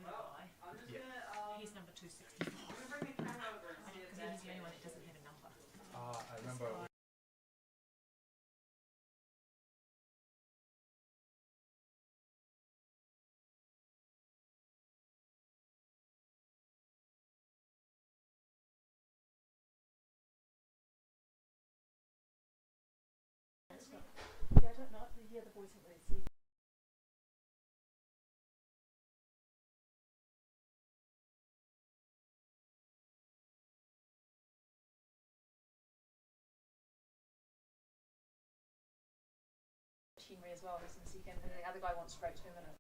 guy. He's number 264. Because he's the only one that doesn't have a number. I remember. Yeah, I don't know. Yeah, the boys haven't really seen. Machinery as well, business you can, and the other guy wants straight 2 minutes.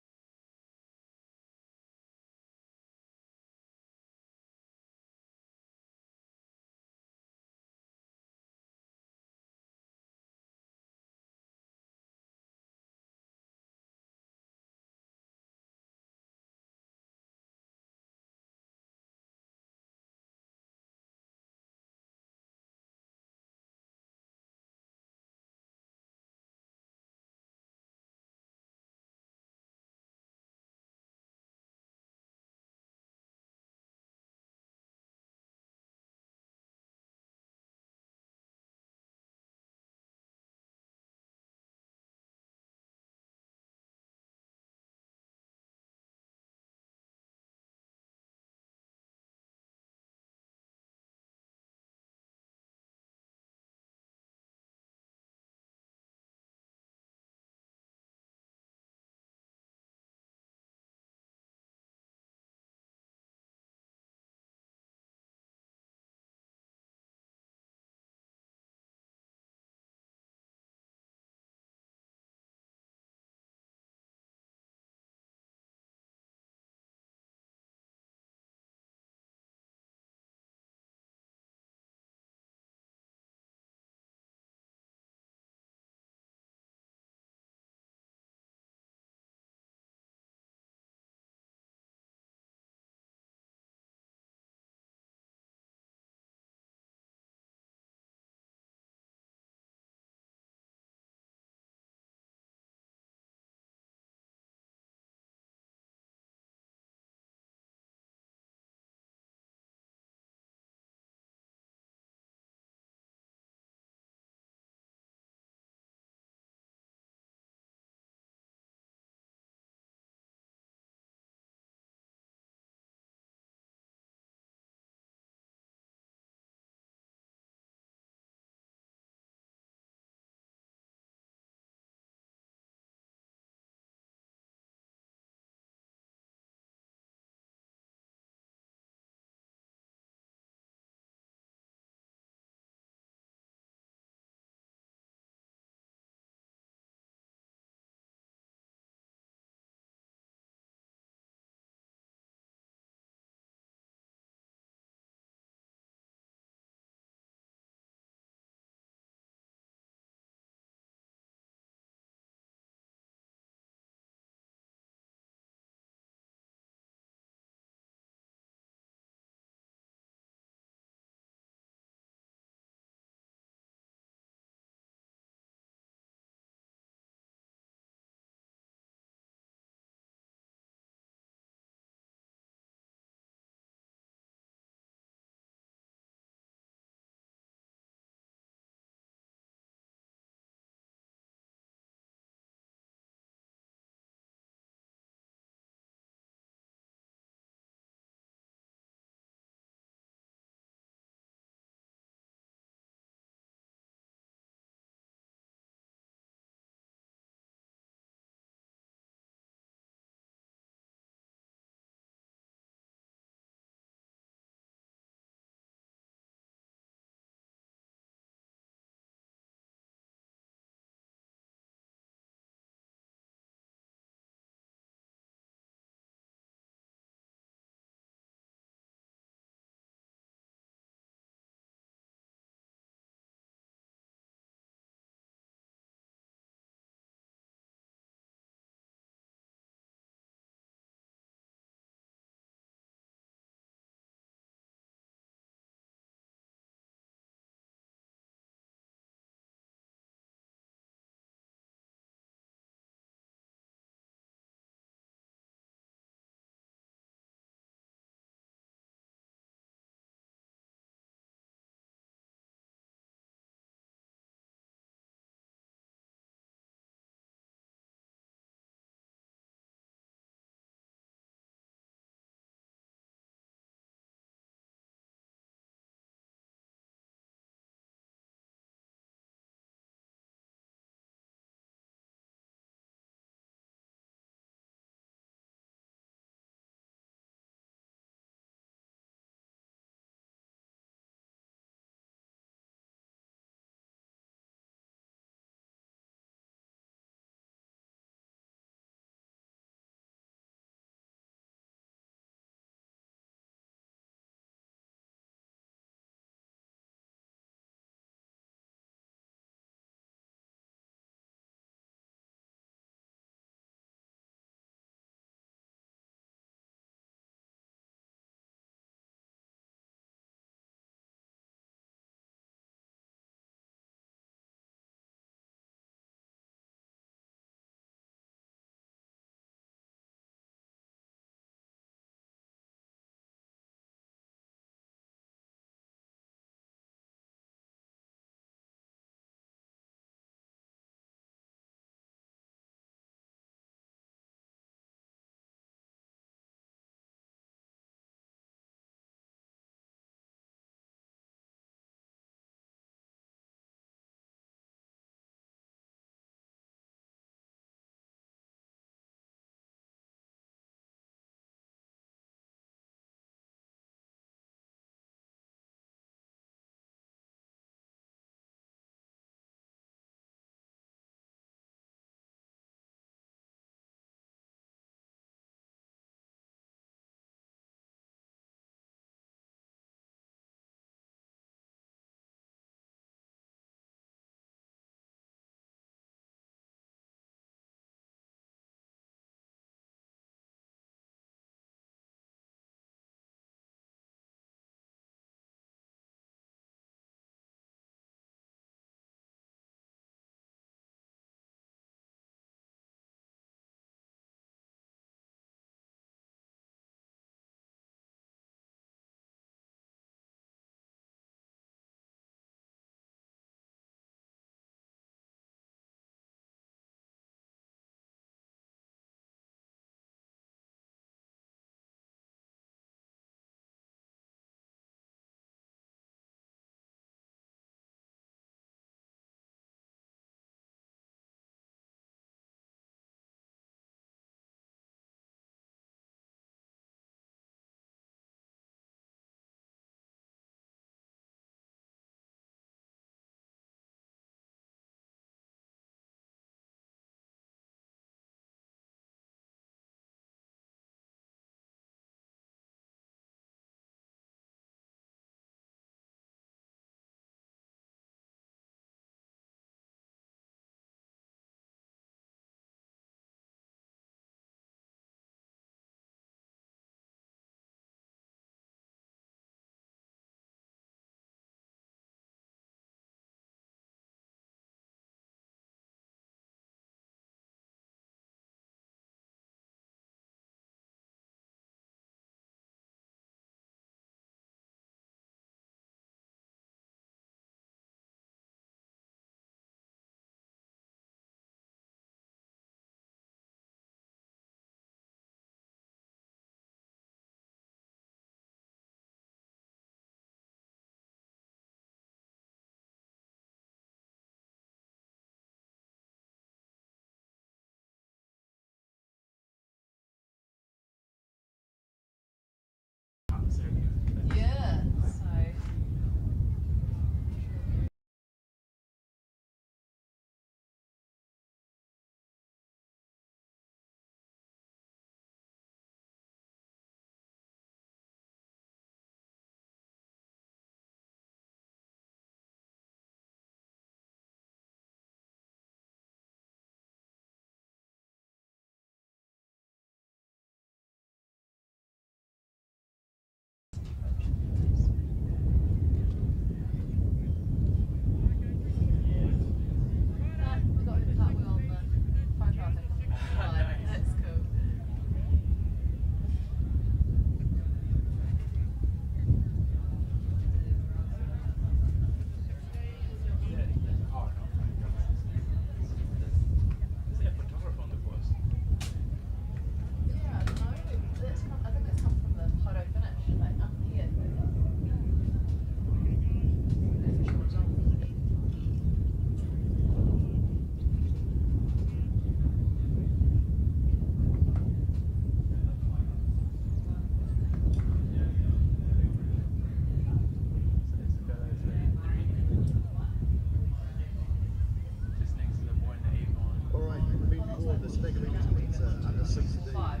a 16-mile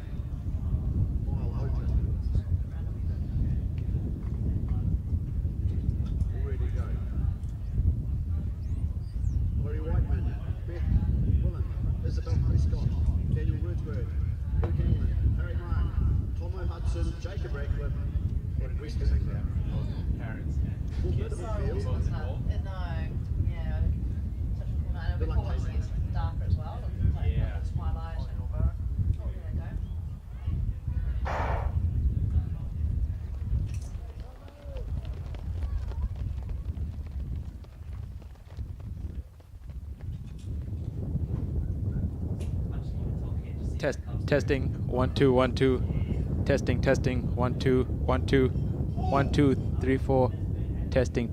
open. Ready to go. Laurie Whiteman, Beth Willen, Isabel Prescott, Daniel Wordsworth, Luke England, Harry Mark, Tomo Hudson, Jacob Radcliffe, and Weston England. Parents. Well, bit of a field. No, yeah. Such a cool night. And we call it gets darker as well. Like Yeah. Twilight and oh, there they go. Testing 1 2 1 2 testing 1 2 1 2 1 2 3 4 testing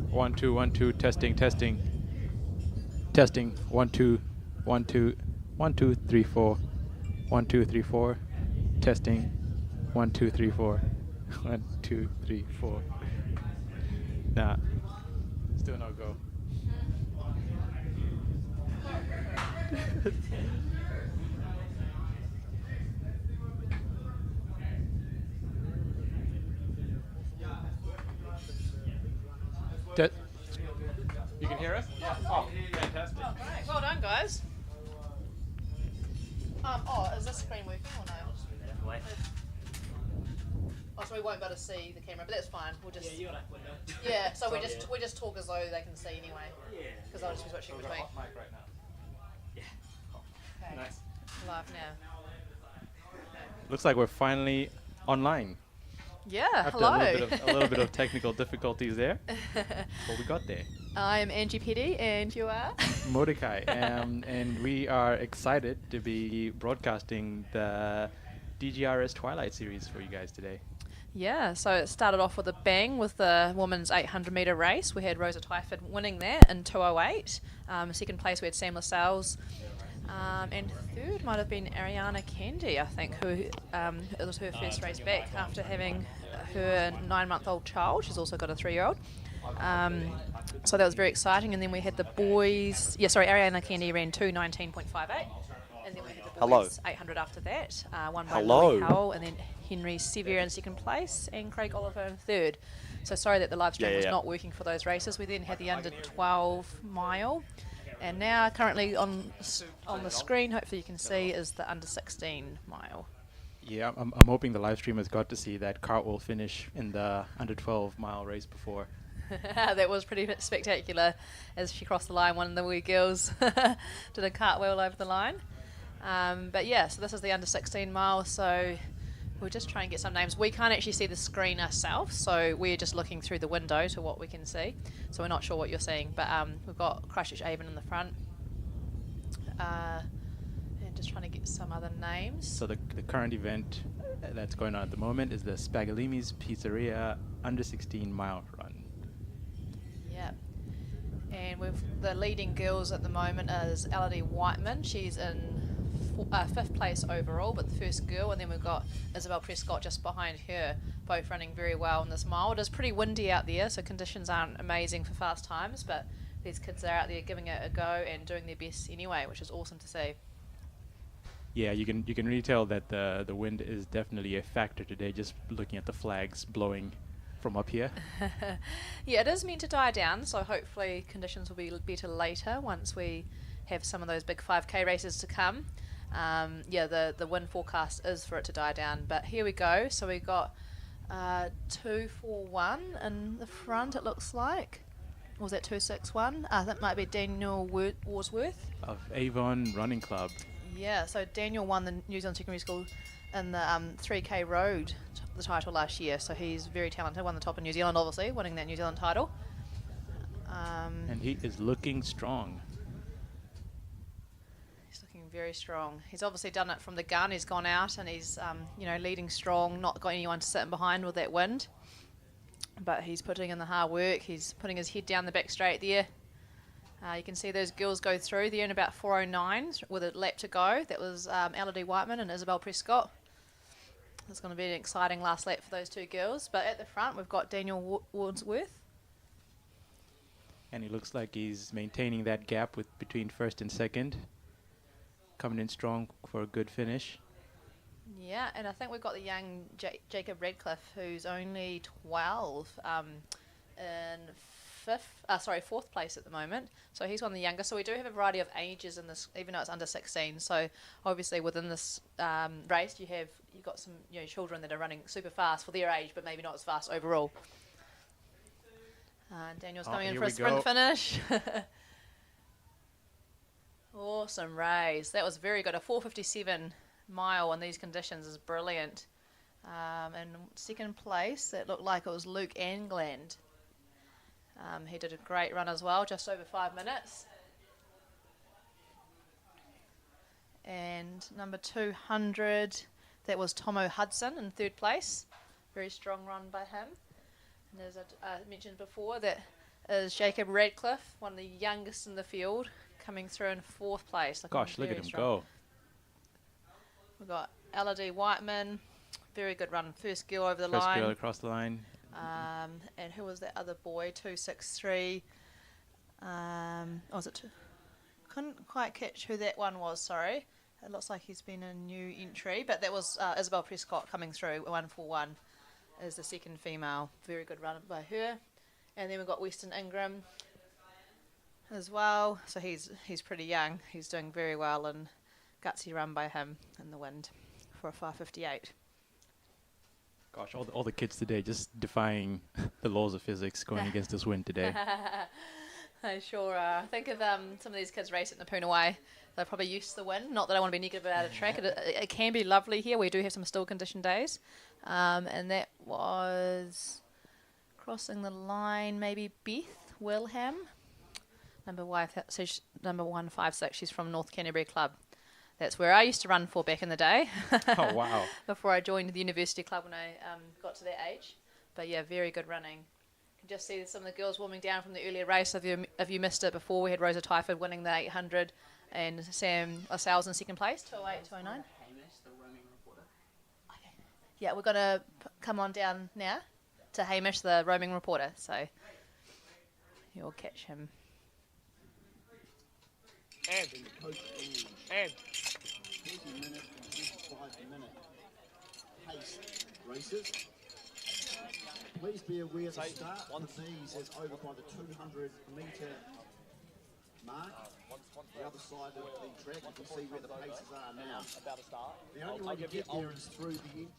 1 2 1 2 testing 1 2 1 2 1 2 3 4 1 2 3 4 testing 1 2 3 4 1 2 3 4 nah, still no go. You can hear us? Yeah. Oh, fantastic. Oh, great. Well done, guys. Is this screen working or no? Oh, so we won't be able to see the camera, but that's fine. We'll just. Yeah, you got a window. Yeah, so we just talk as though they can see anyway. Yeah. Because I'll just be switching between. Hot mic right now. Yeah. Okay. Nice. Live now. Looks like we're finally online. Yeah, After hello. a little bit of technical difficulties there, but we got there. I'm Angie Petty, and you are? Mordecai, and we are excited to be broadcasting the DGRS Twilight series for you guys today. Yeah, so it started off with a bang with the women's 800 metre race. We had Rosa Tyford winning that in 2:08. Second place we had Sam Lascelles. And third might have been Ariana Candy, I think, who it was her first race back after having her 9-month-old child. She's also got a 3-year-old. So that was very exciting. And then we had the boys. Yeah, sorry, Ariana Candy ran 2:19.58. And then we had the boys 800 after that. Won by Louis Howell, and then Henry Sevier in second place, and Craig Oliver in third. So sorry that the live stream was not working for those races. We then had the under 12 mile. And now, currently on the screen, hopefully you can see, is the under 16 mile. Yeah, I'm hoping the live streamers got to see that cartwheel finish in the under 12 mile race before. That was pretty spectacular as she crossed the line. One of the wee girls did a cartwheel over the line. But yeah, so this is the under 16 mile. So we'll just try and get some names. We can't actually see the screen ourselves, so we're just looking through the window to what we can see. So we're not sure what you're seeing, but we've got Christchurch Avon in the front. And just trying to get some other names. So the current event that's going on at the moment is the Spagalimi's Pizzeria under 16 mile run. Yeah. And the leading girls at the moment is Elodie Whiteman. She's in 5th place overall, but the first girl, and then we've got Isabel Prescott just behind her, both running very well in this mile. It is pretty windy out there, so conditions aren't amazing for fast times, but these kids are out there giving it a go and doing their best anyway, which is awesome to see. Yeah, you can really tell that the wind is definitely a factor today, just looking at the flags blowing from up here. Yeah, it is meant to die down, so hopefully conditions will be better later once we have some of those big 5K races to come. Yeah, the wind forecast is for it to die down, but here we go. So we got 241 in the front, it looks like. Or was that 261? That might be Daniel Wordsworth Of Avon Running Club. Yeah, so Daniel won the New Zealand Secondary School in the 3K Road the title last year, so he's very talented. Won the top in New Zealand, obviously, winning that New Zealand title. And he is looking strong. He's looking very strong. He's obviously done it from the gun. He's gone out and he's, leading strong, not got anyone sitting behind with that wind. But he's putting in the hard work. He's putting his head down the back straight there. You can see those girls go through. They're in about 4:09 with a lap to go. That was Elodie Whiteman and Isabel Prescott. It's going to be an exciting last lap for those two girls. But at the front, we've got Daniel Wordsworth. And he looks like he's maintaining that gap between first and second. coming in strong for a good finish. Yeah, and I think we've got the young Jacob Redcliffe, who's only 12, in fourth place at the moment. So he's one of the youngest. So we do have a variety of ages in this, even though it's under 16. So obviously within this race, you've got some children that are running super fast for their age, but maybe not as fast overall. Daniel's coming in for a sprint finish. Awesome race. That was very good. A 4:57 mile in these conditions is brilliant. In second place, it looked like it was Luke Angland. He did a great run as well, just over 5 minutes. And number 200, that was Tomo Hudson in third place. Very strong run by him. And as I mentioned before, that is Jacob Radcliffe, one of the youngest in the field, coming through in fourth place. Gosh, look at him go. We've got Elodie Whiteman, very good run, first girl over the line. First girl across the line. And who was that other boy, 263? Was it couldn't quite catch who that one was, sorry. It looks like he's been a new entry, but that was Isabel Prescott coming through, 141 is the second female. Very good run by her. And then we've got Weston Ingram as well. So he's pretty young. He's doing very well, and gutsy run by him in the wind for a 5:58. Gosh, all the kids today just defying the laws of physics, going against this wind today. I sure are. I think if some of these kids race at Napoonaway, they're probably used to the wind. Not that I want to be negative about a track. It can be lovely here. We do have some still condition days. And that was crossing the line, maybe Beth Wilhelm, number 156. She's from North Canterbury Club. That's where I used to run for back in the day. Oh, wow. Before I joined the university club when I got to that age. But yeah, very good running. You can just see some of the girls warming down from the earlier race. If you missed it before, we had Rosa Tyford winning the 800 and Sam Lascelles in second place, 208, 209. Yeah, we're going to come on down now to Hamish, the roaming reporter. So you'll catch him. And 40 minute and 25-minute pace races. Please be aware the start of these is over by the 200-metre mark. The other side of the track, you can see where the paces are now. The only way to get there is through the end.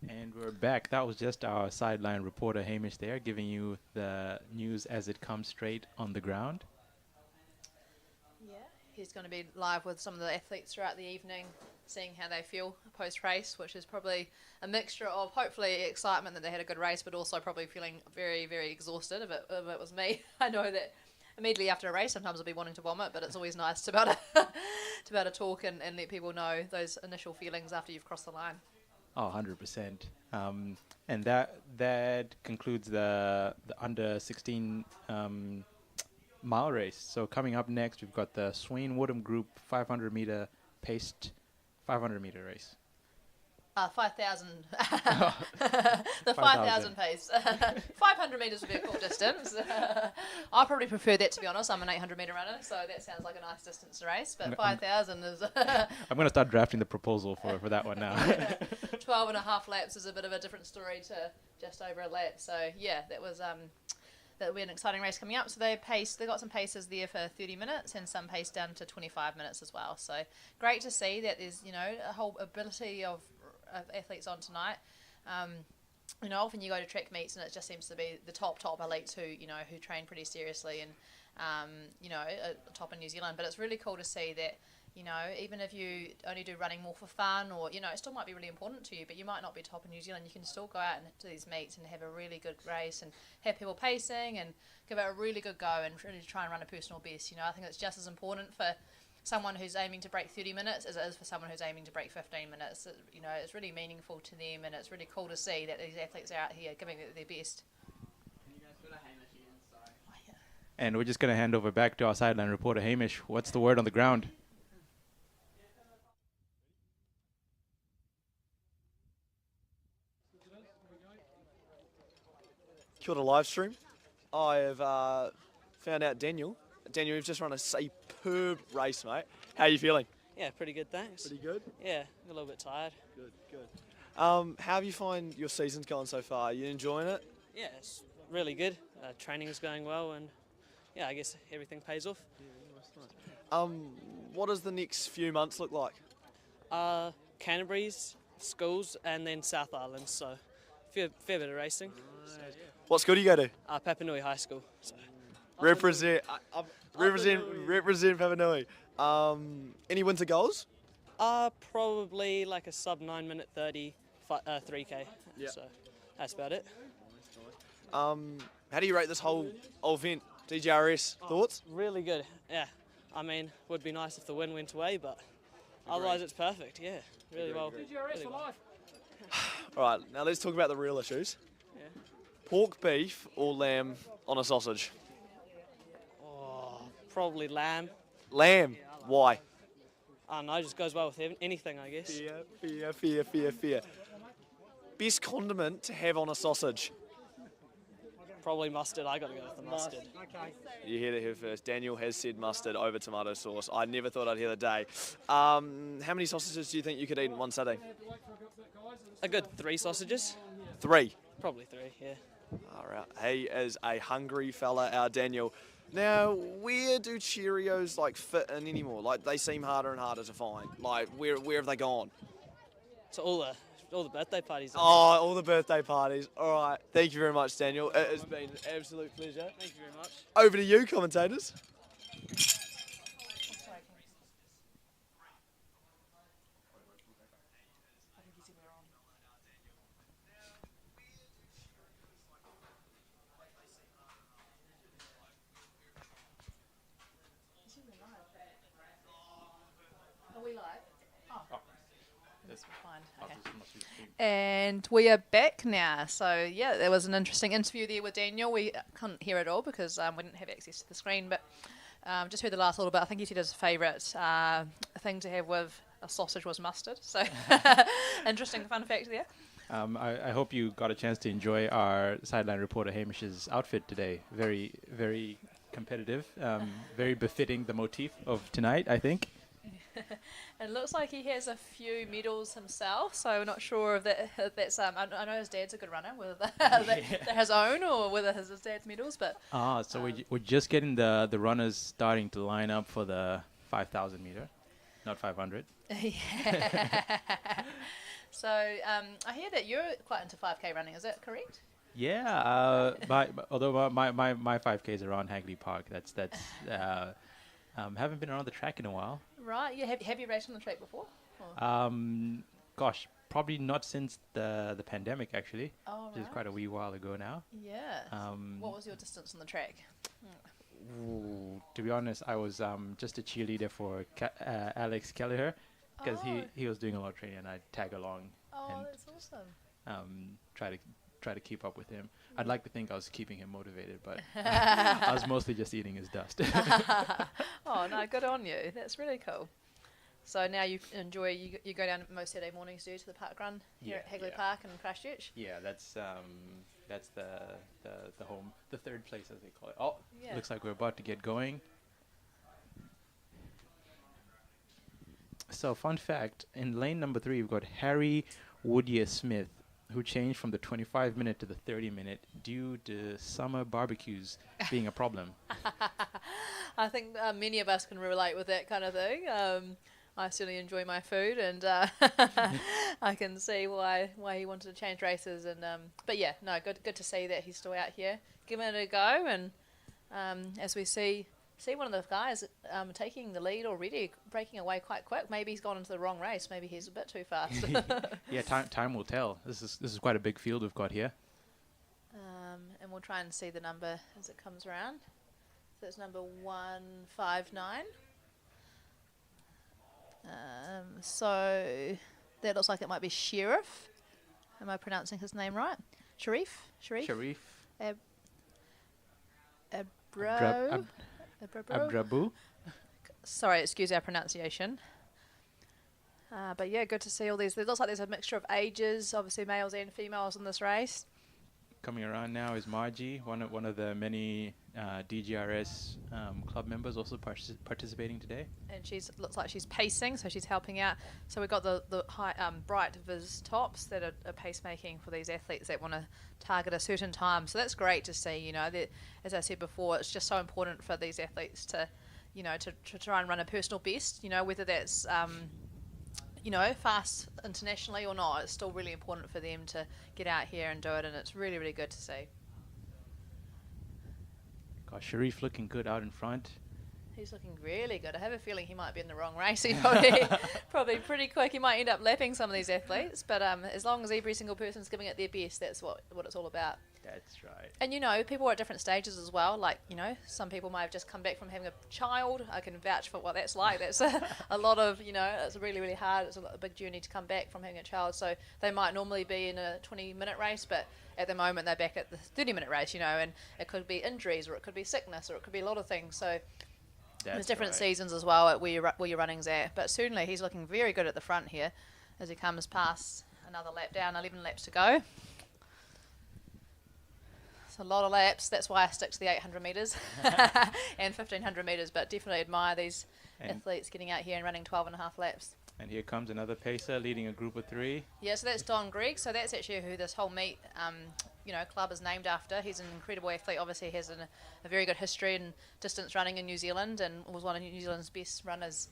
And we're back. That was just our sideline reporter Hamish there, giving you the news as it comes straight on the ground. Yeah, he's going to be live with some of the athletes throughout the evening, seeing how they feel post-race, which is probably a mixture of hopefully excitement that they had a good race, but also probably feeling very, very exhausted. If it was me, I know that immediately after a race, sometimes I'll be wanting to vomit, but it's always nice to be able to talk and let people know those initial feelings after you've crossed the line. Oh, 100%. And that concludes the under 16 mile race. So coming up next, we've got the Swain Woodham Group 500 meter paced 500 meter race. 5,000. The 5,000 pace. 500 metres would be a cool distance. I probably prefer that, to be honest. I'm an 800 metre runner, so that sounds like a nice distance to race. But 5,000 is... I'm going to start drafting the proposal for that one now. 12 and a half laps is a bit of a different story to just over a lap. So, yeah, that will be an exciting race coming up. So they got some paces there for 30 minutes and some pace down to 25 minutes as well. So great to see that there's, a whole ability of athletes on tonight. Often you go to track meets and it just seems to be the top elites who train pretty seriously and top in New Zealand. But it's really cool to see that even if you only do running more for fun, or it still might be really important to you, but you might not be top in New Zealand, you can still go out into these meets and have a really good race and have people pacing and give it a really good go and really try and run a personal best. I think it's just as important for someone who's aiming to break 30 minutes as it is for someone who's aiming to break 15 minutes. It's really meaningful to them, and it's really cool to see that these athletes are out here giving it their best. And we're just going to hand over back to our sideline reporter Hamish. What's the word on the ground? Kia ora live stream. I have found out Daniel. Daniel, you've just run a superb race, mate. How are you feeling? Yeah, pretty good, thanks. Pretty good. Yeah, a little bit tired. Good. How have you find your season's gone so far? Are you enjoying it? Yeah, it's really good. Training's going well, and yeah, I guess everything pays off. What does the next few months look like? Canterbury's, schools, and then South Island, so fair bit of racing. So, yeah. What school do you go to? Papanui High School. So. Represent Papanui. Any winter goals? Probably like a sub 9 minute 30 3K. Yeah. So that's about it. How do you rate this whole event? DGRS, thoughts? Really good. Yeah. I mean, would be nice if the win went away, but otherwise it's perfect. Yeah. Really well. DGRS for life. All right, now let's talk about the real issues. Yeah. Pork, beef, or lamb on a sausage? Oh, probably lamb. Lamb. Why? I don't know, it just goes well with anything, I guess. Fear. Best condiment to have on a sausage? Probably mustard. I got to go with the mustard. You heard it here first. Daniel has said mustard over tomato sauce. I never thought I'd hear the day. How many sausages do you think you could eat in one sitting? A good 3 sausages. 3. Probably 3, yeah. All right. He is a hungry fella, our Daniel. Now, where do Cheerios fit in anymore? They seem harder and harder to find. Where have they gone? So all the birthday parties. Oh, all the birthday parties. All right. Thank you very much, Daniel. It has been an absolute pleasure. Thank you very much. Over to you, commentators. Are we live? That's Fine. oh, Okay. this must be the stream. And we are back now. So yeah, there was an interesting interview there with Daniel. We couldn't hear it all because we didn't have access to the screen, but just heard the last little bit. I think he said his favourite thing to have with a sausage was mustard. So interesting fun fact there. I hope you got a chance to enjoy our sideline reporter Hamish's outfit today. Very, very competitive. Very befitting the motif of tonight, I think. It looks like he has a few medals himself, so we're not sure if that's. I know his dad's a good runner, whether they're his own or whether his dad's medals. But So we're just getting the runners starting to line up for the 5,000 meter, not 500. yeah. So I hear that you're quite into 5K running. Is that correct? Yeah. Although my 5K is around Hagley Park. That's haven't been around the track in a while. Right. Yeah. Have you raced on the track before? Or? Gosh, probably not since the pandemic actually. Oh, Which is quite a wee while ago now. Yeah. What was your distance on the track? Ooh, to be honest, I was just a cheerleader for Alex Kelleher because he was doing a lot of training and I'd tag along and that's awesome. try to keep up with him. I'd like to think I was keeping him motivated, but I was mostly just eating his dust. Oh no, good on you. That's really cool. So now you enjoy you go down most Saturday mornings to the park run here at Hagley Park in Christchurch. Yeah, that's the home, the third place as they call it. Oh, Yeah. looks like we're about to get going. So fun fact, in lane number 3 we've got Harry Woodier Smith, who changed from the 25-minute to the 30-minute due to summer barbecues being a problem. I think many of us can relate with that kind of thing. I certainly enjoy my food, and I can see why he wanted to change races. And but yeah, no, good to see that he's still out here giving it a go. And as we see one of the guys taking the lead already, breaking away quite quick. Maybe he's gone into the wrong race. Maybe he's a bit too fast. Yeah, time will tell. This is quite a big field we've got here. And we'll try and see the number as it comes around. So it's number 159. So that looks like it might be Sheriff. Am I pronouncing his name right? Sharif? Abdrabu. Sorry, excuse our pronunciation. But yeah, good to see all these. It looks like there's a mixture of ages, obviously males and females in this race. coming around now is Margie, one of the many DGRS club members, also participating today. And she's looks like she's pacing, so she's helping out. So we've got the high, bright Viz tops that are pacemaking for these athletes that want to target a certain time. So that's great to see. You know, that, as I said before, it's just so important for these athletes to, you know, to try and run a personal best. You know, whether that's you know, fast internationally or not, it's still really important for them to get out here and do it, and it's really, really good to see. Got Sharif looking good out in front. He's looking really good. I have a feeling he might be in the wrong race. He probably pretty quick. He might end up lapping some of these athletes, but as long as every single person's giving it their best, that's what it's all about. That's right. And you know, people are at different stages as well. Like, you know, some people might have just come back from having a child. I can vouch for what that's like. That's a lot of, you know, it's really, really hard. It's a big journey to come back from having a child. So they might normally be in a 20-minute race, but at the moment they're back at the 30-minute race, you know, and it could be injuries or it could be sickness or it could be a lot of things. So there's different seasons as well at where your running's at. But certainly he's looking very good at the front here as he comes past another lap down, 11 laps to go. A lot of laps. That's why I stick to the 800 metres and 1500 metres, but definitely admire these athletes getting out here and running 12 and a half laps. And here comes another pacer leading a group of 3. Yeah, so that's Don Gregg. So that's actually who this whole meet, you know, club is named after. He's an incredible athlete. Obviously, he has a very good history in distance running in New Zealand and was one of New Zealand's best runners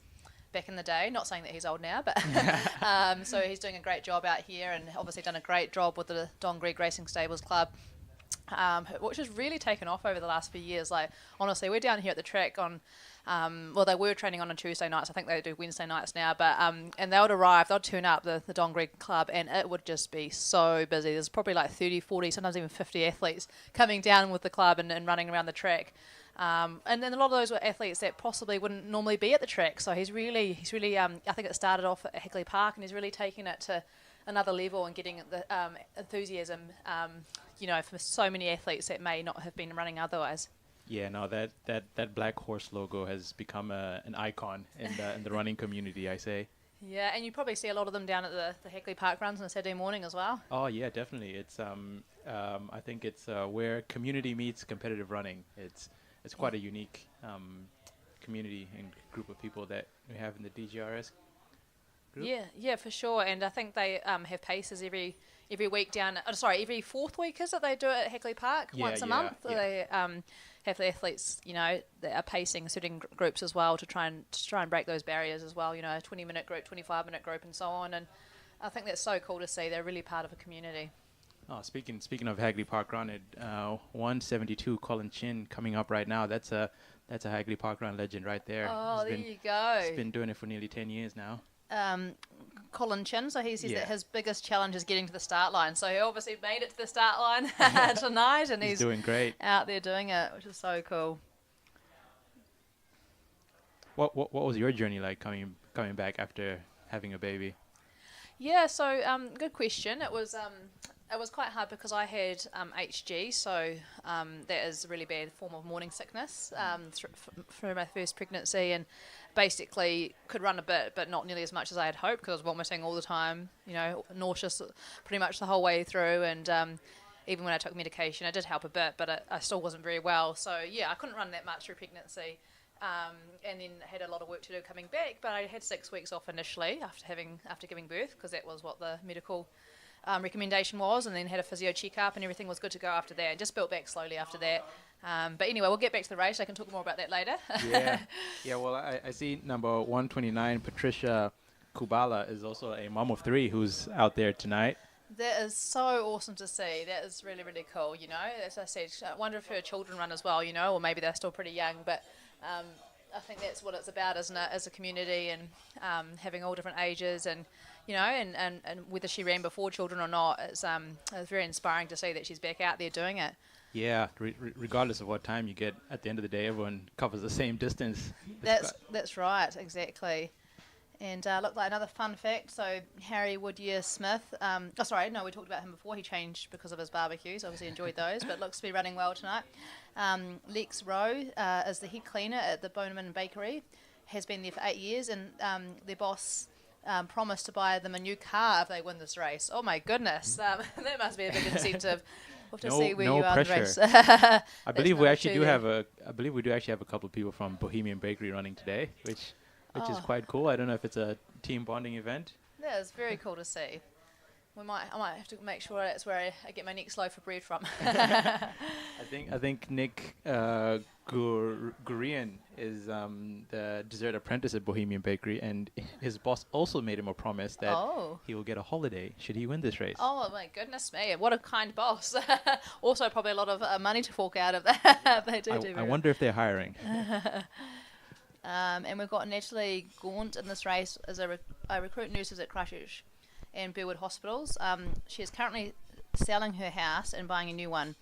back in the day. Not saying that he's old now, but so he's doing a great job out here and obviously done a great job with the Don Gregg Racing Stables Club. Which has really taken off over the last few years. Like, honestly, we're down here at the track on, well, they were training on Tuesday nights. I think they do Wednesday nights now. But and they would arrive, they'd turn up, the Don Gregg Club, and it would just be so busy. There's probably like 30, 40, sometimes even 50 athletes coming down with the club and running around the track. And then a lot of those were athletes that possibly wouldn't normally be at the track. So he's really, I think it started off at Hickley Park, and he's really taken it to another level and getting the enthusiasm, you know, for so many athletes that may not have been running otherwise. Yeah, no, that black horse logo has become an icon in the running community, I say. Yeah, and you probably see a lot of them down at the Hickley Park runs on a Saturday morning as well. Oh yeah, definitely. It's I think it's where community meets competitive running. It's quite a unique community and group of people that we have in the DGRS group. Yeah, for sure. And I think they have paces every week down. Every fourth week is it? They do it at Hickley Park once a month. Yeah. They have the athletes, you know, that are pacing certain groups as well to try and break those barriers as well. You know, a 20-minute group, 25-minute group, and so on. And I think that's so cool to see. They're really part of a community. Oh, speaking of Hagley Park Run, 172 Colin Chin coming up right now. That's a Hagley Park Run legend right there. Oh, there you go. He's been doing it for nearly 10 years now. Colin Chin, so he says that his biggest challenge is getting to the start line. So he obviously made it to the start line tonight, and he's doing great out there doing it, which is so cool. What was your journey like coming back after having a baby? Yeah, so good question. It was quite hard because I had HG, so that is a really bad form of morning sickness for my first pregnancy, and basically could run a bit, but not nearly as much as I had hoped because I was vomiting all the time, you know, nauseous pretty much the whole way through, and even when I took medication, it did help a bit, but I still wasn't very well. So yeah, I couldn't run that much through pregnancy. And then had a lot of work to do coming back, but I had 6 weeks off initially after giving birth because that was what the medical recommendation was, and then had a physio checkup and everything was good to go after that, and just built back slowly after that. But anyway, we'll get back to the race. I can talk more about that later. Yeah. Well, I see number 129 Patricia Kubala is also a mom of 3 who's out there tonight. That is so awesome to see. That is really, really cool, you know. As I said, I wonder if her children run as well, you know, or maybe they're still pretty young, but I think that's what it's about, isn't it, as a community, and having all different ages, and you know, and whether she ran before children or not, it's very inspiring to see that she's back out there doing it. Yeah, regardless of what time you get, at the end of the day, everyone covers the same distance. That's right, exactly. And look, like another fun fact, so Harry Woodyear Smith, we talked about him before. He changed because of his barbecues, obviously enjoyed those, but looks to be running well tonight. Lex Rowe is the head cleaner at the Boneman Bakery, has been there for 8 years, and their boss promised to buy them a new car if they win this race. Oh my goodness, that must be a big incentive. We'll have to No- see where no you are in the pressure. race. I believe we actually do have I believe we do actually have a couple of people from Bohemian Bakery running today, which is quite cool. I don't know if it's a team bonding event. Yeah, it's very cool to see. I might have to make sure that's where I get my next loaf of bread from. I think Nick Gurian is the dessert apprentice at Bohemian Bakery, and his boss also made him a promise that he will get a holiday should he win this race. Oh my goodness me! What a kind boss. Also, probably a lot of money to fork out of that. They do. I wonder if they're hiring. And we've got Natalie Gaunt in this race as a recruit nurses at Christchurch and Burwood hospitals. She is currently selling her house and buying a new one.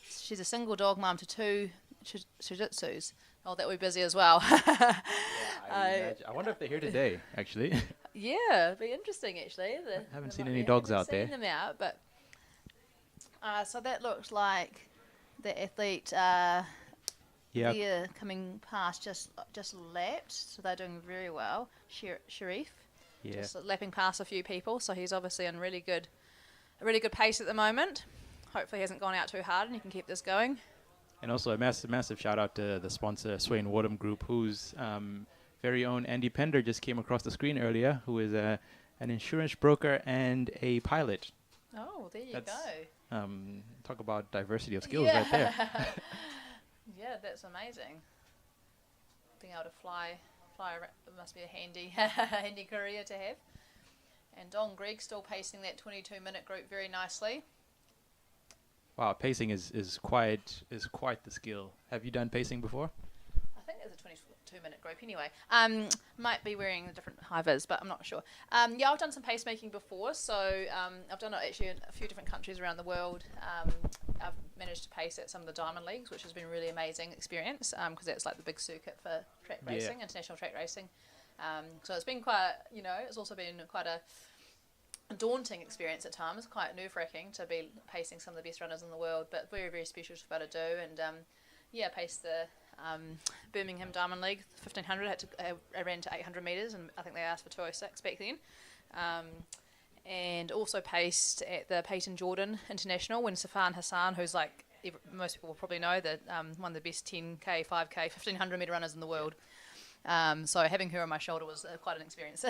She's a single dog mum to 2 Shih-Tzus. Oh, that would be busy as well. I wonder if they're here today, actually. Yeah, it'd be interesting actually. Haven't seen any dogs out there. Them out, but so that looks like the athlete here coming past just lapped, so they're doing very well. Sharif, just lapping past a few people, so he's obviously in a really good pace at the moment. Hopefully he hasn't gone out too hard and he can keep this going. And also a massive shout out to the sponsor, Swain Wadham Group, whose very own Andy Pender just came across the screen earlier, who is an insurance broker and a pilot. Oh, there you go. Talk about diversity of skills right there. Yeah, that's amazing. Being able to fly must be a handy career to have. And Don Gregg still pacing that 22-minute group very nicely. Wow, pacing is quite the skill. Have you done pacing before? I think it's a 22-minute group anyway. Might be wearing different high-vis, but I'm not sure. Yeah, I've done some pacemaking before, so I've done it actually in a few different countries around the world. I've managed to pace at some of the Diamond Leagues, which has been a really amazing experience because that's like the big circuit for track racing, international track racing. So it's been quite, it's also been quite a daunting experience at times, quite nerve-wracking to be pacing some of the best runners in the world, but very, very special to be able to do. And paced the Birmingham Diamond League 1500. I ran to 800 metres, and I think they asked for 206 back then. And also paced at the Peyton Jordan International when Safan Hassan, who's like most people will probably know, that one of the best 10k, 5k, 1500 metre runners in the world. So having her on my shoulder was quite an experience.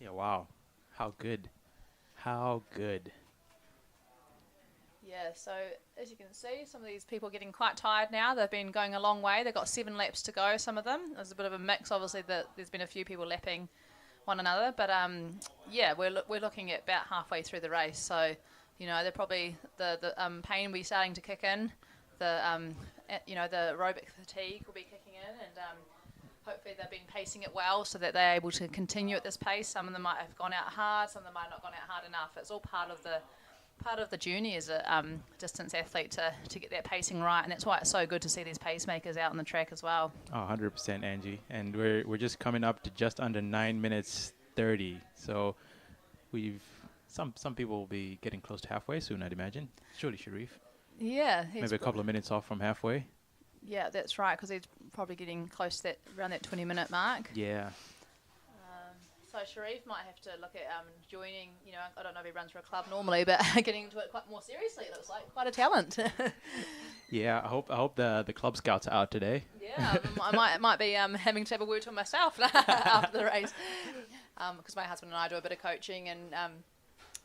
Yeah, wow. How good. How good. Yeah, so as you can see, some of these people are getting quite tired now. They've been going a long way. They've got 7 laps to go, some of them. There's a bit of a mix, obviously, that there's been a few people lapping one another. But, we're looking at about halfway through the race. So, they're probably, the pain will be starting to kick in. The aerobic fatigue will be kicking in. And hopefully they've been pacing it well so that they're able to continue at this pace. Some of them might have gone out hard. Some of them might not have gone out hard enough. It's all part of the journey as a distance athlete to get that pacing right, and that's why it's so good to see these pacemakers out on the track as well. 100%, Angie. And we're just coming up to just under 9 minutes 30. So some people will be getting close to halfway soon, I'd imagine. Surely Sharif. Yeah. Maybe a couple of minutes off from halfway. Yeah, that's right, because he's probably getting close to around that 20-minute mark. Yeah. So Sharif might have to look at joining, I don't know if he runs for a club normally, but getting into it quite more seriously. It looks like quite a talent. Yeah, I hope the club scouts are out today. Yeah, I might be having to have a word to myself after the race, because my husband and I do a bit of coaching, and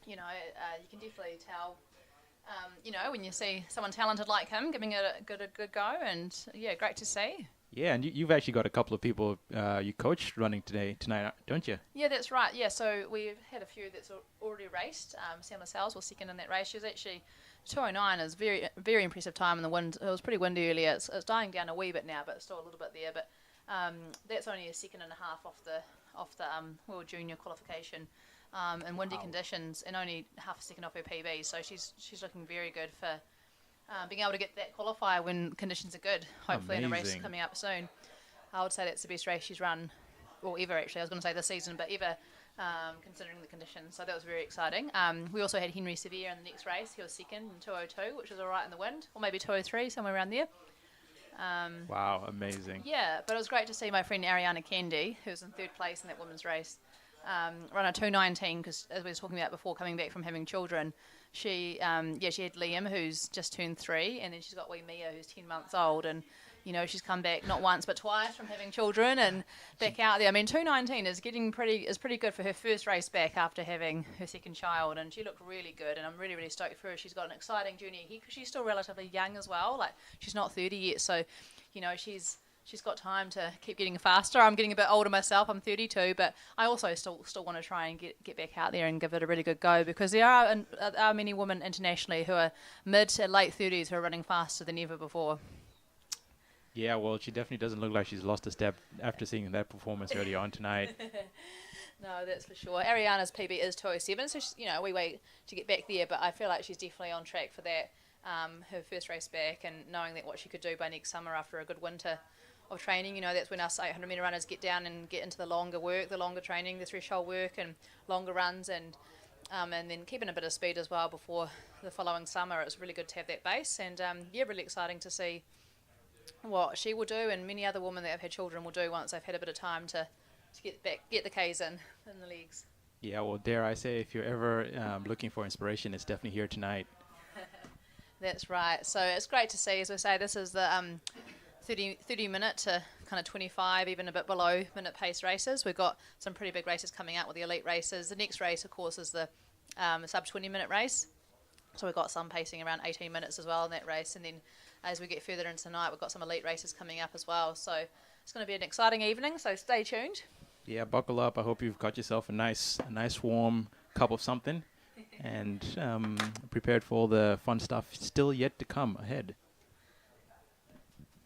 you can definitely tell, when you see someone talented like him giving it a good go, and yeah, great to see. Yeah, and you've actually got a couple of people you coached running tonight, don't you? Yeah, that's right. Yeah, so we've had a few that's already raced. Sam LaSalle's was second in that race. She was actually 2:09 is very, very impressive time in the wind. It was pretty windy earlier. It's dying down a wee bit now, but it's still a little bit there. But that's only a second and a half off the World Junior qualification in windy conditions, and only half a second off her PB. So she's looking very good for being able to get that qualifier when conditions are good, hopefully. Amazing. In a race coming up soon. I would say that's the best race she's run, or ever actually. I was going to say this season, but ever, considering the conditions. So that was very exciting. We also had Henry Sevier in the next race. He was second in 2:02, which was all right in the wind, or maybe 2:03, somewhere around there. Wow, amazing. Yeah, but it was great to see my friend Ariana Kendi, who was in third place in that women's race, run a 2:19, because as we were talking about before, coming back from having children, she had Liam, who's just turned 3, and then she's got wee Mia, who's 10 months old, and she's come back not once but twice from having children and back out there. I mean, 2:19 is pretty good for her first race back after having her second child, and she looked really good, and I'm really, really stoked for her. She's got an exciting journey ahead because she's still relatively young as well. Like, she's not 30 yet, so she's got time to keep getting faster. I'm getting a bit older myself. I'm 32, but I also still want to try and get back out there and give it a really good go, because there are many women internationally who are mid to late 30s who are running faster than ever before. Yeah, well, she definitely doesn't look like she's lost a step after seeing that performance early on tonight. No, that's for sure. Ariana's PB is 2:07, so we wait to get back there, but I feel like she's definitely on track for that. Her first race back, and knowing that what she could do by next summer after a good winter of training, that's when us 800 metre runners get down and get into the longer work, the longer training, the threshold work, and longer runs, and then keeping a bit of speed as well before the following summer. It's really good to have that base, and really exciting to see what she will do, and many other women that have had children will do once they've had a bit of time to get the Ks in the legs. Yeah, well, dare I say, if you're ever looking for inspiration, it's definitely here tonight. That's right. So it's great to see. As we say, this is the 30 minute to kind of 25, even a bit below minute pace races. We've got some pretty big races coming out with the elite races. The next race, of course, is the sub 20 minute race. So we've got some pacing around 18 minutes as well in that race. And then as we get further into the night, we've got some elite races coming up as well. So it's going to be an exciting evening, so stay tuned. Yeah, buckle up. I hope you've got yourself a nice warm cup of something and prepared for all the fun stuff still yet to come ahead.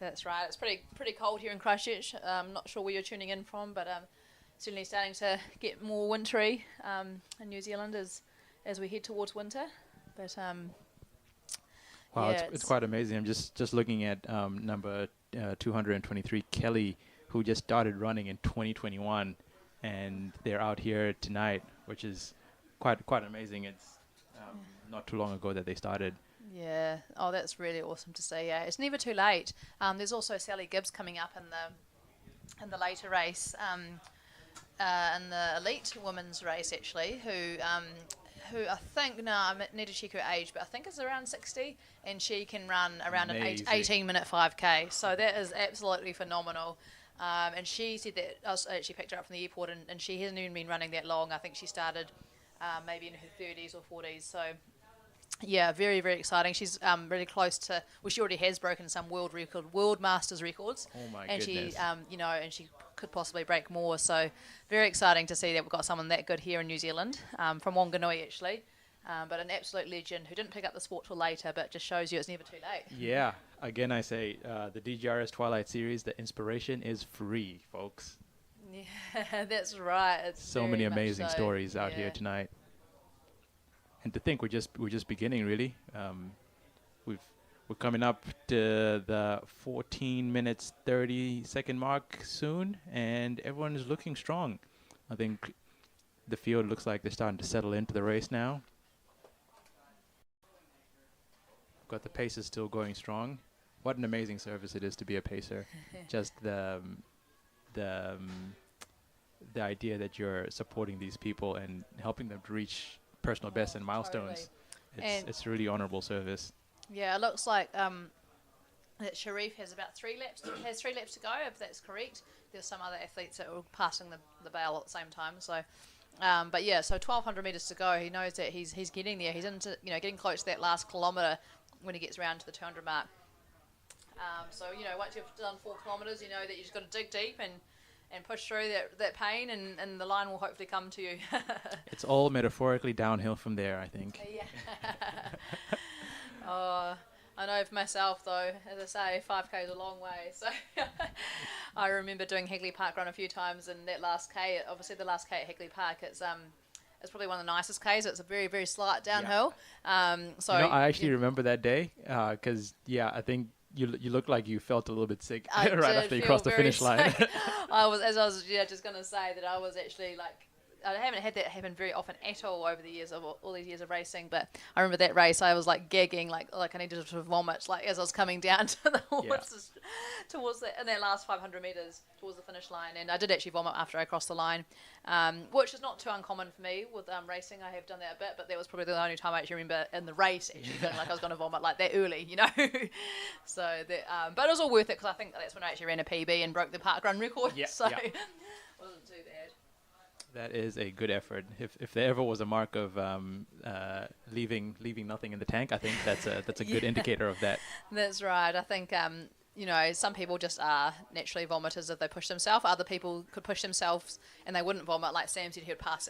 That's right. It's pretty cold here in Christchurch. I'm not sure where you're tuning in from, but certainly starting to get more wintry in New Zealand as we head towards winter. But wow, it's quite amazing. I'm just looking at number 223, Kelly, who just started running in 2021, and they're out here tonight, which is quite amazing. It's not too long ago that they started. Yeah. Oh, that's really awesome to see. Yeah, it's never too late. There's also Sally Gibbs coming up in the later race, in the elite women's race actually, who I think, I need to check her age, but I think it's around 60, and she can run around Amazing. an 18-minute 5K. So that is absolutely phenomenal. And she said that I actually picked her up from the airport, and she hasn't even been running that long. I think she started maybe in her 30s or 40s. So yeah, very, very exciting. She's really close to, well, she already has broken some world masters records. Oh my and goodness. she, and she could possibly break more. So very exciting to see that we've got someone that good here in New Zealand, from Wanganui actually. But an absolute legend who didn't pick up the sport till later, but just shows you it's never too late. Yeah, again I say, the DGRS Twilight series, the inspiration is free, folks. Yeah, that's right. It's So very many much amazing so. stories out Yeah. here tonight. And to think we're just beginning, really. We're coming up to the 14 minutes 30 second mark soon, and everyone is looking strong. I think the field looks like they're starting to settle into the race now. Got the paces still going strong. What an amazing service it is to be a pacer. Just the idea that you're supporting these people and helping them to reach personal bests and milestones. Totally. It's really honorable service. Yeah, it looks like that Sharif has about 3 laps. Has 3 laps to go, if that's correct. There's some other athletes that were passing the bail at the same time. So, but yeah, so 1,200 meters to go. He knows that he's getting there. He's into getting close to that last kilometer when he gets around to the 200 mark. So once you've done 4 kilometers, you know that you just got to dig deep and push through that pain, and the line will hopefully come to you. It's all metaphorically downhill from there, I think. Yeah. I know for myself though, as I say, 5K is a long way. So I remember doing Hagley Park Run a few times, and that last K, obviously the last K at Hagley Park, it's probably one of the nicest Ks. It's a very, very slight downhill. So I actually remember that day because I think you looked like you felt a little bit sick right after you crossed the finish line. I was just going to say that I was actually like I haven't had that happen very often at all over the years of all these years of racing. But I remember that race, I was like gagging, like I needed to vomit, like as I was coming down to the towards in that last 500 meters towards the finish line, and I did actually vomit after I crossed the line, which is not too uncommon for me with racing. I have done that a bit, but that was probably the only time I actually remember in the race actually feeling like I was going to vomit like that early, you know. So that, but it was all worth it because I think that's when I actually ran a PB and broke the parkrun record. So it wasn't too bad. That is a good effort. If there ever was a mark of leaving nothing in the tank, I think that's a good indicator of that. That's right. I think you know, some people just are naturally vomiters if they push themselves. Other people could push themselves and they wouldn't vomit. Like Sam said,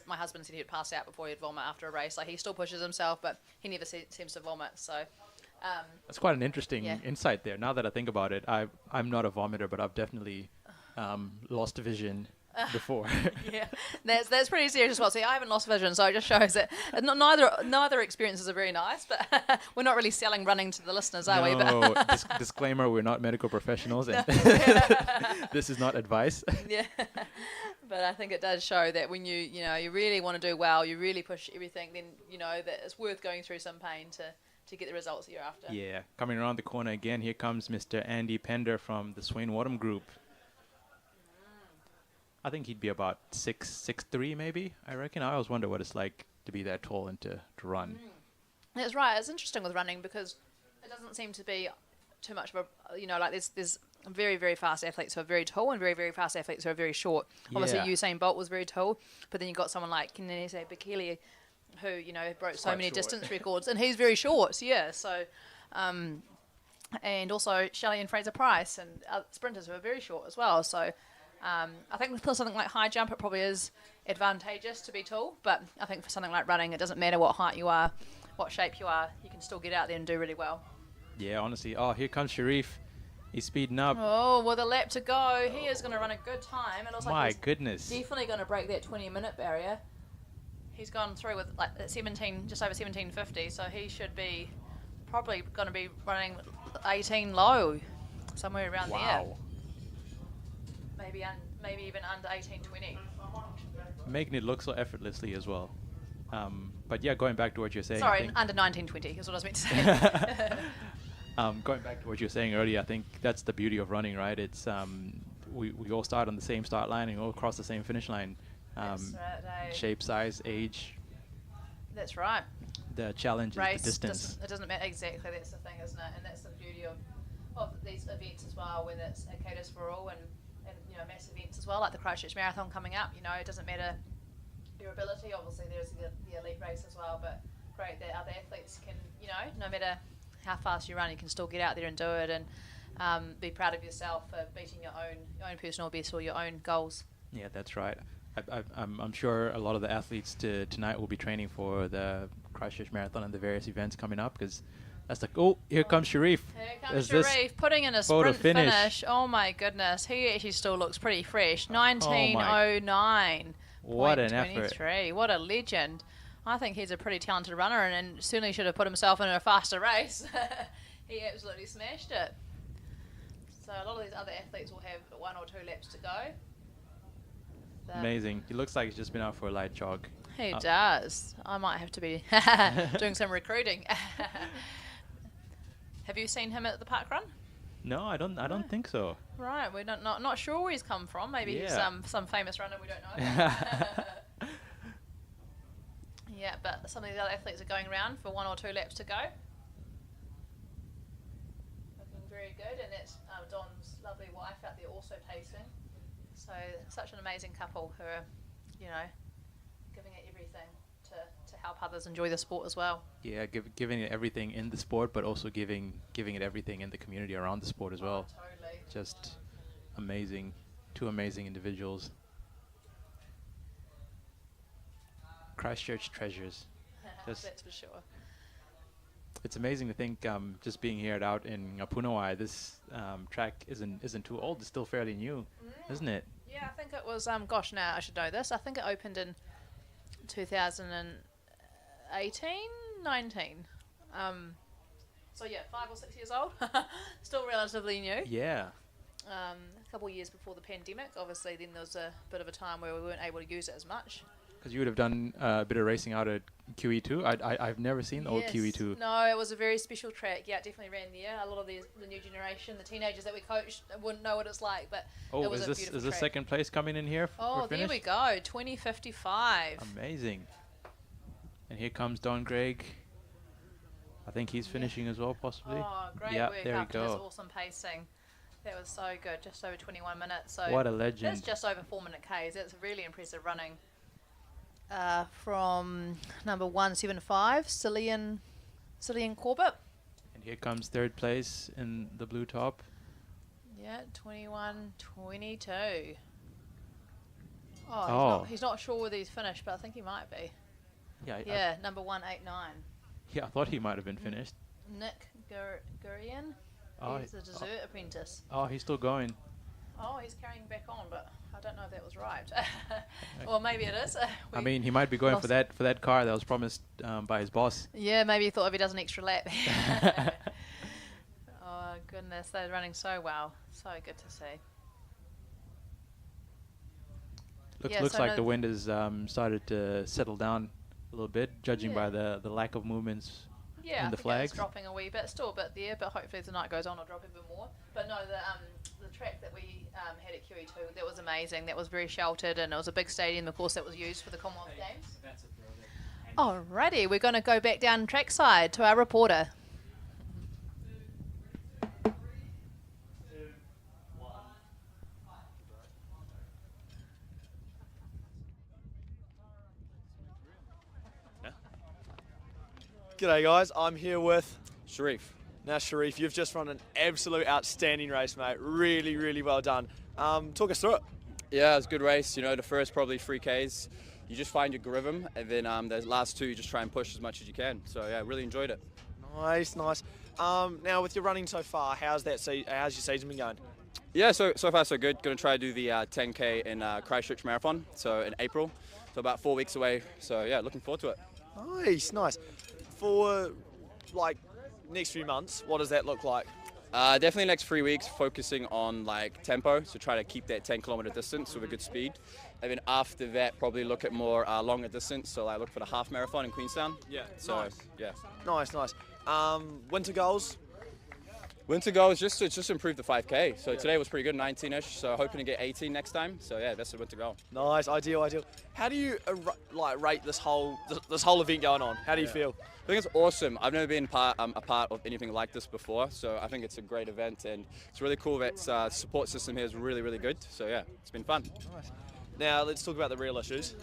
my husband said he'd pass out before he'd vomit after a race. Like he still pushes himself, but he never seems to vomit. So that's quite an interesting insight there. Now that I think about it, I'm not a vomiter, but I've definitely lost vision before. That's pretty serious as well. See, I haven't lost vision, so it just shows that neither experiences are very nice, but we're not really selling running to the listeners, are we? But disclaimer, we're not medical professionals, and this is not advice. But I think it does show that when you really want to do well, you really push everything, then you know that it's worth going through some pain to get the results that you're after. Yeah, coming around the corner again, here comes Mr. Andy Pender from the Swain Wadham group. I think he'd be about 6'3", maybe, I reckon. I always wonder what it's like to be that tall and to run. That's right. It's interesting with running because it doesn't seem to be too much of a, like there's very, very fast athletes who are very tall and very, very fast athletes who are very short. Obviously, Usain Bolt was very tall, but then you've got someone like Kenenisa Bekele who, broke so many distance records, and he's very short, so, and also Shelley and Fraser Price and sprinters who are very short as well, so... I think for something like high jump, it probably is advantageous to be tall, but I think for something like running, it doesn't matter what height you are, what shape you are, you can still get out there and do really well. Yeah, honestly. Oh, here comes Sharif. He's speeding up. Oh, with a lap to go, he is going to run a good time. It looks like goodness. Definitely going to break that 20-minute barrier. He's gone through with like 17, just over 17:50, so he should be probably going to be running 18 low, somewhere around there. Wow. Maybe even under 18:20. Making it look so effortlessly as well. But yeah, going back to what you're saying. Sorry, under 19:20 is what I was meant to say. Going back to what you were saying earlier, I think that's the beauty of running, right? It's we all start on the same start line and all cross the same finish line. That's right, shape, size, age. That's right. The challenge is the distance. It doesn't matter exactly. That's the thing, isn't it? And that's the beauty of these events as well, when it caters for all and mass events as well, like the Christchurch Marathon coming up. It doesn't matter your ability. Obviously, there's the elite race as well, but great that other athletes can, no matter how fast you run, you can still get out there and do it, and be proud of yourself for beating your own personal best or your own goals. Yeah, that's right. I'm sure a lot of the athletes tonight will be training for the Christchurch Marathon and the various events coming up, because that's like, here comes Sharif. Here comes Sharif, putting in a sprint finish. Oh my goodness, he actually still looks pretty fresh. 19:09. What an effort. What a legend. I think he's a pretty talented runner and certainly should have put himself in a faster race. He absolutely smashed it. So a lot of these other athletes will have 1 or 2 laps to go. Amazing. He looks like he's just been out for a light jog. He does. I might have to be doing some recruiting. Have you seen him at the parkrun? No, I don't think so. Right, we're not sure where he's come from. Maybe he's some famous runner we don't know. Yeah, but some of the other athletes are going around for 1 or 2 laps to go. Looking very good, and that's Don's lovely wife out there also pacing. So such an amazing couple who are, giving it everything to help others enjoy the sport as well. Yeah, giving it everything in the sport, but also giving it everything in the community around the sport as well. Totally. Just amazing. 2 amazing individuals. Christchurch treasures. That's for sure. It's amazing to think, just being here out in Punawai, this track isn't too old. It's still fairly new, isn't it? Yeah, I think it was. Gosh, now I should know this. I think it opened in 2018, 19. So yeah, 5 or 6 years old. Still relatively new. Yeah. A couple of years before the pandemic. Obviously, then there was a bit of a time where we weren't able to use it as much. Because you would have done a bit of racing out at QE2. I've never seen the old QE2. No, it was a very special track. Yeah, it definitely ran there. A lot of the new generation, the teenagers that we coached, wouldn't know what it's like, but it was a beautiful is the track. second place coming in here? Oh, there we go. 20:55. Amazing. And here comes Don Gregg. I think he's finishing as well, possibly. Oh, great yeah, work there after we his go. awesome pacing. That was so good, just over 21 minutes. So What a legend. That's just over 4-minute Ks. That's really impressive running. From number 175, Cillian Corbett. And here comes third place in the blue top. Yeah, 21:22. Oh, he's not sure whether he's finished, but I think he might be. Yeah, number 189. I thought he might have been finished. Nick Gurian. Oh, He's a dessert apprentice. Oh, he's still going. Oh, he's carrying back on, but I don't know if that was right. Or maybe it is. I mean, he might be going for that car that was promised by his boss. Yeah, maybe he thought if he does an extra lap. Oh, goodness, they're running so well. So good to see. Looks like the wind has started to settle down a little bit, judging by the lack of movements Yeah, in the I think flags. it's dropping a wee bit, still a bit there, but hopefully as the night goes on it'll drop even more. But no, the track that we had at QE2, that was amazing. That was very sheltered, and it was a big stadium, of course, that was used for the Commonwealth Games. Alrighty, we're going to go back down trackside to our reporter. G'day guys, I'm here with Sharif. Now Sharif, you've just run an absolute outstanding race, mate. Really, really well done. Talk us through it. Yeah, it was a good race. You know, the first probably 3Ks, you just find your rhythm, and then the last two, you just try and push as much as you can. So yeah, really enjoyed it. Nice, nice. Now with your running so far, how's your season been going? Yeah, so far so good. Going to try to do the 10K in Christchurch Marathon, so in April. So about 4 weeks away. So yeah, looking forward to it. Nice, nice. For like next few months, what does that look like? Definitely next 3 weeks, focusing on like tempo, so try to keep that 10-kilometer distance with a good speed. And then after that, probably look at more longer distance, so I look for the half marathon in Queenstown. Yeah, so, nice. Yeah. Nice, nice. Winter goals? Winter goal is just improve the 5K. So today was pretty good, 19-ish. So hoping to get 18 next time. So yeah, that's the winter goal. Nice, ideal, ideal. How do you rate this whole event going on? How do you feel? I think it's awesome. I've never been a part of anything like this before, so I think it's a great event, and it's really cool that support system here is really, really good. So yeah, it's been fun. Nice. Now let's talk about the real issues.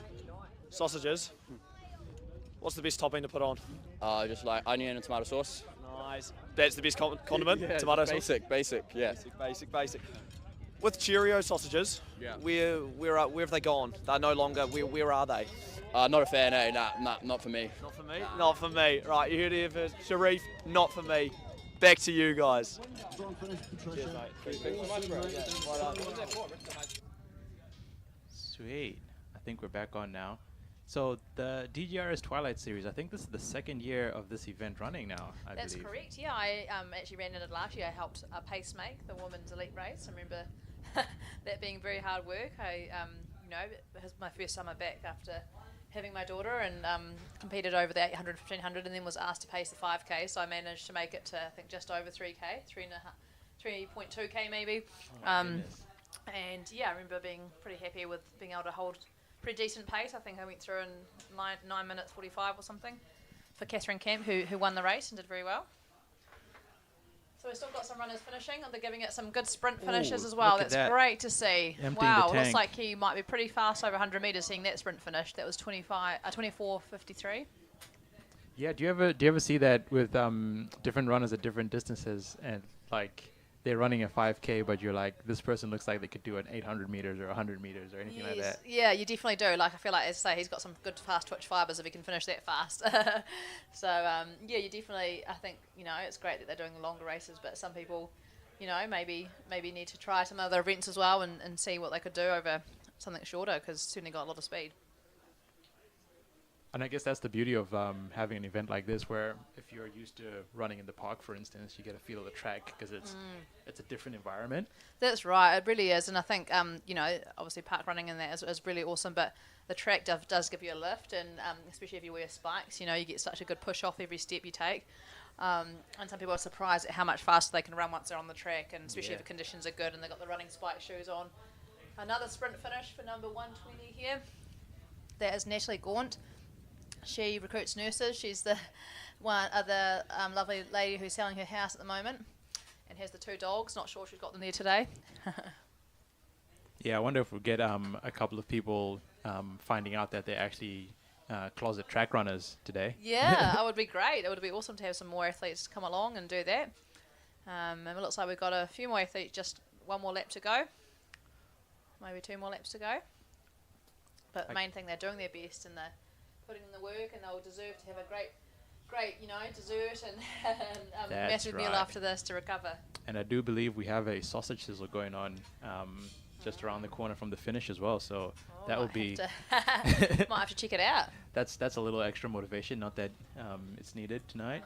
Sausages. What's the best topping to put on? Just like onion and tomato sauce. Nice. That's the best condiment. Yeah, tomato sauce. Basic. Yeah. Basic. With Cheerio sausages, yeah. Where have they gone? They're no longer. Where are they? Not a fan. Not for me. Not for me. Not for me. Right, you heard it first. Sharif, not for me. Back to you guys. Sweet. I think we're back on now. So the DGRS Twilight series, I think this is the second year of this event running now, I That's believe. correct, yeah. I actually ran in it last year. I helped pace make the women's elite race. I remember that being very hard work. It was my first summer back after having my daughter, and competed over the 800, 1500, and then was asked to pace the 5K. So I managed to make it to, I think, just over 3K, 3.2K maybe. And yeah, I remember being pretty happy with being able to hold pretty decent pace. I think I went through in 9 minutes 45 or something for Catherine Camp, who won the race and did very well. So we've still got some runners finishing, and they're giving it some good sprint finishes as well. That's great to see. Wow, looks like he might be pretty fast over 100 metres seeing that sprint finish. That was 24:53. Yeah, do you ever see that with different runners at different distances, and like they're running a 5K, but you're like, this person looks like they could do an 800 meters or 100 meters or anything like that. Yeah, you definitely do. Like, I feel like, as I say, he's got some good fast twitch fibres if he can finish that fast. So, yeah, you definitely, I think, it's great that they're doing longer races, but some people, maybe need to try some other events as well and see what they could do over something shorter, because certainly got a lot of speed. And I guess that's the beauty of having an event like this, where if you're used to running in the park, for instance, you get a feel of the track because it's a different environment. That's right, it really is, and I think obviously park running in that is really awesome, but the track does give you a lift, and especially if you wear spikes, you get such a good push off every step you take. And some people are surprised at how much faster they can run once they're on the track, and especially if the conditions are good and they've got the running spike shoes on. Another sprint finish for number 120 here. That is Natalie Gaunt. She recruits nurses. She's the one other lovely lady who's selling her house at the moment and has the 2 dogs. Not sure she's got them there today. Yeah, I wonder if we'll get a couple of people finding out that they're actually closet track runners today. Yeah, that would be great. It would be awesome to have some more athletes come along and do that. And it looks like we've got a few more athletes, just one more lap to go. Maybe 2 more laps to go. But the main thing, they're doing their best and they're putting in the work, and they'll deserve to have a great dessert and massive meal after this to recover. And I do believe we have a sausage sizzle going on just around the corner from the finish as well. So that will be... might have to check it out. That's a little extra motivation, not that it's needed tonight.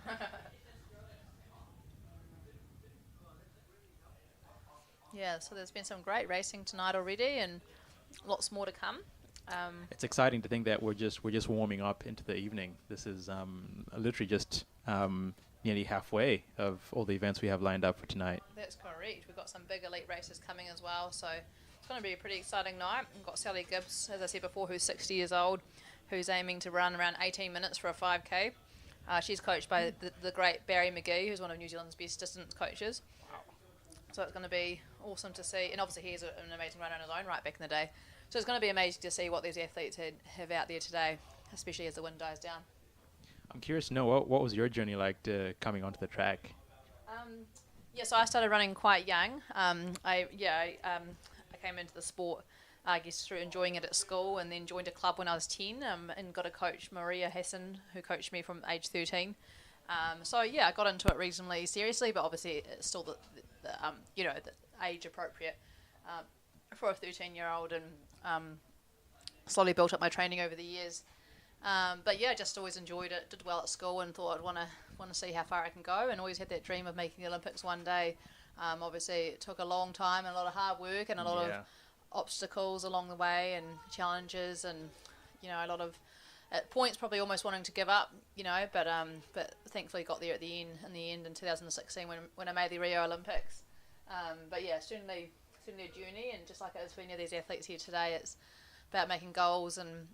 Yeah, so there's been some great racing tonight already, and lots more to come. It's exciting to think that we're just warming up into the evening. This is literally just nearly halfway of all the events we have lined up for tonight. That's correct. We've got some big elite races coming as well, so it's going to be a pretty exciting night. We've got Sally Gibbs, as I said before, who's 60 years old, who's aiming to run around 18 minutes for a 5K. She's coached by the great Barry McGee, who's one of New Zealand's best distance coaches. Wow. So it's going to be awesome to see, and obviously he's an amazing runner in his own right back in the day. So it's going to be amazing to see what these athletes have out there today, especially as the wind dies down. I'm curious to know, what was your journey like to coming onto the track? So I started running quite young. I came into the sport, I guess, through enjoying it at school, and then joined a club when I was 10 and got a coach, Maria Hassan, who coached me from age 13. I got into it reasonably seriously, but obviously it's still the age appropriate for a 13-year-old, and slowly built up my training over the years. Just always enjoyed it, did well at school, and thought I'd want to see how far I can go, and always had that dream of making the Olympics one day. Obviously it took a long time and a lot of hard work and a lot of obstacles along the way and challenges, and a lot of at points probably almost wanting to give up, but thankfully got there in the end in 2016 when I made the Rio Olympics. Certainly a journey, and just like it is for any of these athletes here today, it's about making goals and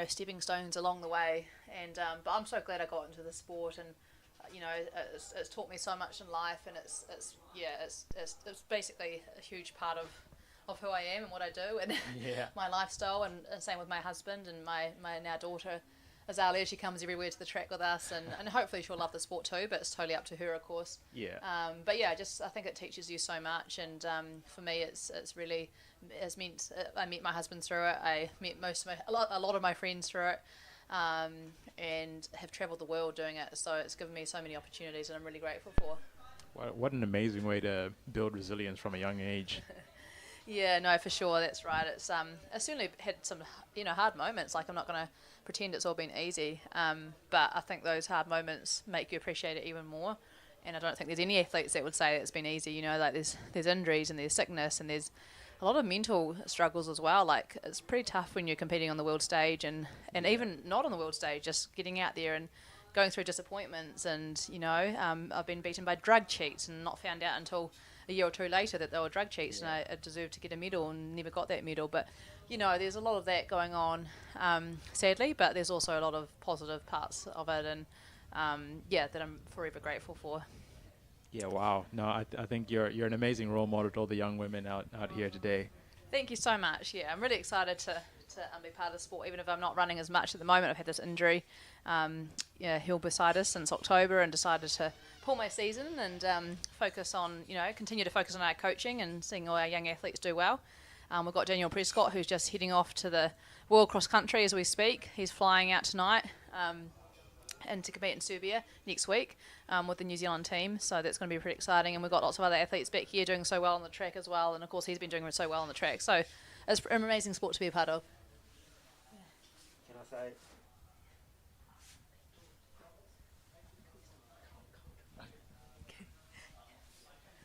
stepping stones along the way. And but I'm so glad I got into the sport, and it's taught me so much in life, and it's basically a huge part of who I am and what I do and my lifestyle, and same with my husband and my now daughter Azalea. She comes everywhere to the track with us, and hopefully she'll love the sport too, but it's totally up to her, of course. I think it teaches you so much, and for me it's really meant. I met my husband through it. I met a lot of my friends through it, and have travelled the world doing it. So it's given me so many opportunities, and I'm really grateful for. What an amazing way to build resilience from a young age. Yeah, no, for sure, that's right. It's I certainly had some hard moments. Like, I'm not going to pretend it's all been easy, but I think those hard moments make you appreciate it even more. And I don't think there's any athletes that would say it's been easy. Like there's injuries and there's sickness and there's a lot of mental struggles as well. Like, it's pretty tough when you're competing on the world stage and even not on the world stage, just getting out there and going through disappointments. And I've been beaten by drug cheats and not found out until a year or two later that they were drug cheats, and I deserved to get a medal and never got that medal. But there's a lot of that going on, sadly, but there's also a lot of positive parts of it, and that I'm forever grateful for. Yeah, wow. No, I think you're an amazing role model to all the young women out here today. Thank you so much. Yeah, I'm really excited to be part of the sport, even if I'm not running as much at the moment. I've had this injury, heel bursitis, since October, and decided to pull my season and continue to focus on our coaching and seeing all our young athletes do well. We've got Daniel Prescott, who's just heading off to the World Cross Country as we speak. He's flying out tonight and to compete in Serbia next week with the New Zealand team, so that's going to be pretty exciting. And we've got lots of other athletes back here doing so well on the track as well, and of course he's been doing so well on the track, so it's an amazing sport to be a part of. Can I say,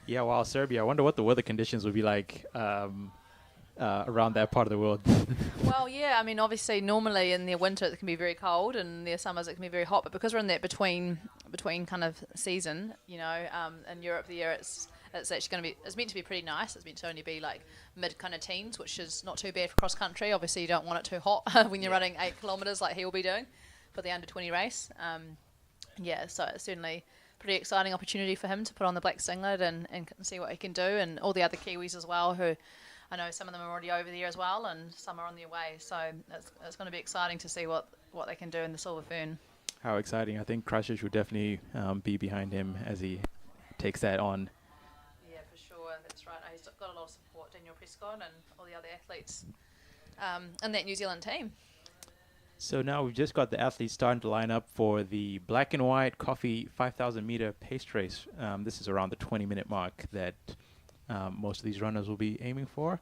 Yeah, well, Serbia, I wonder what the weather conditions would be like around that part of the world. Well, yeah, I mean, obviously, normally in their winter it can be very cold, and in their summers it can be very hot. But because we're in that between kind of season, you know, in Europe, the year it's actually going to be, it's meant to be pretty nice. It's meant to only be like mid kind of teens, which is not too bad for cross country. Obviously, you don't want it too hot when you're running 8 kilometres like he will be doing for the under 20 race. Yeah, so it's certainly pretty exciting opportunity for him to put on the black singlet and see what he can do, and all the other Kiwis as well, who I know some of them are already over there as well, and some are on their way. So it's going to be exciting to see what they can do in the Silver Fern. How exciting. I think Christchurch will definitely be behind him as he takes that on. Yeah, for sure. That's right. He's got a lot of support, Daniel Prescott and all the other athletes in that New Zealand team. So now we've just got the athletes starting to line up for the black and white coffee 5,000 meter pace race. This is around the 20-minute mark that most of these runners will be aiming for.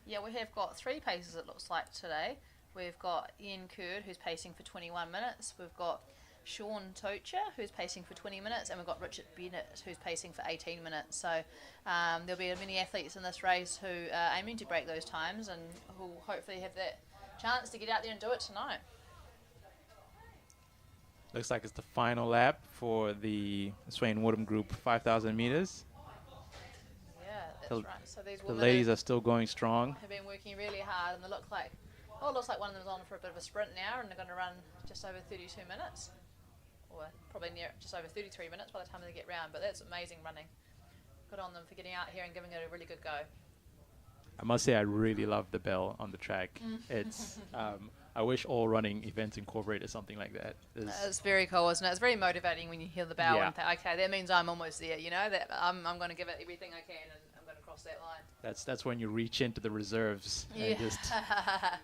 Yeah, we have got 3 paces, it looks like, today. We've got Ian Curd, who's pacing for 21 minutes. We've got Sean Tocher, who's pacing for 20 minutes. And we've got Richard Bennett, who's pacing for 18 minutes. So there'll be many athletes in this race who are aiming to break those times and who will hopefully have that chance to get out there and do it tonight. Looks like it's the final lap for the Swain Woodham Group 5,000 meters. Yeah, that's right. So these The women ladies are still going strong. have been working really hard, and they look like, it looks like one of them's on for a bit of a sprint now, and they're going to run just over 32 minutes, or probably near just over 33 minutes by the time they get round. But that's amazing running. Good on them for getting out here and giving it a really good go. I must say I really love the bell on the track. It's I wish all running events incorporated something like that. It's very cool, isn't it? It's very motivating when you hear the bell Yeah. and think, okay, that means I'm almost there, you know, that I'm going to give it everything I can and I'm going to cross that line. That's when you reach into the reserves and just That's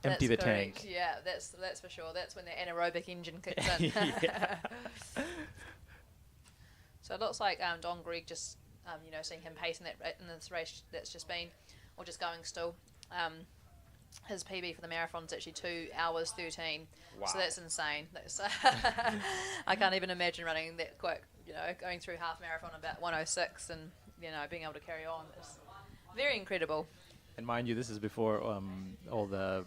empty the correct. tank. Yeah, that's for sure. That's when the anaerobic engine kicks in. So it looks like Don Gregg just, seeing him pacing that in this race that's just been, or just going still. His PB for the marathon's actually 2 hours 13. Wow. So that's insane. That's I can't even imagine running that quick. Going through half marathon about 1:06 and being able to carry on. It's very incredible. And mind you, this is before all the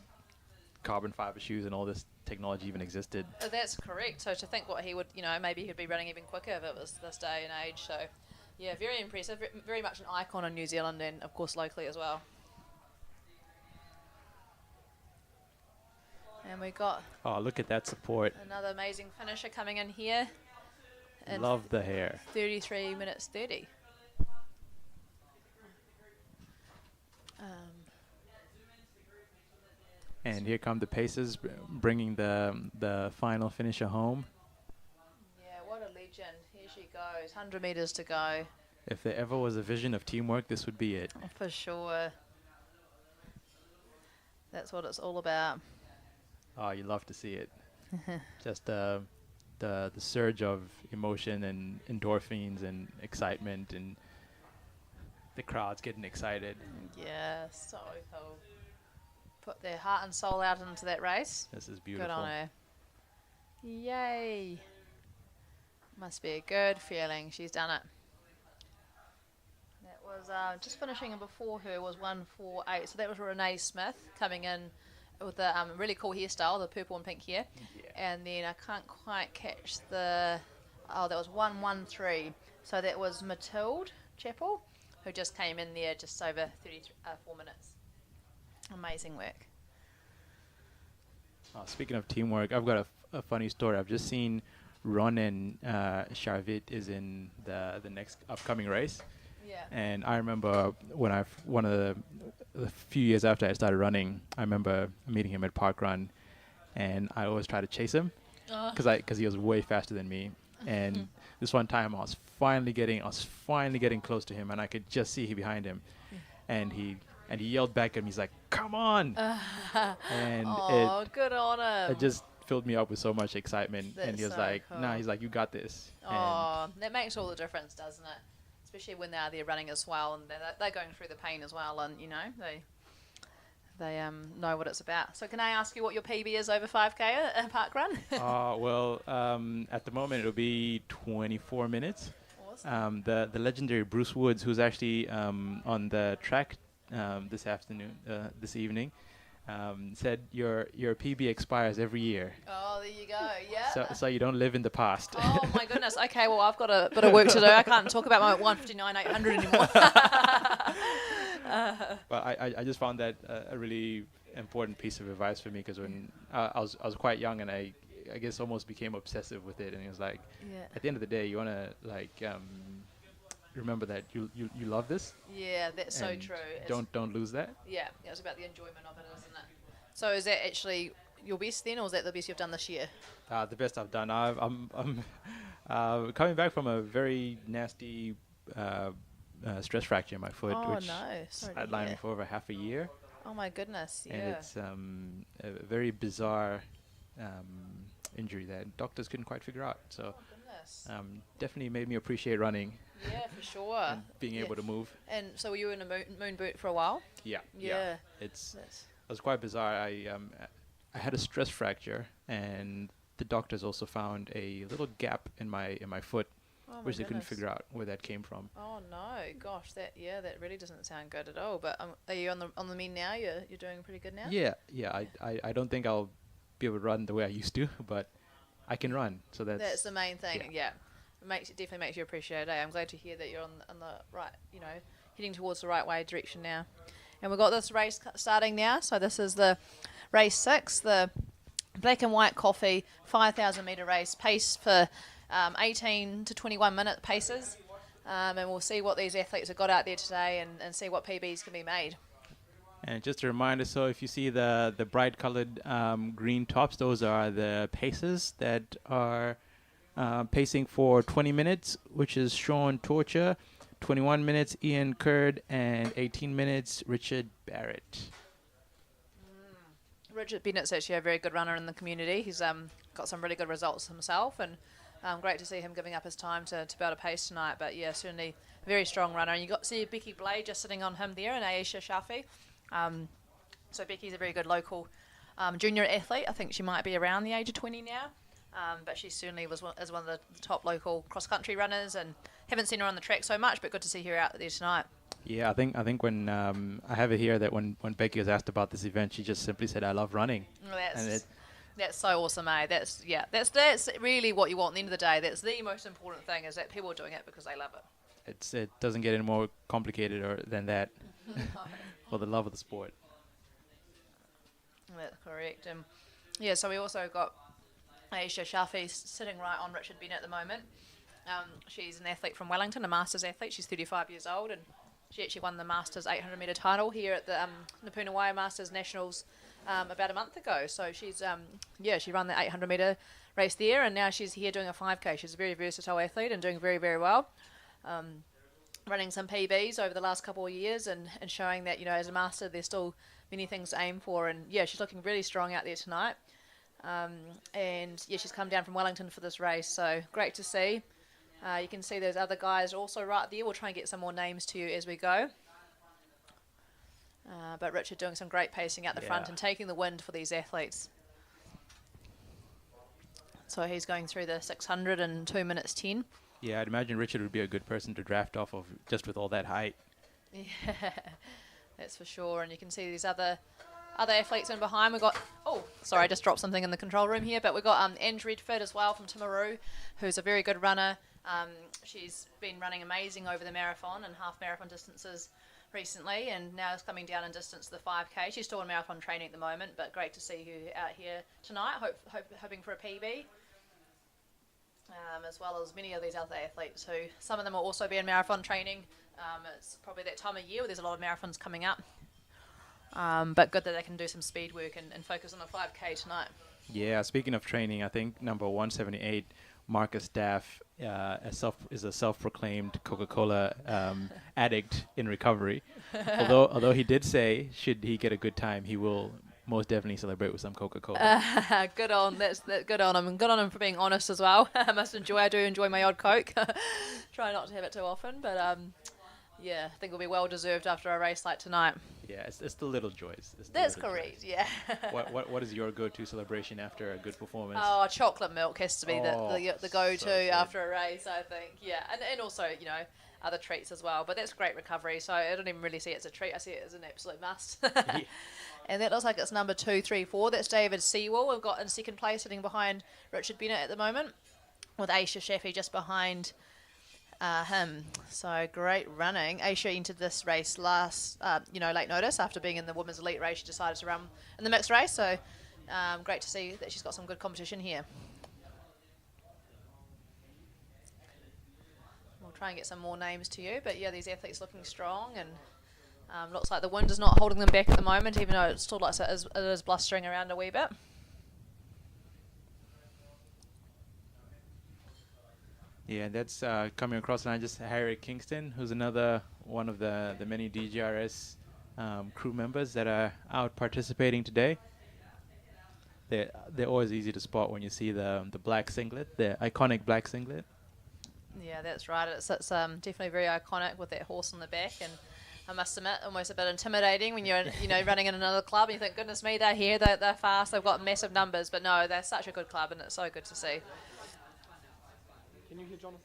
carbon fiber shoes and all this technology even existed. That's correct. So to think what he would, maybe he'd be running even quicker if it was this day and age. So yeah, very impressive. Very much an icon in New Zealand and of course locally as well. And we got Look at that support. another amazing finisher coming in here. In Love the hair. 33 minutes 30. And here come the paces, bringing the final finisher home. Yeah, what a legend. Here she goes. 100 metres to go. If there ever was a vision of teamwork, this would be it. For sure. That's what it's all about. Oh, you love to see it. Just the surge of emotion and endorphins and excitement, and the crowd's getting excited. Yeah, so cool. Put their heart and soul out into that race. This is beautiful. Good on her. Yay. Must be a good feeling. She's done it. That was just finishing before her was 1:48. So that was Renee Smith coming in with a really cool hairstyle, the purple and pink hair. Yeah. And then I can't quite catch that was 1:13. So that was Matilde Chappell, who just came in there just over 4 minutes. Amazing work. Speaking of teamwork, I've got a funny story. I've just seen Ron and Sharvit is in the next upcoming race. Yeah. And I remember when one of the few years after I started running, I remember meeting him at Park Run, and I always try to chase him because he was way faster than me. And this one time I was finally getting close to him, and I could just see he behind him, and he yelled back at me. He's like, "Come on!" And good on him. it just filled me up with so much excitement. And he That's was so like, cool. "Nah," he's like, "You got this." That makes all the difference, doesn't it? Especially when they're there running as well, and they're going through the pain as well, and they know what it's about. So can I ask you what your PB is over 5K at Park Run? Well, at the moment it'll be 24 minutes. the legendary Bruce Woods, who's actually on the track this evening, said your PB expires every year. Oh, there you go. Yeah. So you don't live in the past. Oh my goodness. Okay, well I've got a bit of work to do. I can't talk about my 159 800 anymore. Well, I just found that a really important piece of advice for me, because when I was quite young, and I guess almost became obsessive with it, and it was like, at the end of the day, you want to like remember that you love this. Yeah, that's so true. Don't lose that. Yeah, it was about the enjoyment of it, isn't it? So is that actually your best then, or is that the best you've done this year? The best I've done. I'm coming back from a very nasty stress fracture in my foot, which sidelined me for over half a year. Oh my goodness! Yeah. And it's a very bizarre injury that doctors couldn't quite figure out. So definitely made me appreciate running. Yeah, for sure. And being able to move. And so were you in a moon boot for a while? Yeah. It was quite bizarre. I had a stress fracture, and the doctors also found a little gap in my foot, which they couldn't figure out where that came from. Oh no, gosh, that really doesn't sound good at all. But are you on the mend now? You're doing pretty good now? Yeah. I don't think I'll be able to run the way I used to, but I can run. So that's the main thing. Yeah. It definitely makes you appreciate it. I'm glad to hear that you're on the right, heading towards the right way direction now. And we've got this race starting now. So this is the race 6, the black and white coffee 5,000 metre race, pace for 18 to 21 minute paces. And we'll see what these athletes have got out there today and see what PBs can be made. And just a reminder, so if you see the bright coloured green tops, those are the paces that are pacing for 20 minutes, which is Sean Torture, 21 minutes Ian Curd, and 18 minutes Richard Barrett. Richard Bennett's actually a very good runner in the community. He's got some really good results himself, and great to see him giving up his time to be able to pace tonight. But yeah, certainly a very strong runner. And you got to see Becky Blade just sitting on him there, and Aisha Shafi. So Becky's a very good local junior athlete. I think she might be around the age of 20 now. But she certainly is one of the top local cross-country runners, and haven't seen her on the track so much, but good to see her out there tonight. Yeah, I think when I have it here that when Becky was asked about this event, she just simply said, "I love running." That's so awesome, eh? That's really what you want at the end of the day. That's the most important thing, is that people are doing it because they love it. It doesn't get any more complicated than that. For the love of the sport. That's correct. So we also got Aisha Shafi sitting right on Richard Bennett at the moment. She's an athlete from Wellington, a Masters athlete. She's 35 years old, and she actually won the Masters 800 metre title here at the Napunawai Masters Nationals about a month ago. So she's she ran the 800 metre race there, and now she's here doing a 5K. She's a very versatile athlete and doing very, very well. Running some PBs over the last couple of years and showing that, as a master, there's still many things to aim for. And she's looking really strong out there tonight. She's come down from Wellington for this race, so great to see. You can see those other guys also right there. We'll try and get some more names to you as we go. But Richard doing some great pacing out the front and taking the wind for these athletes. So he's going through the 600 in 2 minutes 10. Yeah, I'd imagine Richard would be a good person to draft off of just with all that height. Yeah, that's for sure. And you can see these other athletes in behind. We've got, I just dropped something in the control room here, but we've got Ange Redford as well from Timaru, who's a very good runner. She's been running amazing over the marathon and half marathon distances recently, and now is coming down in distance to the 5K. She's still in marathon training at the moment, but great to see her out here tonight, hoping for a PB. As well as many of these other athletes who, some of them will also be in marathon training. It's probably that time of year where there's a lot of marathons coming up. But good that they can do some speed work and focus on the 5K tonight. Yeah, speaking of training, I think number 178, Marcus Daff, is a self-proclaimed Coca-Cola addict in recovery. although he did say, should he get a good time, he will most definitely celebrate with some Coca-Cola. Good on. That's good on him. And good on him for being honest as well. I do enjoy my odd Coke. Try not to have it too often, but Yeah, I think it'll be well deserved after a race like tonight. Yeah, it's the little joys. It's the That's little correct, joys. yeah. What is your go-to celebration after a good performance? Oh, chocolate milk has to be the go-to so good. after a race, I think. Yeah, and also, you know, other treats as well. But that's great recovery, so I don't even really see it as a treat. I see it as an absolute must. Yeah. And that looks like it's number 2, 3, 4. That's David Sewell. We've got in second place, sitting behind Richard Bennett at the moment, with Aisha Shafi just behind him. So great running. Aisha entered this race last, late notice after being in the women's elite race. She decided to run in the mixed race. So great to see that she's got some good competition here. We'll try and get some more names to you, but yeah, these athletes looking strong, and looks like the wind is not holding them back at the moment, even though it still looks like it is blustering around a wee bit. Yeah, that's coming across line. Just Harriet Kingston, who's another one of the many DGRS crew members that are out participating today. They're always easy to spot when you see the black singlet, the iconic black singlet. Yeah, that's right. It's definitely very iconic with that horse on the back, and I must admit, almost a bit intimidating when you're running in another club and you think, goodness me, they're here, they're fast, they've got massive numbers. But no, they're such a good club, and it's so good to see. Can you hear Jonathan?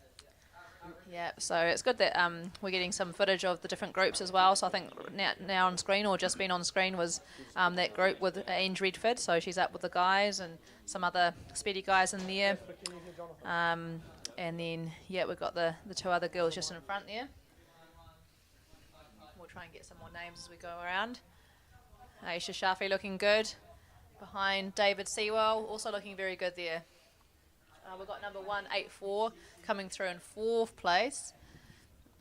Yeah, so it's good that we're getting some footage of the different groups as well. So I think now on screen, or just been on screen, was that group with Ange Redford. So she's up with the guys and some other speedy guys in there. And then, yeah, we've got the 2 other girls just in front there. We'll try and get some more names as we go around. Aisha Shafi looking good. Behind David Sewell, also looking very good there. We've got number 184 coming through in 4th place.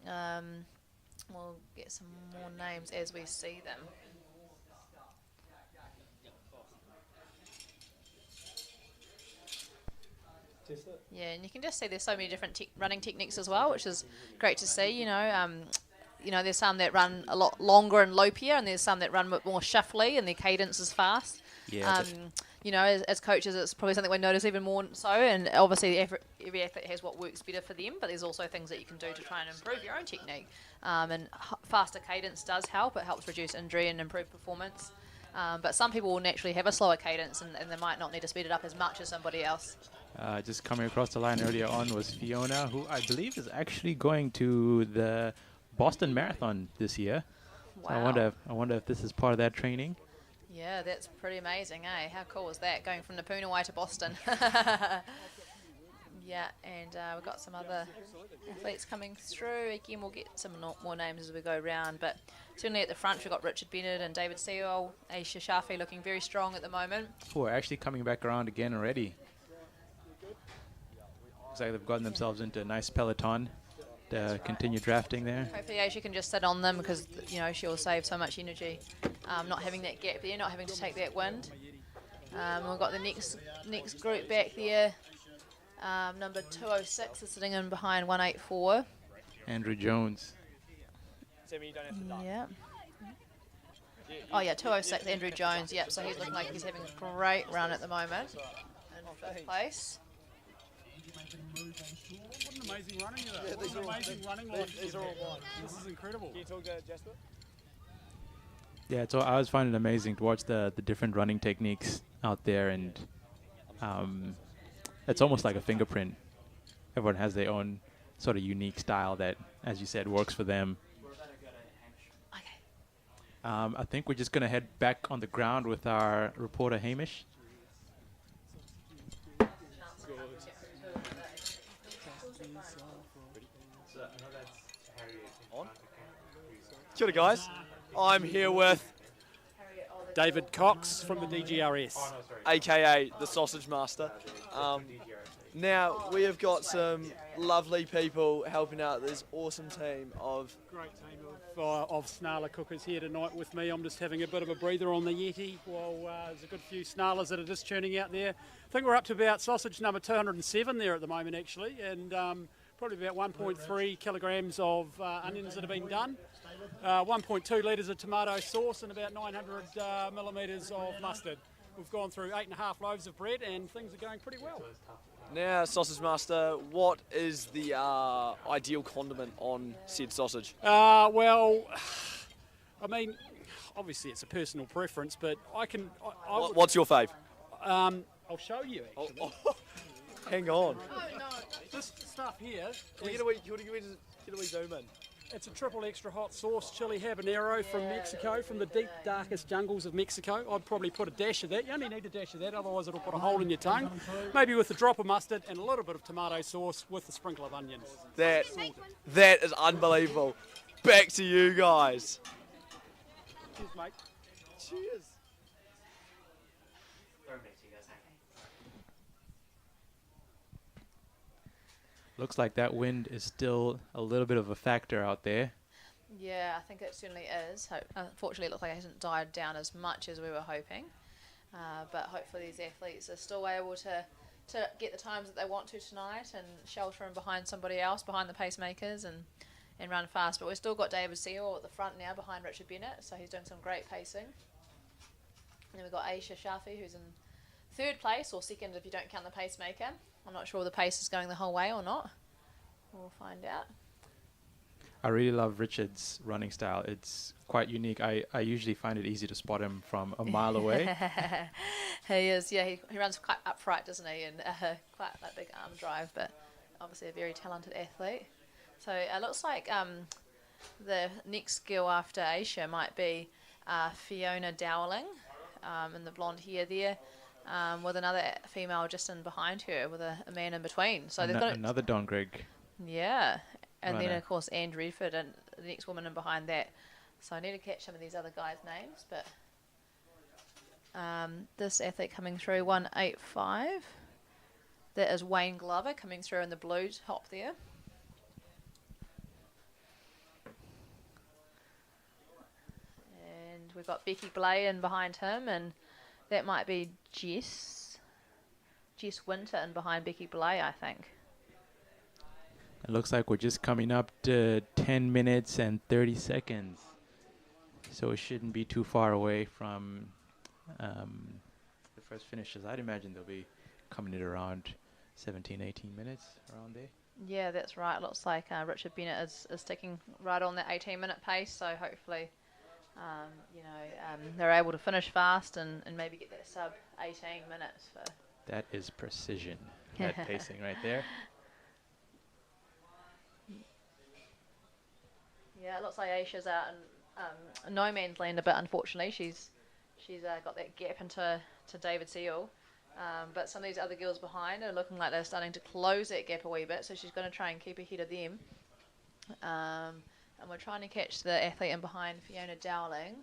We'll get some more names as we see them. Yeah, and you can just see there's so many different running techniques as well, which is great to see. There's some that run a lot longer and lopier, and there's some that run a bit more shuffly, and their cadence is fast. Yeah. As coaches, it's probably something we notice even more so, and obviously every athlete has what works better for them, but there's also things that you can do to try and improve your own technique. And faster cadence does help. It helps reduce injury and improve performance. But some people will naturally have a slower cadence, and they might not need to speed it up as much as somebody else. Just coming across the line earlier on was Fiona, who I believe is actually going to the Boston Marathon this year. Wow. So I wonder if this is part of that training. Yeah, that's pretty amazing, eh? How cool is that, going from Napoonawai to Boston? Yeah, and we've got some other athletes coming through. Again, we'll get some more names as we go around, but certainly at the front we've got Richard Bennett and David Sewell, Aisha Shafi looking very strong at the moment. Who are actually coming back around again already. Looks like they've gotten themselves into a nice peloton to continue drafting there. Hopefully Aisha can just sit on them, because she'll save so much energy not having that gap there, not having to take that wind. We've got the next group back there. Number 206 is sitting in behind 184. Andrew Jones. Yeah. Oh yeah, 206, Andrew Jones. Yep, so he's looking like he's having a great run at the moment in 5th place. What an amazing running What an amazing running life. This is incredible. Can you talk to Jasper? Yeah, so I was finding it amazing to watch the different running techniques out there, and it's almost like a fingerprint. Everyone has their own sort of unique style that, as you said, works for them. I think we're just going to head back on the ground with our reporter Hamish. Kia ora, guys. I'm here with David Cox from the DGRS. AKA the Sausage Master. Now we have got some lovely people helping out this awesome team of Great team of snarler cookers here tonight with me. I'm just having a bit of a breather on the Yeti while there's a good few snarlers that are just tuning out there. I think we're up to about sausage number 207 there at the moment actually, and probably about 1.3 kilograms of onions that have been done. 1.2 litres of tomato sauce and about 900 millimetres of mustard. We've gone through 8.5 loaves of bread and things are going pretty well. Now, Sausage Master, what is the ideal condiment on said sausage? Well, I mean, obviously it's a personal preference, but What's your fave? I'll show you actually. Hang on. This stuff here, Can we get a wee zoom in? it's a triple extra hot sauce chili habanero from Mexico, from the deep, darkest jungles of Mexico. I'd probably put a dash of that. You only need a dash of that, otherwise it'll put a hole in your tongue. Maybe with a drop of mustard and a little bit of tomato sauce with a sprinkle of onions. That is unbelievable. Back to you guys. Cheers, mate. Cheers. Looks like that wind is still a little bit of a factor out there. Yeah, I think it certainly is. Unfortunately, it looks like it hasn't died down as much as we were hoping. But hopefully these athletes are still able to get the times that they want to tonight and shelter in behind somebody else, behind the pacemakers, and run fast. But we've still got David Seal at the front now behind Richard Bennett, so he's doing some great pacing. And then we've got Aisha Shafi, who's in third place, or second if you don't count the pacemaker. I'm not sure the pace is going the whole way or not. We'll find out. I really love Richard's running style. It's quite unique. I usually find it easy to spot him from a mile away. He is, yeah, he runs quite upright, doesn't he, and quite that big arm drive, but obviously a very talented athlete. So it looks like the next girl after Aisha might be Fiona Dowling in the blonde hair there, with another female just in behind her with a man in between. So they've got another Don Grigg. Yeah, and Runner. then of course Anne Redford and the next woman in behind that. So I need to catch some of these other guys' names, but this athlete coming through 185. That is Wayne Glover coming through in the blue top there. And we've got Becky Blay in behind him, and that might be Jess Winter in behind Becky Blay, I think. It looks like we're just coming up to 10 minutes and 30 seconds. So it shouldn't be too far away from the first finishes. I'd imagine they'll be coming in around 17, 18 minutes, around there. Yeah, that's right. Looks like Richard Bennett is sticking right on that 18-minute pace, so hopefully they're able to finish fast and maybe get that sub 18 minutes. That is precision, that pacing right there. Yeah, it looks like Aisha's out in no man's land a bit, unfortunately. She's got that gap into David Seal. But some of these other girls behind are looking like they're starting to close that gap a wee bit, so she's going to try and keep ahead of them. And we're trying to catch the athlete in behind, Fiona Dowling.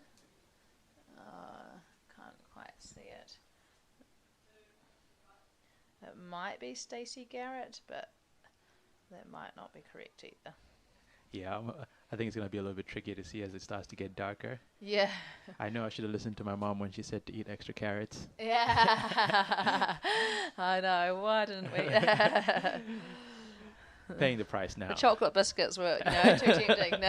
Can't quite see it. It might be Stacey Garrett, but that might not be correct either. Yeah, I think it's going to be a little bit tricky to see as it starts to get darker. Yeah. I know I should have listened to my mom when she said to eat extra carrots. Yeah. I know. Why didn't we? Paying the price now. The chocolate biscuits were, too tempting.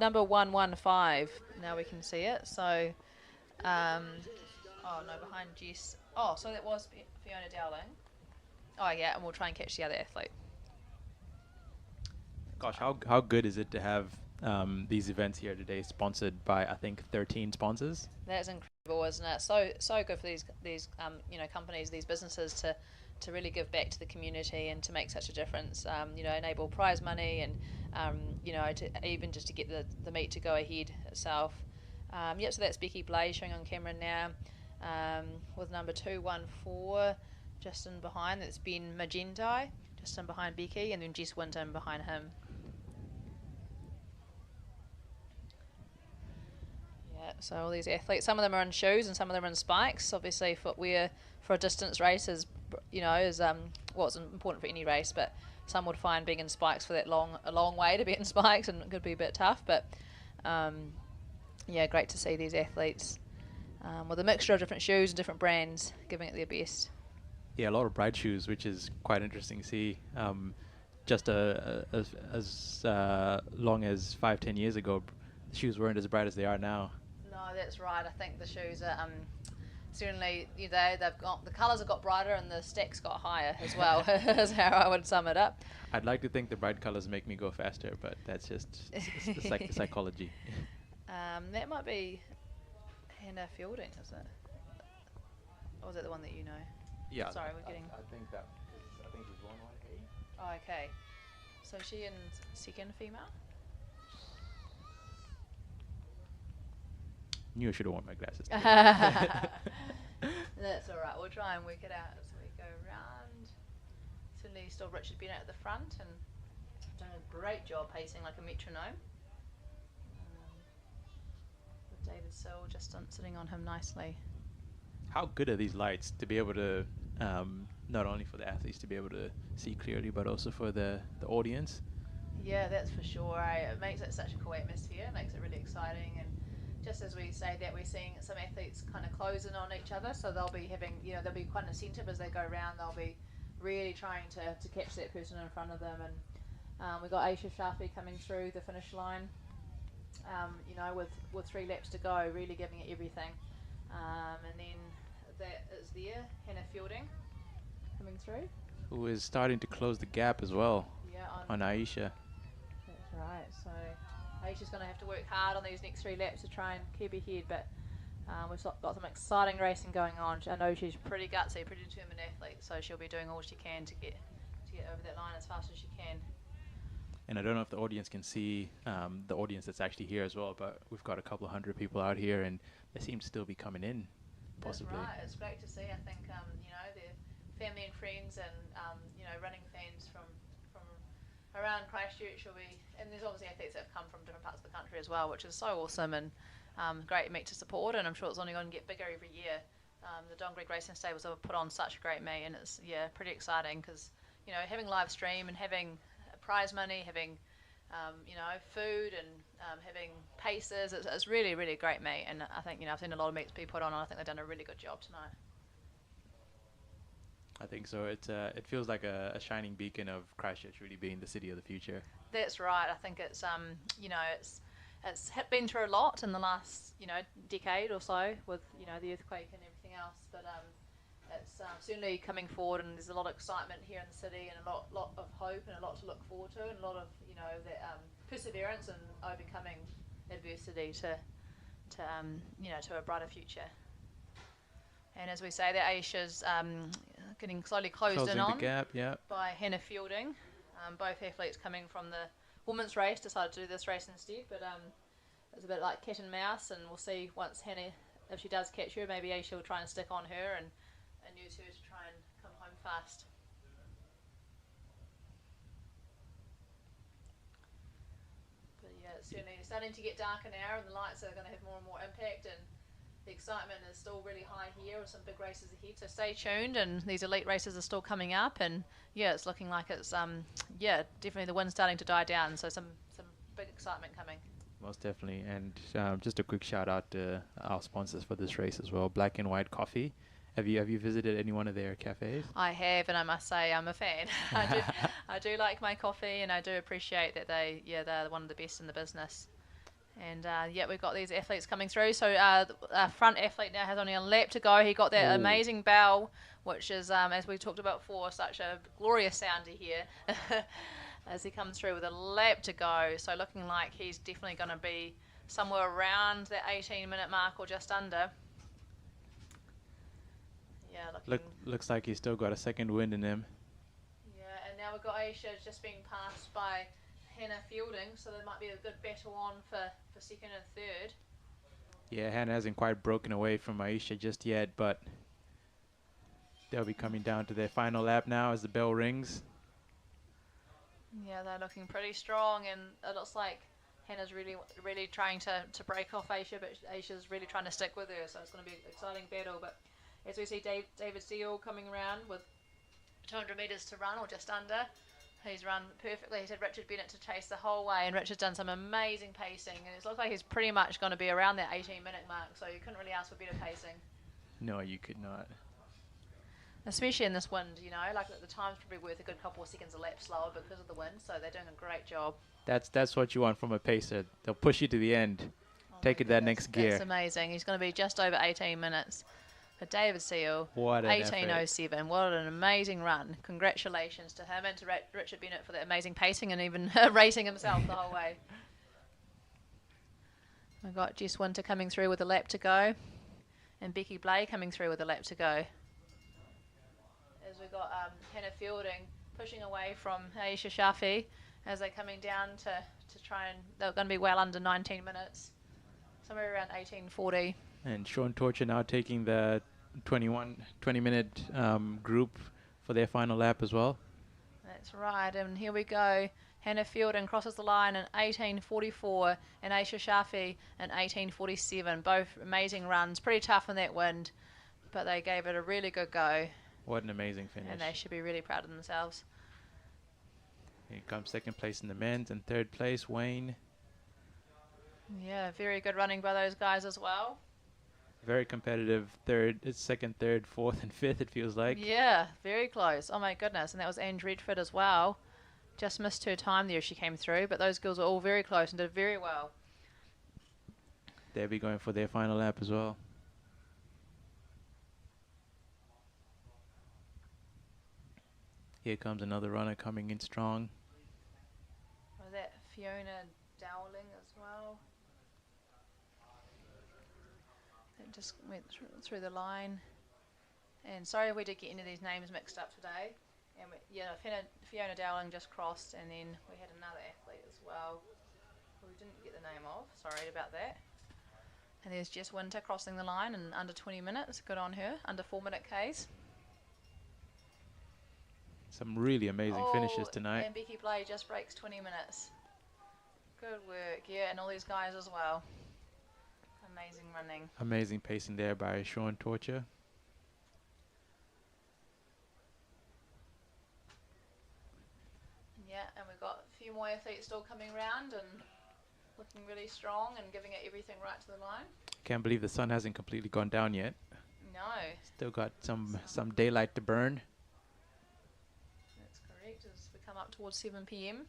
Number 115. Now we can see it. So, behind Jess. Oh, so that was Fiona Dowling. Oh, yeah, and we'll try and catch the other athlete. Gosh, how good is it to have these events here today sponsored by, I think, 13 sponsors? That's incredible, isn't it? So good for these companies, these businesses to really give back to the community and to make such a difference. Enable prize money and even just to get the meet to go ahead itself. So that's Becky Blaze showing on camera now, with number 214 just in behind. That's Ben Magendai just in behind Becky, and then Jess Winton behind him. So all these athletes, some of them are in shoes and some of them are in spikes. Obviously, footwear for a distance race is what's important for any race, but some would find being in spikes for a long way to be in spikes, and it could be a bit tough. But great to see these athletes with a mixture of different shoes and different brands giving it their best. Yeah, a lot of bright shoes, which is quite interesting to see. Just as long as 5-10 years ago, the shoes weren't as bright as they are now. No, that's right. I think the shoes are certainly they've got the colours have got brighter and the stacks got higher as well. Is how I would sum it up. I'd like to think the bright colors make me go faster, but that's just it's like the psychology. That might be Hannah Fielding, is it? Or was that the one that you know? Yeah. Sorry, we're getting. I think she's 118. Oh, okay. So is she in second female? Knew I should have worn my glasses. That's all right. We'll try and work it out as we go round. Certainly, still Richard Bennett at the front and done a great job pacing like a metronome. With David Sill just sitting on him nicely. How good are these lights to be able to, not only for the athletes to be able to see clearly, but also for the audience? Yeah, that's for sure. It makes it such a cool atmosphere. It makes it really exciting. And just as we say that, we're seeing some athletes kind of close in on each other, so they'll be having, there'll be quite an incentive as they go around. They'll be really trying to catch that person in front of them. And we've got Aisha Shafi coming through the finish line, with 3 laps to go, really giving it everything. And then that is there, Hannah Fielding coming through. Who is starting to close the gap as well on Aisha. That's right. So Aisha's going to have to work hard on these next 3 laps to try and keep ahead, but we've got some exciting racing going on. I know she's pretty gutsy, pretty determined athlete, so she'll be doing all she can to get over that line as fast as she can. And I don't know if the audience can see the audience that's actually here as well, but we've got a couple of hundred people out here, and they seem to still be coming in, possibly. That's right. It's great to see. I think their family and friends and running fans from around Christchurch will be, and there's obviously athletes that have come from different parts of the country as well, which is so awesome and great meet to support. And I'm sure it's only going to get bigger every year. The Don Greg Racing Stables have put on such a great meet, and it's pretty exciting because having live stream and having prize money, having food and having paces, it's really, really a great meet. And I think I've seen a lot of meets be put on, and I think they've done a really good job tonight. I think so. It feels like a shining beacon of Christchurch really being the city of the future. That's right. I think it's it's been through a lot in the last decade or so with the earthquake and everything else, but it's certainly coming forward, and there's a lot of excitement here in the city, and a lot of hope, and a lot to look forward to, and a lot of that perseverance and overcoming adversity to a brighter future. And as we say, that Aisha's getting slowly closed in on the gap, by Hannah Fielding. Both athletes coming from the women's race decided to do this race instead, but it's a bit like cat and mouse, and we'll see once Hannah, if she does catch her, maybe Aisha will try and stick on her and use her to try and come home fast. But it's certainly starting to get darker now, and the lights are going to have more and more impact, and the excitement is still really high here with some big races ahead, so stay tuned, and these elite races are still coming up, and it's looking like it's definitely the wind's starting to die down, so some big excitement coming. Most definitely. And just a quick shout out to our sponsors for this race as well, Black and White Coffee. Have you visited any one of their cafes? I have, and I must say I'm a fan. I do like my coffee, and I do appreciate that they're one of the best in the business. And we've got these athletes coming through. So our front athlete now has only a lap to go. He got that amazing bell, which is, as we talked about before, such a glorious sound to hear as he comes through with a lap to go. So looking like he's definitely going to be somewhere around that 18-minute mark or just under. Yeah, looks like he's still got a second wind in him. Yeah, and now we've got Aisha just being passed by Hannah Fielding, so there might be a good battle on for second and third. Yeah, Hannah hasn't quite broken away from Aisha just yet, but they'll be coming down to their final lap now as the bell rings. Yeah, they're looking pretty strong, and it looks like Hannah's really trying to break off Aisha, but Aisha's really trying to stick with her, so it's going to be an exciting battle. But as we see David Steele coming around with 200 metres to run, or just under. He's run perfectly. He's had Richard Bennett to chase the whole way, and Richard's done some amazing pacing, and it looks like he's pretty much going to be around that 18-minute mark, so you couldn't really ask for better pacing. No, you could not. Especially in this wind, like the time's probably worth a good couple of seconds a lap slower because of the wind, so they're doing a great job. That's what you want from a pacer. They'll push you to the end, take it that next gear. That's amazing. He's going to be just over 18 minutes. for David Seal. What an effort. 18:07. What an amazing run. Congratulations to him and to Richard Bennett for that amazing pacing and even racing himself the whole way. We've got Jess Winter coming through with a lap to go, and Becky Blay coming through with a lap to go. As we've got Hannah Fielding pushing away from Aisha Shafi as they're coming down to try and, they're going to be well under 19 minutes, somewhere around 18:40. And Sean Torcher now taking the 20-minute group for their final lap as well. That's right, and here we go. Hannah Fielding crosses the line in 18:44 and Aisha Shafi in 18:47. Both amazing runs, pretty tough in that wind, but they gave it a really good go. What an amazing finish. And they should be really proud of themselves. Here comes second place in the men's and third place, Wayne. Yeah, very good running by those guys as well. Very competitive second, third, fourth, and fifth, it feels like. Yeah, very close. Oh my goodness. And that was Ange Redford as well. Just missed her time there as she came through, but those girls were all very close and did very well. They'll be going for their final lap as well. Here comes another runner coming in strong. Was that Fiona Dowling as well? That just went through the line. And sorry if we did get any of these names mixed up today. And Fiona Dowling just crossed, and then we had another athlete as well who we didn't get the name of. Sorry about that. And there's Jess Winter crossing the line in under 20 minutes. Good on her. Under 4-minute Ks. Some really amazing finishes tonight. And Becky Blay just breaks 20 minutes. Good work, yeah, and all these guys as well. Amazing running. Amazing pacing there by Sean Torcher. Yeah, and we've got a few more athletes still coming around and looking really strong and giving it everything right to the line. Can't believe the sun hasn't completely gone down yet. No. Still got some daylight to burn. That's correct, as we come up towards 7 p.m.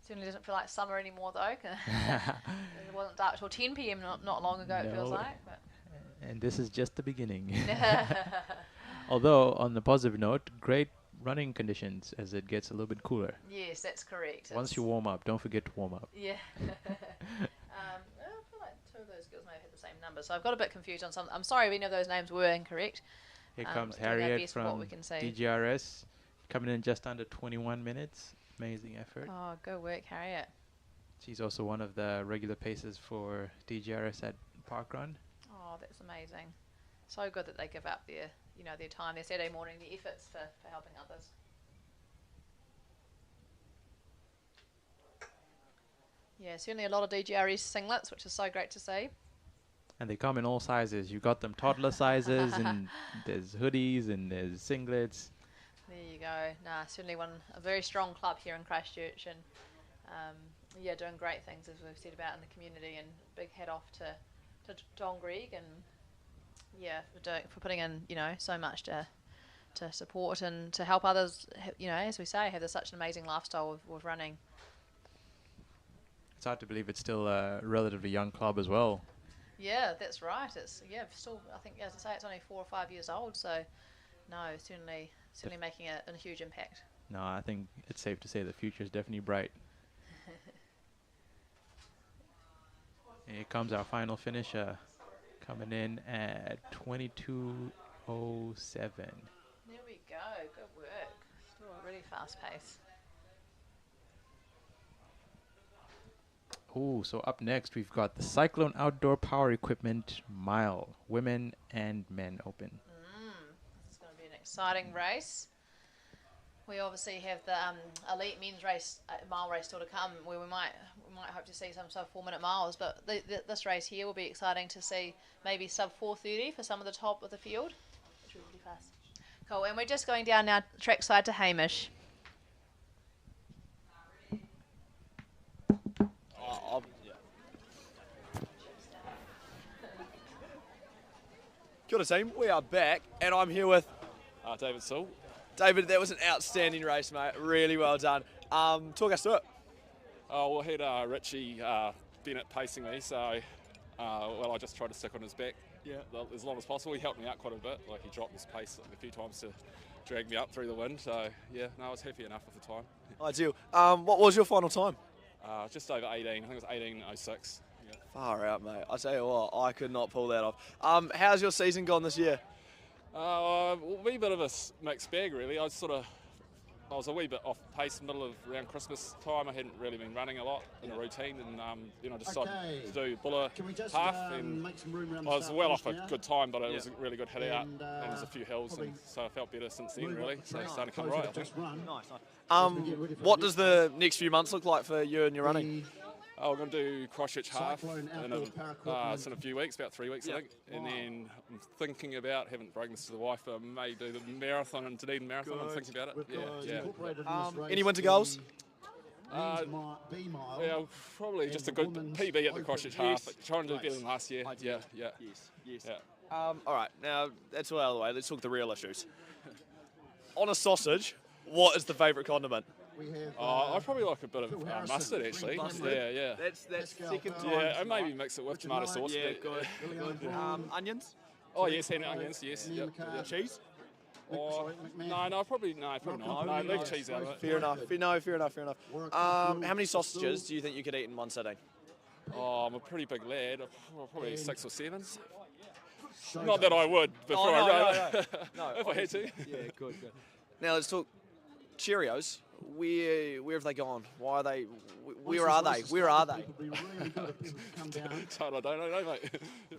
Certainly doesn't feel like summer anymore though. It wasn't dark till 10 p.m. not long ago, it feels like. But and this is just the beginning. Although, on the positive note, great running conditions as it gets a little bit cooler. Yes, that's correct. Once you warm up, don't forget to warm up. Yeah. I feel like two of those girls may have had the same number, so I've got a bit confused on some. I'm sorry if any of those names were incorrect. Here comes doing our Harriet best with what from we can see. DGRS, coming in just under 21 minutes. Amazing effort. Oh, go work, Harriet. She's also one of the regular pacers for DGRS at Parkrun. Oh, that's amazing. So good that they give up their time, their Saturday morning, their efforts for helping others. Yeah, certainly a lot of DGRS singlets, which is so great to see. And they come in all sizes. You got them toddler sizes, and there's hoodies, and there's singlets. There you go. Nah, certainly a very strong club here in Christchurch, and doing great things as we've said about in the community. And big hat off to Don Gregg and for putting in so much to support and to help others. As we say, have such an amazing lifestyle with running. It's hard to believe it's still a relatively young club as well. Yeah, that's right. It's still, I think, as I say, it's only 4 or 5 years old. So, no, certainly making a huge impact. No, I think it's safe to say the future is definitely bright. Here comes our final finisher, coming in at 22:07. There we go. Good work. Still a really fast pace. Oh, so up next we've got the Cyclone Outdoor Power Equipment Mile, Women and Men Open. This is going to be an exciting race. We obviously have the elite men's race, mile race still to come, where we might hope to see some sub 4-minute miles. But this race here will be exciting to see, maybe sub 4:30 for some of the top of the field, which will be pretty fast. Cool, and we're just going down now trackside to Hamish. Kia ora team, we are back and I'm here with David Sewell. David. That was an outstanding race, mate. Really well done. Talk us through it. Oh, well, I had Richie Bennett pacing me, so I just tried to stick on his back as long as possible. He helped me out quite a bit. Like he dropped his pace a few times to drag me up through the wind. So yeah, no, I was happy enough with the time. Ideal. What was your final time? Just over 18. I think it was 18:06. Yeah. Far out, mate. I tell you what, I could not pull that off. How's your season gone this year? A wee bit of a mixed bag, really. I was a wee bit off pace middle of around Christmas time. I hadn't really been running a lot in a routine, and I decided to do Buller half, and make some room around I was the well off start a now? good time, but it was a really good hit out, And, and there's a few hills, and so I felt better since then, Move really. up the So track, starting to come closer right, I to think. just run. What does the next few months look like for you and your running? Oh, we're going to do Christchurch half Cyclone in outdoor paraequipment. it's in a few weeks, about 3 weeks, I think. And then I'm thinking about, haven't broken this to the wife, but I may do the marathon and Dunedin Marathon. I'm thinking about it. We've got Yeah. incorporated in this race Any winter goals? the men's B mile. Yeah, probably and just the a good women's PB at the open. Christchurch Yes. half. Trying to do better Race. than last year. Yeah. Yes. Yeah. All right, now that's all out of the way. Let's talk the real issues. On a sausage, what is the favourite condiment? We have, I probably like a bit Phil of Harrison, mustard, actually. mustard. Yeah. That's Pascal second Bell. time. Yeah, and maybe mix it with Richard tomato Knight. sauce. Yeah, but- good. Liliana Brown, Onions? Oh, yes, and onions, yes. Ian Yep. McCart. Cheese? Oh, McMahon. no, probably not. No, leave cheese out of it. Fair enough. Fair enough. Warwick How Hill, many sausages Still. do you think you could eat in one sitting? Oh, I'm a pretty big lad. Probably And 6 or 7. Showdown. Not that I would before no, I run. No, If I had to. Yeah, good. Now let's talk Cheerios. Where have they gone? Why are they? Where are they? Where are they? People be really good if people come down. I don't know,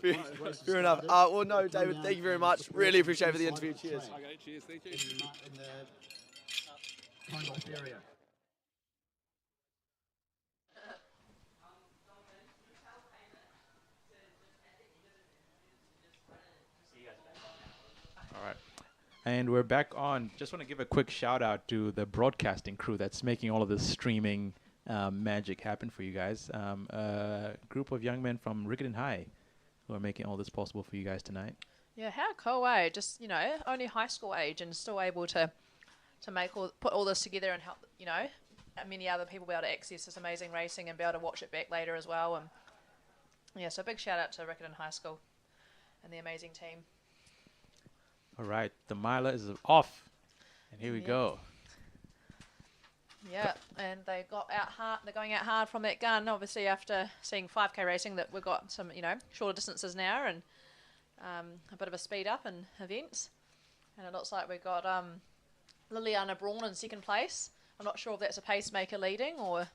mate. Fair enough. Well, no, David, thank you very much. Really appreciate it for the interview. Cheers. Okay, cheers, thank you. In the Congoff area. All right. And we're back on. Just want to give a quick shout out to the broadcasting crew that's making all of this streaming magic happen for you guys. A group of young men from Riccarton High who are making all this possible for you guys tonight. Yeah, how cool, eh? Just, only high school age and still able to put all this together and help, many other people be able to access this amazing racing and be able to watch it back later as well. And yeah, so big shout out to Riccarton High School and the amazing team. All right, the miler is off, and here we Yeah. go. Yeah, and they got out hard. They're going out hard from that gun. Obviously, after seeing 5K racing, that we've got some, shorter distances now and a bit of a speed up in events. And it looks like we've got Liliana Braun in second place. I'm not sure if that's a pacemaker leading or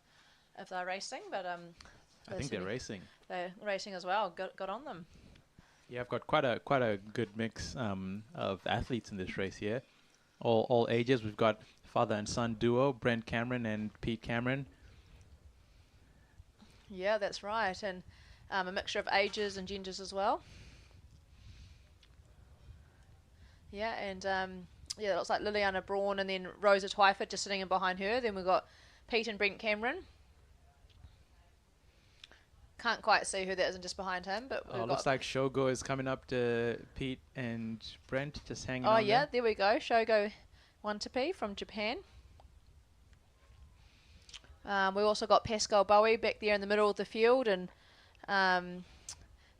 if they're racing, but I think they're racing. They're racing as well. Got on them. Yeah, I've got quite a good mix of athletes in this race here. All ages. We've got father and son duo, Brent Cameron and Pete Cameron. Yeah, that's right, and a mixture of ages and genders as well. Yeah, and it looks like Liliana Braun and then Rosa Twyford just sitting in behind her. Then we've got Pete and Brent Cameron. Can't quite see who that is just behind him, but we've Looks got. like Shogo is coming up to Pete and Brent, just hanging Oh on yeah, there. there we go. Shogo Wantapi from Japan. We also got Pascal Bowie back there in the middle of the field, and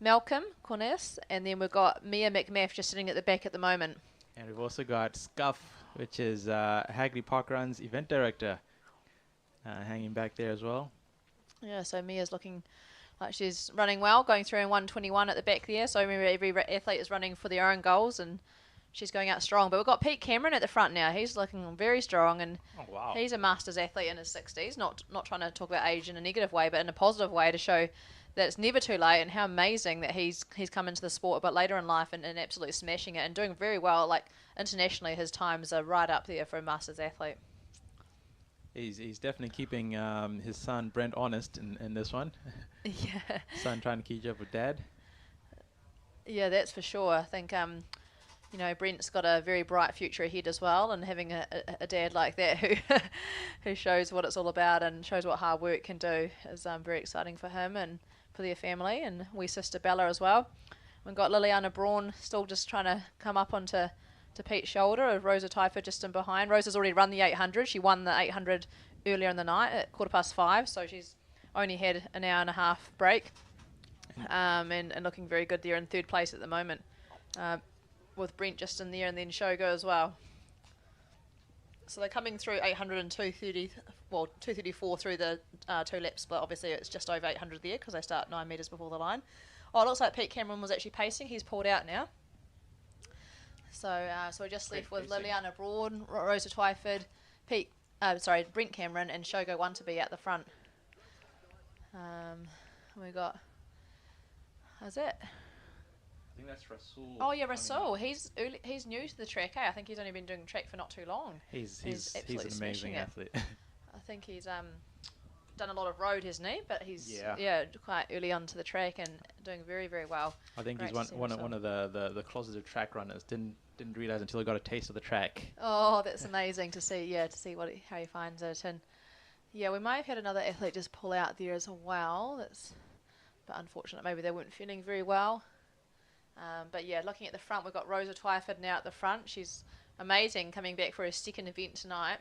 Malcolm Cornes, and then we've got Mia McMath just sitting at the back at the moment. And we've also got Scuff, which is Hagley Parkrun's event director, hanging back there as well. Yeah, so Mia's looking like she's running well, going through in 1:21 at the back there. So remember, every athlete is running for their own goals, and she's going out strong. But we've got Pete Cameron at the front now. He's looking very strong, and he's a masters athlete in his 60s. Not trying to talk about age in a negative way, but in a positive way to show that it's never too late, and how amazing that he's come into the sport, but later in life and absolutely smashing it and doing very well. Like internationally, his times are right up there for a masters athlete. He's definitely keeping his son Brent honest in this one. Yeah. Son trying to keep up with dad. Yeah, that's for sure. I think, Brent's got a very bright future ahead as well, and having a dad like that who shows what it's all about and shows what hard work can do is very exciting for him and for their family, and wee sister Bella as well. We've got Liliana Braun still just trying to come up onto Pete's shoulder, with Rosa Twyford just in behind. Rosa's already run the 800. She won the 800 earlier in the night at 5:15, so she's only had an hour and a half break. and looking very good there in third place at the moment, with Brent just in there and then Shogo as well. So they're coming through 800 and 230, well 234 through the 2 lap split. Obviously it's just over 800 there because they start 9 metres before the line. Oh, it looks like Pete Cameron was actually pacing. He's pulled out now. So so we're just left with Liliana Braun, Rosa Twyford, Brent Cameron and Shogo One to be at the front. We got, how's it? I think that's Rasul. Oh yeah, Rasul. He's new to the track. I think he's only been doing track for not too long. He's absolutely an amazing athlete. I think he's done a lot of road, hasn't he? But he's quite early onto the track and doing very, very well. I think he's one of the closeted track runners. Didn't realize until he got a taste of the track. Oh, that's amazing to see. Yeah, to see how he finds it. And yeah, we might have had another athlete just pull out there as well. That's but unfortunate. Maybe they weren't feeling very well. But yeah, looking at the front, we've got Rosa Twyford now at the front. She's amazing, coming back for her second event tonight.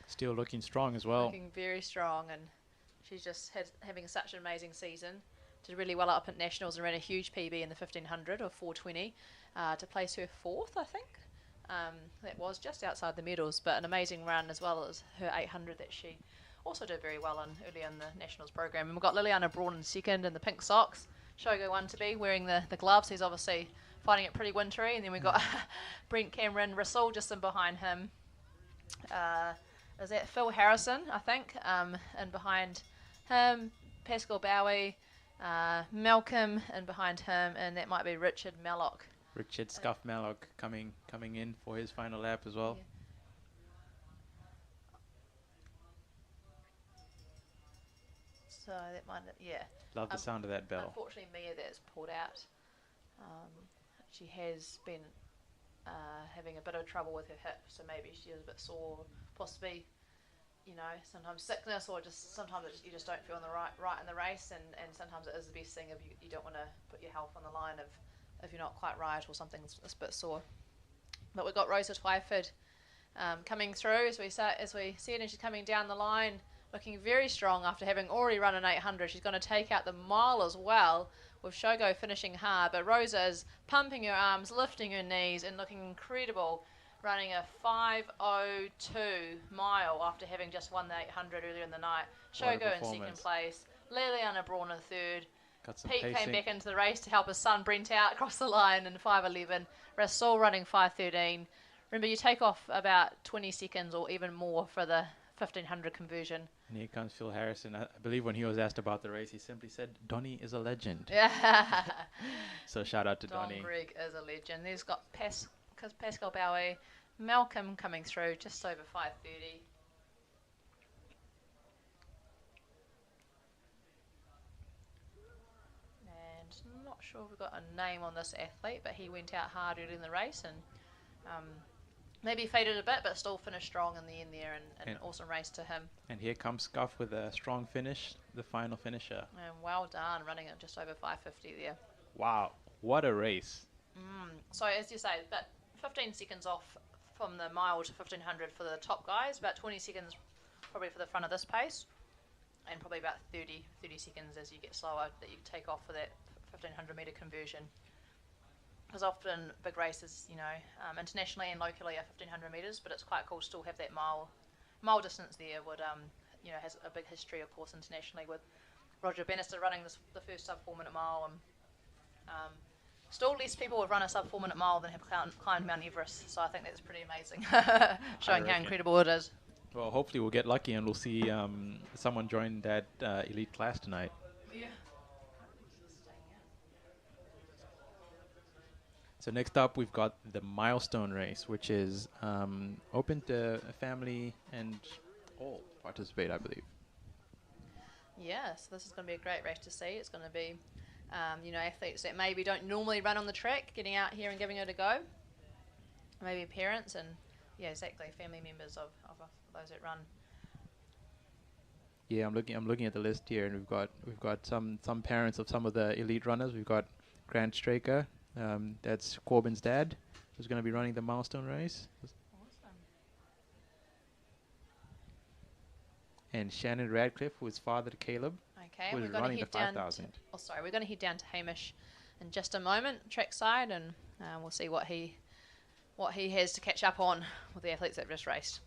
Still looking strong as well. Looking very strong, and she's just having such an amazing season. Did really well up at Nationals and ran a huge PB in the 1500 or 420 to place her 4th, I think. That was just outside the medals, but an amazing run as well as her 800 that she also did very well on early in the Nationals program. And we've got Liliana Braun in second in the pink socks. Shogo One to be wearing the gloves. He's obviously finding it pretty wintry. And then we've got Brent Cameron, Rasul just in behind him. Is that Phil Harrison, I think? And behind him, Pascal Bowie, Malcolm, and behind him, and that might be Richard Mallock. Richard Scuff Mallock coming in for his final lap as well. Yeah. So that might, yeah. Love the sound of that bell. Unfortunately, Mia that's pulled out. She has been having a bit of trouble with her hip, so maybe she is a bit sore, possibly, sometimes sickness, or just sometimes you just don't feel on the right in the race, and sometimes it is the best thing if you don't want to put your health on the line if you're not quite right or something's a bit sore. But we've got Rosa Twyford coming through as we see it, and she's coming down the line looking very strong after having already run an 800. She's going to take out the mile as well, with Shogo finishing hard, but Rosa is pumping her arms, lifting her knees and looking incredible, running a 5:02 mile after having just won the 800 earlier in the night. Shogo in second place, Liliana Braun in third. Pete came back into the race to help his son Brent out across the line in 5:11. Rasul running 5:13. Remember, you take off about 20 seconds or even more for the 1500 conversion. And here comes Phil Harrison. I believe when he was asked about the race, he simply said, "Donnie is a legend." Yeah. So shout out to Don Donnie. Grigg is a legend. There's got Pascal Bowie, Malcolm coming through just over 5:30. And not sure if we've got a name on this athlete, but he went out hard early in the race and maybe faded a bit, but still finished strong in the end there, and an awesome race to him. And here comes Scuff with a strong finish, the final finisher. And well done, running at just over 5:50 there. Wow, what a race. So as you say, about 15 seconds off from the mile to 1500 for the top guys, about 20 seconds probably for the front of this pace, and probably about 30 seconds as you get slower that you take off for that 1500 metre conversion. Because often big races, internationally and locally are 1500 metres, but it's quite cool to still have that mile distance there. Would has a big history, of course, internationally with Roger Bannister running the first sub 4 minute mile, and still less people have run a sub 4 minute mile than have climbed Mount Everest. So I think that's pretty amazing, showing how incredible it is. Well, hopefully we'll get lucky and we'll see someone join that elite class tonight. Yeah. So next up, we've got the milestone race, which is open to family and all participate, I believe. Yeah, so this is going to be a great race to see. It's going to be, athletes that maybe don't normally run on the track, getting out here and giving it a go. Maybe parents and, yeah, exactly, family members of those that run. Yeah, I'm looking at the list here, and we've got some parents of some of the elite runners. We've got Grant Straker. That's Corbin's dad, who's going to be running the milestone race. Awesome. And Shannon Radcliffe, who is father to Caleb. Okay, Who's we're going to running head the down. 5,000? Oh, sorry, we're going to head down to Hamish in just a moment, trackside, and we'll see what he has to catch up on with the athletes that have just raced.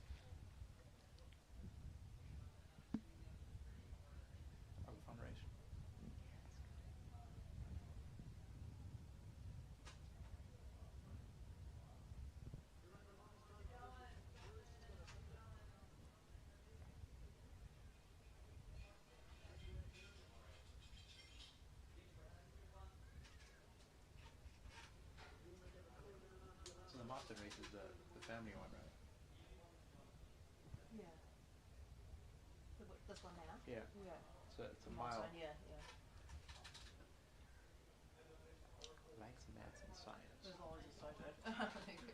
So the master race is the family one, right? Yeah. This one now? Yeah. Yeah. So it's a mile. Yeah. Likes maths and science. Those always are so good. Thank you.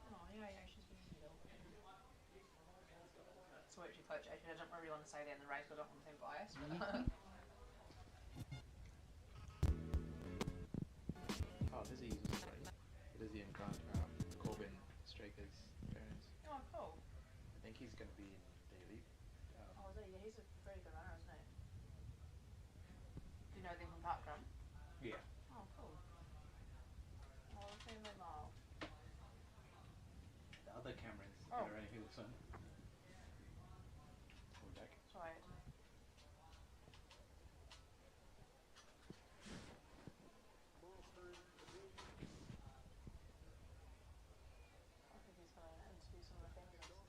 Oh, yeah, she's been in the middle. So actually, Coach, I don't really want to say that in the race, but I don't want to seem biased. Oh, Lizzie was right. Lizzie and Grant, Corbin, Straker's parents. Oh, cool. I think he's going to be in the elite. Oh, is he? Yeah, he's a pretty good runner, isn't he? Do you know them from Parkrun? Yeah. Oh, cool. Oh, the family mile. The other Camerons Oh. are running this one. Or Jack. Sorry. I think he's going to interview some of the family members.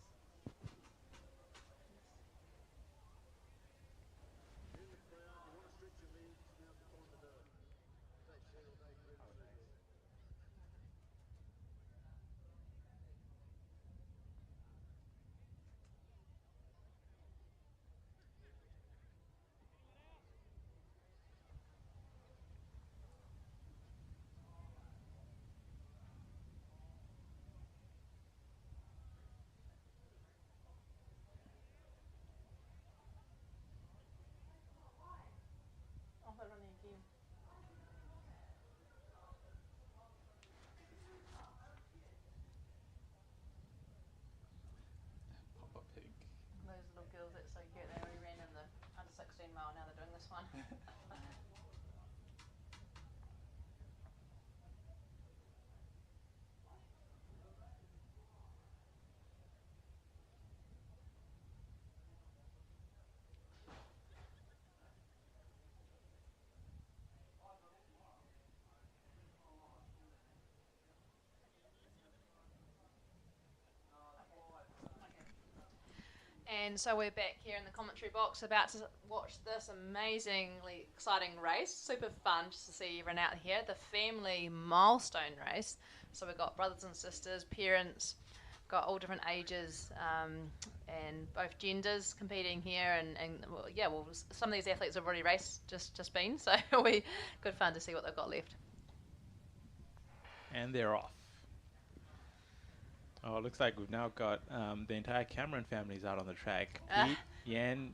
Oh, they're running again. Papa Pig. Those little girls, that's so cute. They already ran in the under 16 mile, now they're doing this one. And so we're back here in the commentary box about to watch this amazingly exciting race. Super fun just to see everyone out here. The family milestone race. So we've got brothers and sisters, parents, got all different ages and both genders competing here. And well, some of these athletes have already raced, just been. So we good fun to see what they've got left. And they're off. Oh, it looks like we've now got the entire Cameron family's out on the track. Pete, Yan,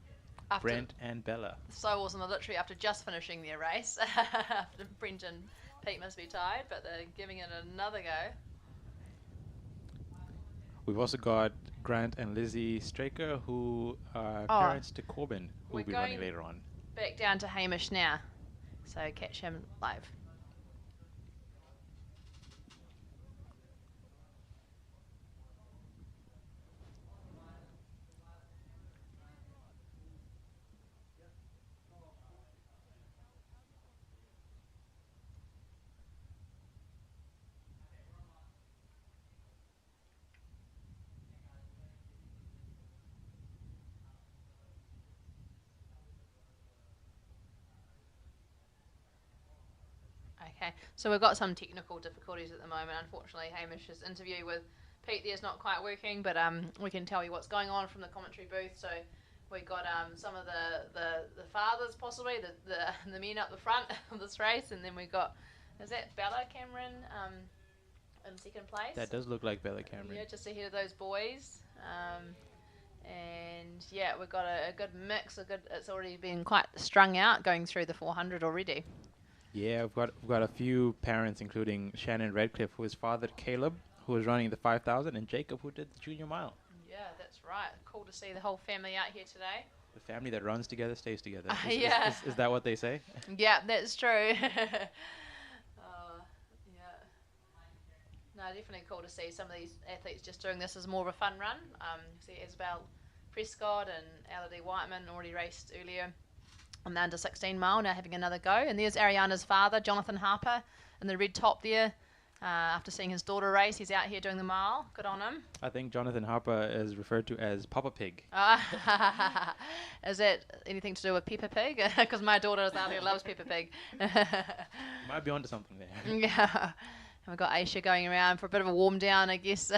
Brent, and Bella. So awesome. They're literally after just finishing their race. Brent and Pete must be tired, but they're giving it another go. We've also got Grant and Lizzie Straker, who are parents to Corbin, who will be running later on. Back down to Hamish now. So catch him live. Okay, so we've got some technical difficulties at the moment. Unfortunately, Hamish's interview with Pete there is not quite working, but we can tell you what's going on from the commentary booth. So we got some of the fathers, possibly the men up the front of this race, and then we got, is that Bella Cameron in second place? That does look like Bella Cameron. Yeah, just ahead of those boys. And yeah, we've got a good mix. It's already been quite strung out going through the 400 already. Yeah, we've got a few parents, including Shannon Redcliffe, who is father Caleb, who was running the 5,000, and Jacob, who did the junior mile. Yeah, that's That's right. Cool to see the whole family out here today. The family that runs together stays together. Yeah. Is that what they say? Yeah, that's true. Yeah. No, definitely cool to see some of these athletes just doing this as more of a fun run. See Isabel Prescott and Elodie Whiteman already raced earlier on the under 16 mile, now having another go. And there's Ariana's father, Jonathan Harper, in the red top there. After seeing his daughter race, he's out here doing the mile. Good on him. I think Jonathan Harper is referred to as Papa Pig. Is that anything to do with Peppa Pig? Because my daughter out here loves Peppa Pig. Might be onto something there. Yeah. And we've got Aisha going around for a bit of a warm down, I guess,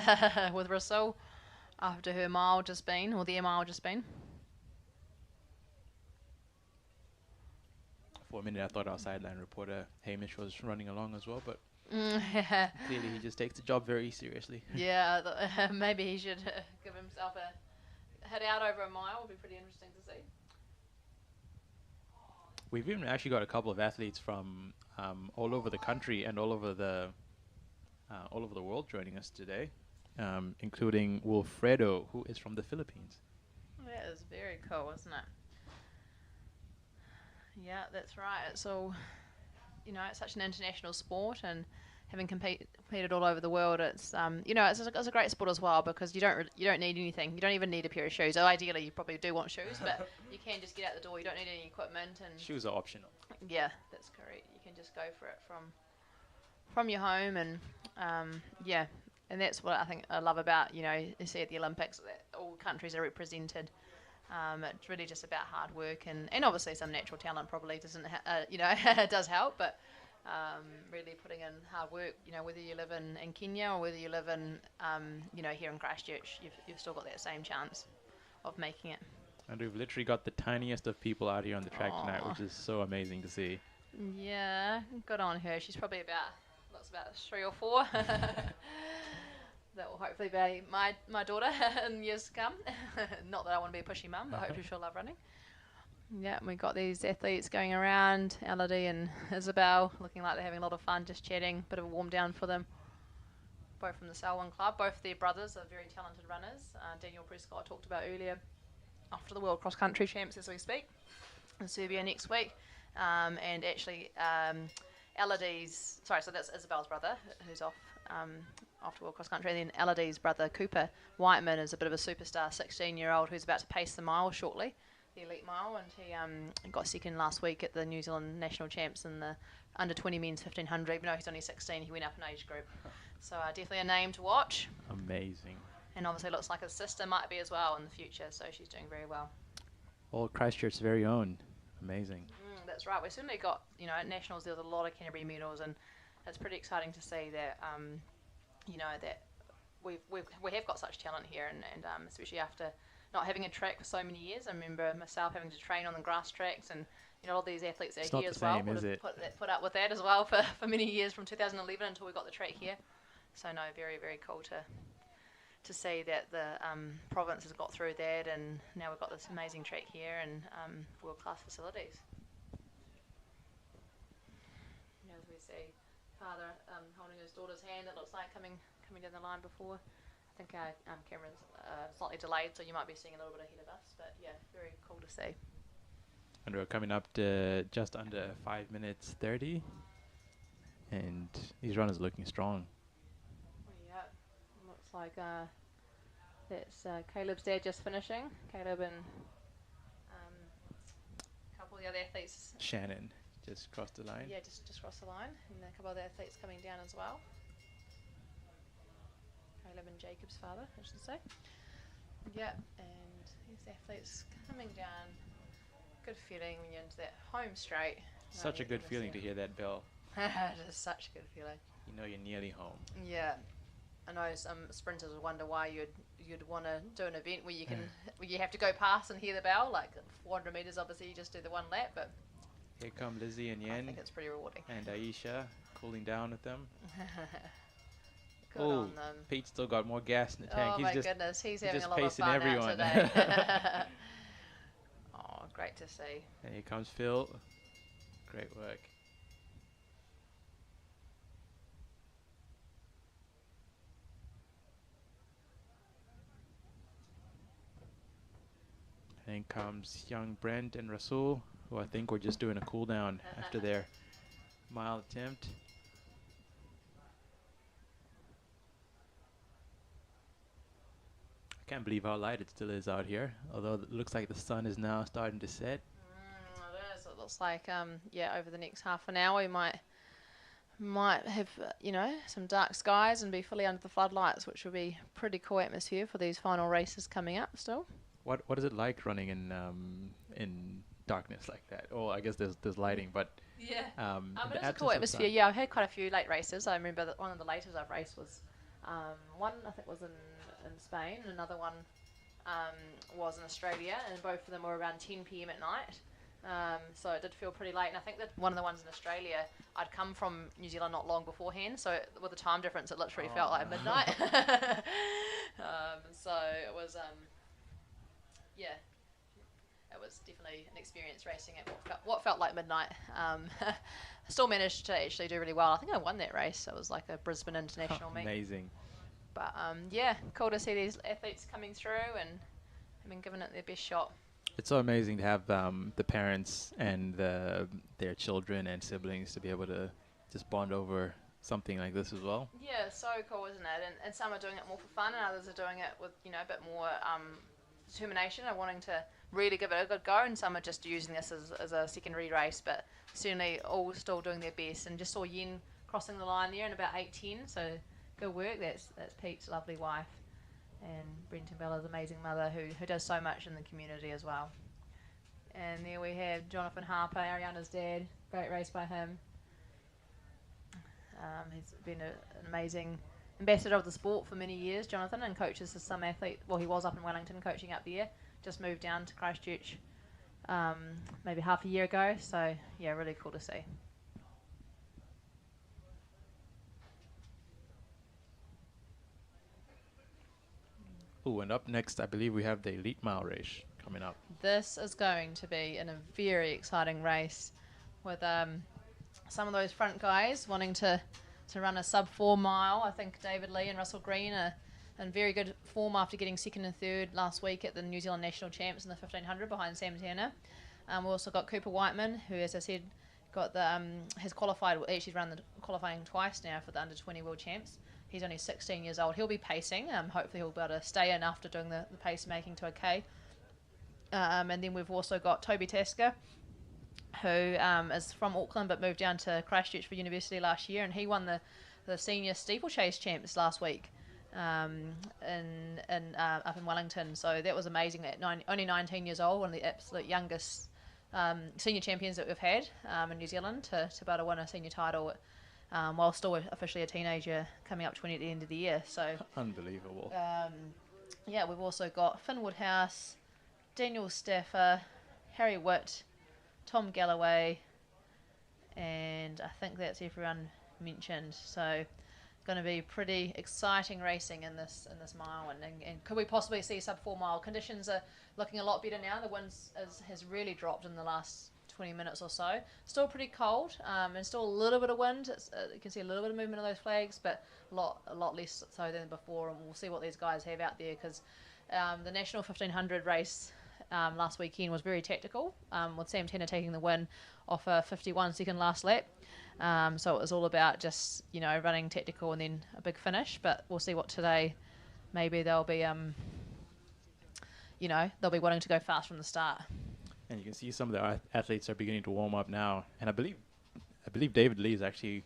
with Russell after her mile just been, or their mile just been. For a minute, I thought our sideline reporter Hamish was running along as well, but clearly he just takes the job very seriously. Yeah, maybe he should give himself a head out over a mile. Would be pretty interesting to see. We've even actually got a couple of athletes from all over the country and all over the world joining us today, including Wilfredo, who is from the Philippines. That is very cool, isn't it? Yeah, that's right. It's all, it's such an international sport, and having competed all over the world, it's it's a great sport as well, because you don't need anything. You don't even need a pair of shoes. So ideally, you probably do want shoes, but you can just get out the door. You don't need any equipment, and Shoes are optional. yeah, that's correct. You can just go for it from your home, and and that's what I think I love about you see at the Olympics that all countries are represented. It's really just about hard work and obviously some natural talent probably doesn't does help, but really putting in hard work, whether you live in Kenya or whether you live in here in Christchurch, you've still got that same chance of making it. And we've literally got the tiniest of people out here on the track tonight, which is so amazing to see. Yeah, good on her. She's probably looks about 3 or 4. That will hopefully be my daughter in years to come. Not that I want to be a pushy mum, but hopefully she'll love running. Yeah, we got these athletes going around, Elodie and Isabel, looking like they're having a lot of fun, just chatting, bit of a warm down for them. Both from the Selwyn Club, both their brothers are very talented runners. Daniel Prescott I talked about earlier, off to the World Cross Country Champs as we speak, in Serbia next week. And actually, so that's Isabel's brother, who's off to World Cross Country. And then Elodie's brother, Cooper Whiteman, is a bit of a superstar, 16-year-old, who's about to pace the mile shortly, the elite mile, and he got second last week at the New Zealand National Champs in the under 20 men's 1500. Even though he's only 16, he went up in age group. So definitely a name to watch. Amazing. And obviously looks like his sister might be as well in the future, so she's doing very well. All Christchurch's very own. Amazing. That's right. We certainly got, at Nationals there was a lot of Canterbury medals, and it's pretty exciting to see that, that we have got such talent here, and especially after not having a track for so many years. I remember myself having to train on the grass tracks, and all these athletes are here as well. It's not the same, is it? Put up with that as well for many years, from 2011 until we got the track here. So no, very, very cool to see that the province has got through that, and now we've got this amazing track here and world-class facilities. As we see father holding his daughter's hand, it looks like coming down the line before. I think our camera's slightly delayed, so you might be seeing a little bit ahead of us, but yeah, very cool to see. And we're coming up to just under 5 minutes 30, and these runners are looking strong. Yeah, looks like that's Caleb's dad just finishing. Caleb and a couple of the other athletes. Shannon just crossed the line. Yeah, just crossed the line, and a couple of the athletes coming down as well. Caleb and Jacob's father, I should say. Yeah, and these athletes coming down. Good feeling when you're into that home straight. Such a good feeling to hear that bell. It is such a good feeling. You know you're nearly home. Yeah, I know some sprinters would wonder why you'd want to do an event where where you have to go past and hear the bell, like 400 meters. Obviously, you just do the one lap, but here come Lizzie and Yen. I think it's pretty rewarding. And Aisha cooling down with them. Good on them. Pete's still got more gas in the tank. Oh, my goodness, he's having a lot of fun everyone. out today. Oh, great to see. And here comes Phil. Great work. In comes young Brent and Rasul, who I think were just doing a cool down after their mile attempt. I can't believe how light it still is out here, although it looks like the sun is now starting to set. It is. It looks like yeah, over the next half an hour we might have you know, some dark skies and be fully under the floodlights, which will be pretty cool atmosphere for these final races coming up still. What is it like running in darkness like that? Oh, I guess there's lighting, but Yeah. in It the is a cool absence of atmosphere. sun. Yeah, I've had quite a few late races. I remember that one of the latest I've raced was one I think was in Spain, and another one was in Australia, and both of them were around 10 p.m. at night. So it did feel pretty late, and I think that one of the ones in Australia, I'd come from New Zealand not long beforehand, so with the time difference, it literally felt like midnight. So it was, yeah, it was definitely an experience racing at what felt like midnight. I still managed to actually do really well. I think I won that race. It was like a Brisbane International meet. Amazing. But yeah, cool to see these athletes coming through and having given it their best shot. It's so amazing to have the parents and their children and siblings to be able to just bond over something like this as well. Yeah, so cool, isn't it? And some are doing it more for fun, and others are doing it with, you know, a bit more determination and wanting to really give it a good go, and some are just using this as a secondary race, but certainly all still doing their best. And just saw Yen crossing the line there in about 8:10, so good work. That's Pete's lovely wife, and Brent and Bella's amazing mother who does so much in the community as well. And there we have Jonathan Harper, Ariana's dad. Great race by him. He's been an amazing ambassador of the sport for many years, Jonathan, and coaches some athlete. Well, he was up in Wellington coaching up there. Just moved down to Christchurch maybe half a year ago. So, yeah, really cool to see. Ooh, and up next, I believe we have the Elite Mile race coming up. This is going to be a very exciting race with some of those front guys wanting to run a sub-4 mile. I think David Lee and Russell Green are in very good form after getting second and third last week at the New Zealand National Champs in the 1500 behind Sam Tanner. We've also got Cooper Whiteman, who, as I said, got the has qualified. Actually, run the qualifying twice now for the under 20 World Champs. He's only 16 years old. He'll be pacing. Hopefully, he'll be able to stay in after doing the pace making to a K. And then we've also got Toby Tasker, who is from Auckland but moved down to Christchurch for university last year, and he won the senior steeplechase champs last week up in Wellington. So that was amazing. Only 19 years old, one of the absolute youngest senior champions that we've had in New Zealand to be able to win a senior title while still officially a teenager, coming up 20 at the end of the year. So Unbelievable. yeah, we've also got Finn Woodhouse, Daniel Staffer, Harry Witt, Tom Galloway, and I think that's everyone mentioned. So going to be pretty exciting racing in this mile, and could we possibly see sub-4 mile? Conditions are looking a lot better now. The wind has really dropped in the last 20 minutes or so. Still pretty cold, and still a little bit of wind. You can see a little bit of movement of those flags, but a lot less so than before. And we'll see what these guys have out there, because the National 1500 race last weekend was very tactical, with Sam Tanner taking the win off a 51-second last lap. So it was all about just, you know, running tactical and then a big finish. But we'll see what today. Maybe they'll be, you know, they'll be wanting to go fast from the start. And you can see some of the athletes are beginning to warm up now. And I believe David Lee is actually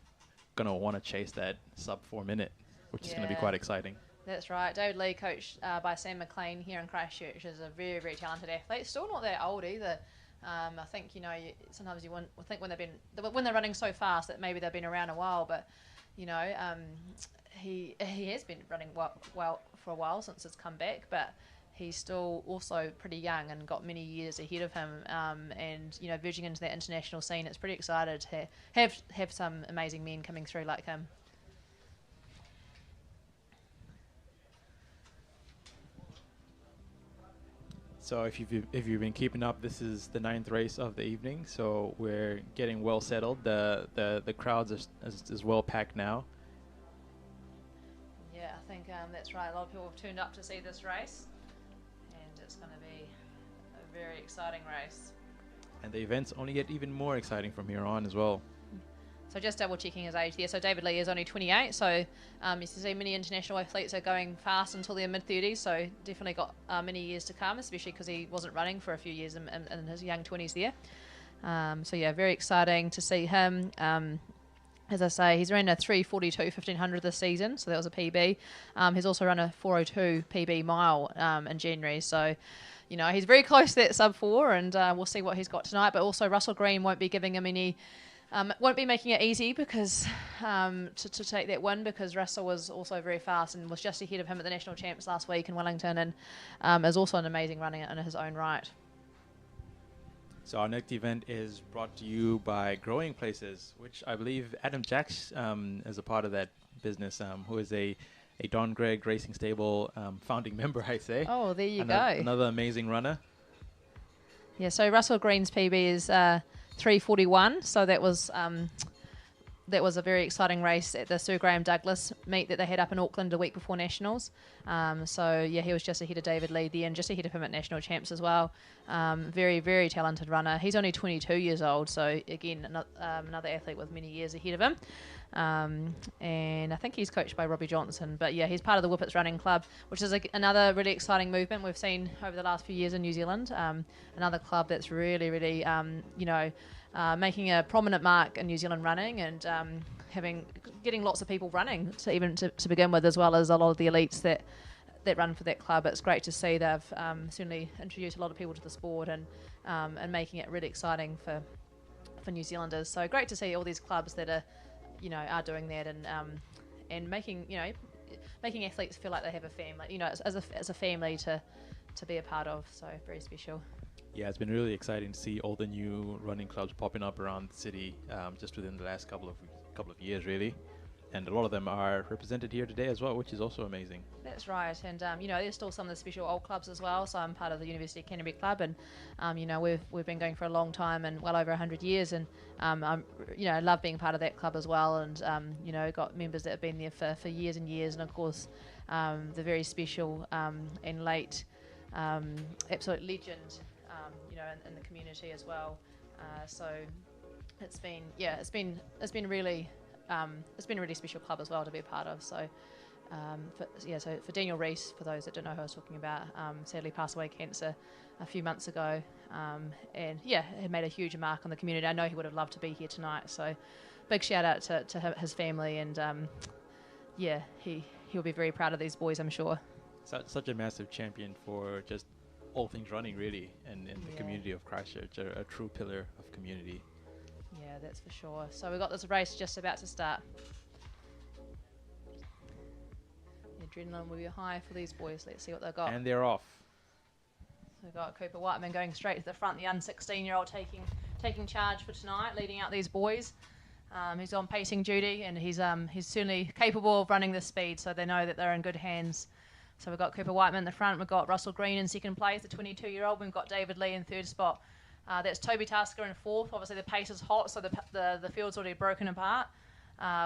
going to want to chase that sub-4 minute, which is going to be quite exciting. That's right. David Lee, coached by Sam McLean here in Christchurch, is a very, very talented athlete. Still not that old either. I think, you know, sometimes you think when they're running so fast that maybe they've been around a while, but, you know, he has been running well for a while since his comeback, but he's still also pretty young and got many years ahead of him, and, you know, verging into that international scene. It's pretty excited to have some amazing men coming through like him. So if you've been keeping up, this is the 9th race of the evening. So we're getting well settled. The crowds is well packed now. Yeah, I think that's right. A lot of people have turned up to see this race, and it's going to be a very exciting race. And the events only get even more exciting from here on as well. So just double checking his age there. So David Lee is only 28. So you can see many international athletes are going fast until their mid-30s. So definitely got many years to come, especially because he wasn't running for a few years in his young 20s there. So yeah, very exciting to see him. As I say, he's ran a 3:42 1500 this season, so that was a PB. He's also run a 4:02 PB mile in January. So, you know, he's very close to that sub 4, and we'll see what he's got tonight. But also Russell Green won't be giving him any. Won't be making it easy because to take that win, because Russell was also very fast and was just ahead of him at the national champs last week in Wellington, and is also an amazing runner in his own right. So our next event is brought to you by Growing Places, which I believe Adam Jacks is a part of that business, who is a Don Gregg Racing Stable founding member, I say. Oh, there you go. Another amazing runner. Yeah, so Russell Green's PB is 3:41, so that was a very exciting race at the Sir Graham Douglas meet that they had up in Auckland a week before Nationals. So yeah, he was just ahead of David Lee there and just ahead of him at National Champs as well. Very, very talented runner. He's only 22 years old, so again, another athlete with many years ahead of him. And I think he's coached by Robbie Johnson. But yeah, he's part of the Whippets Running Club, which is another really exciting movement we've seen over the last few years in New Zealand. Another club that's really, really, making a prominent mark in New Zealand running, and getting lots of people running to begin with, as well as a lot of the elites that run for that club. It's great to see they've certainly introduced a lot of people to the sport and making it really exciting for New Zealanders. So great to see all these clubs that are doing that and making athletes feel like they have a family, as a family to be a part of. So very special. Yeah, it's been really exciting to see all the new running clubs popping up around the city just within the last couple of years, really. And a lot of them are represented here today as well, which is also amazing. That's right. And, there's still some of the special old clubs as well. So I'm part of the University of Canterbury Club, and, we've been going for a long time and well over 100 years. And, I love being part of that club as well. And, got members that have been there for years and years. And, of course, the very special and late absolute legend, in the community as well. So it's been a really special club as well to be a part of. So for Daniel Rees, for those that don't know who I was talking about, sadly passed away cancer a few months ago, and had made a huge mark on the community. I know he would have loved to be here tonight, so big shout out to his family, and he'll be very proud of these boys, I'm sure. Such a massive champion for just all things running, really, and in the community of Christchurch, a true pillar of community. Yeah, that's for sure. So we've got this race just about to start. The adrenaline will be high for these boys. Let's see what they've got. And they're off. So we've got Cooper Whiteman going straight to the front, the un-16-year-old taking charge for tonight, leading out these boys. He's on pacing duty, and he's certainly capable of running this speed, so they know that they're in good hands. So we've got Cooper Whiteman in the front. We've got Russell Green in second place, the 22-year-old. We've got David Lee in third spot. That's Toby Tasker in fourth. Obviously, the pace is hot, so the field's already broken apart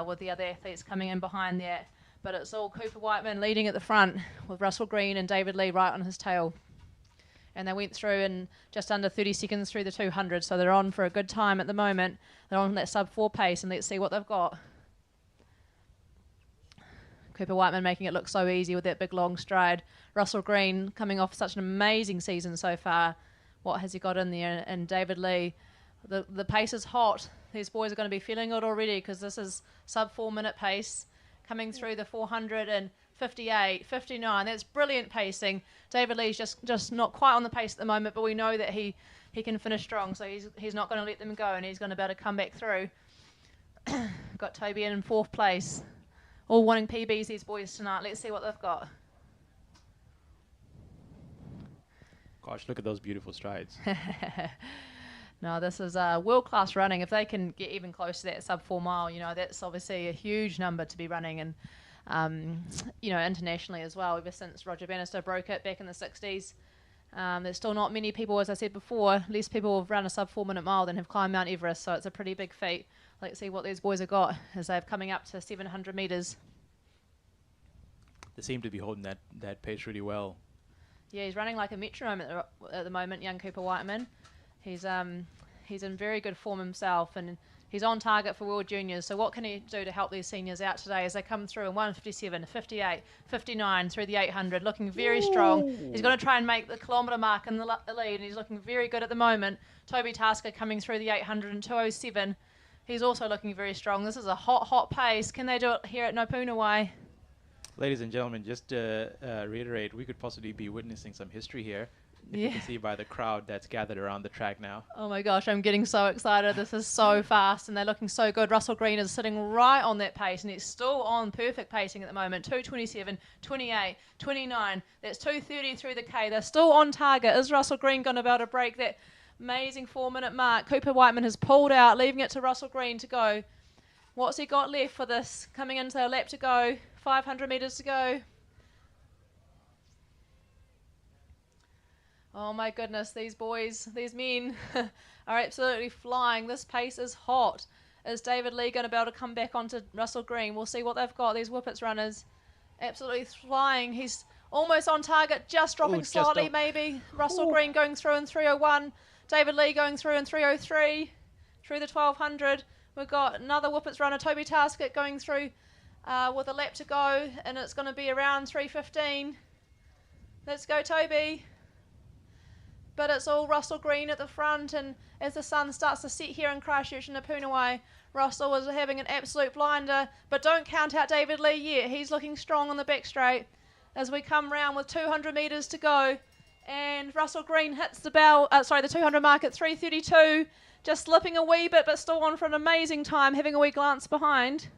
with the other athletes coming in behind that. But it's all Cooper Whiteman leading at the front with Russell Green and David Lee right on his tail. And they went through in just under 30 seconds through the 200, so they're on for a good time at the moment. They're on that sub-4 pace, and let's see what they've got. Cooper Whiteman making it look so easy with that big long stride. Russell Green coming off such an amazing season so far. What has he got in there? And David Lee, the pace is hot. These boys are going to be feeling it already, because this is sub-4 minute pace coming through the 400 and 58, 59. That's brilliant pacing. David Lee's just not quite on the pace at the moment, but we know that he can finish strong, so he's not going to let them go, and he's going to be able to come back through. Got Toby in fourth place. All wanting PBs, these boys, tonight. Let's see what they've got. Gosh, look at those beautiful strides. No, this is world-class running. If they can get even close to that sub-4 mile, that's obviously a huge number to be running, and, internationally as well. Ever since Roger Bannister broke it back in the 60s, there's still not many people, as I said before, less people have run a sub-4 minute mile than have climbed Mount Everest, so it's a pretty big feat. Let's see what these boys have got as they're coming up to 700 metres. They seem to be holding that pace really well. Yeah, he's running like a metronome at the moment, young Cooper Whiteman. He's in very good form himself, and he's on target for World Juniors. So what can he do to help these seniors out today as they come through in 1:57, 58, 59 through the 800, looking very strong. He's going to try and make the kilometre mark in the lead, and he's looking very good at the moment. Toby Tasker coming through the 800 in 2:07. He's also looking very strong. This is a hot pace. Can they do it here at Nopunawai? Ladies and gentlemen, just to reiterate, we could possibly be witnessing some history here. If you can see by the crowd that's gathered around the track now. Oh my gosh, I'm getting so excited. This is so fast and they're looking so good. Russell Green is sitting right on that pace and he's still on perfect pacing at the moment. 2:27, 28, 29. That's 2:30 through the K. They're still on target. Is Russell Green going to be able to break that amazing 4-minute mark? Cooper Whiteman has pulled out, leaving it to Russell Green to go. What's he got left for this? Coming into a lap to go. 500 metres to go. Oh my goodness, these boys, these men are absolutely flying. This pace is hot. Is David Lee going to be able to come back onto Russell Green? We'll see what they've got, these Whippets runners. Absolutely flying. He's almost on target, just dropping slightly maybe. Russell Green going through in 3:01. David Lee going through in 3:03 through the 1200. We've got another Whippets runner, Toby Taskett, going through with a lap to go, and it's going to be around 3:15. Let's go, Toby. But it's all Russell Green at the front, and as the sun starts to set here in Christchurch and Nopunawai, Russell is having an absolute blinder, but don't count out David Lee yet. He's looking strong on the back straight as we come round with 200 metres to go, and Russell Green hits the 200 mark at 3:32, just slipping a wee bit, but still on for an amazing time, having a wee glance behind.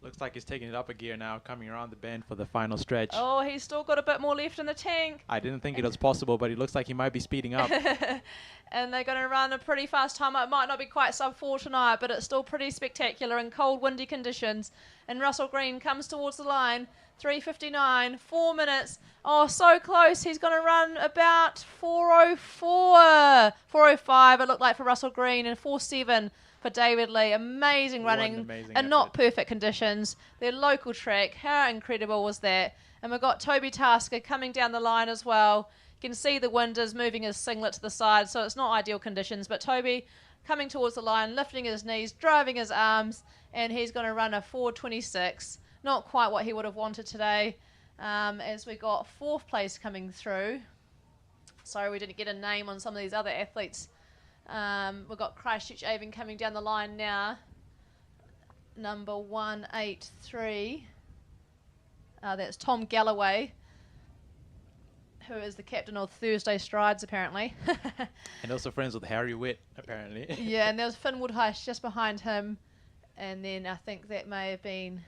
Looks like he's taking it up a gear now, coming around the bend for the final stretch. Oh, he's still got a bit more left in the tank. I didn't think it was possible, but it looks like he might be speeding up. And they're going to run a pretty fast time. It might not be quite sub 4 tonight, but it's still pretty spectacular in cold, windy conditions. And Russell Green comes towards the line. 3:59, 4 minutes. Oh, so close. He's going to run about 4:04. 4:05 it looked like for Russell Green, and 4:07 for David Lee. Amazing running and not perfect conditions. Their local track. How incredible was that? And we've got Toby Tasker coming down the line as well. You can see the wind is moving his singlet to the side, so it's not ideal conditions. But Toby coming towards the line, lifting his knees, driving his arms, and he's going to run a 4:26. Not quite what he would have wanted today, as we got 4th place coming through. Sorry, we didn't get a name on some of these other athletes. We've got Christchurch Avon coming down the line now. Number 183. That's Tom Galloway, who is the captain of Thursday Strides, apparently. And also friends with Harry Witt, apparently. Yeah, and there was Finn Woodhuis just behind him. And then I think that may have been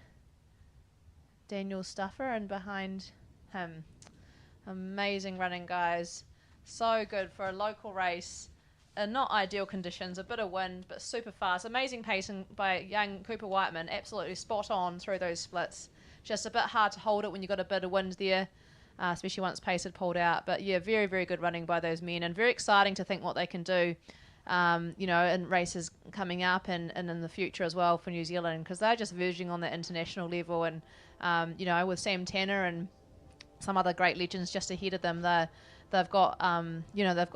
Daniel Stuffer, and behind him. Amazing running, guys. So good for a local race. Not ideal conditions, a bit of wind, but super fast. Amazing pacing by young Cooper Whiteman. Absolutely spot on through those splits. Just a bit hard to hold it when you've got a bit of wind there, especially once pace had pulled out. But yeah, very, very good running by those men, and very exciting to think what they can do, in races coming up and in the future as well for New Zealand, because they're just verging on the international level. And, with Sam Tanner and some other great legends just ahead of them, they've got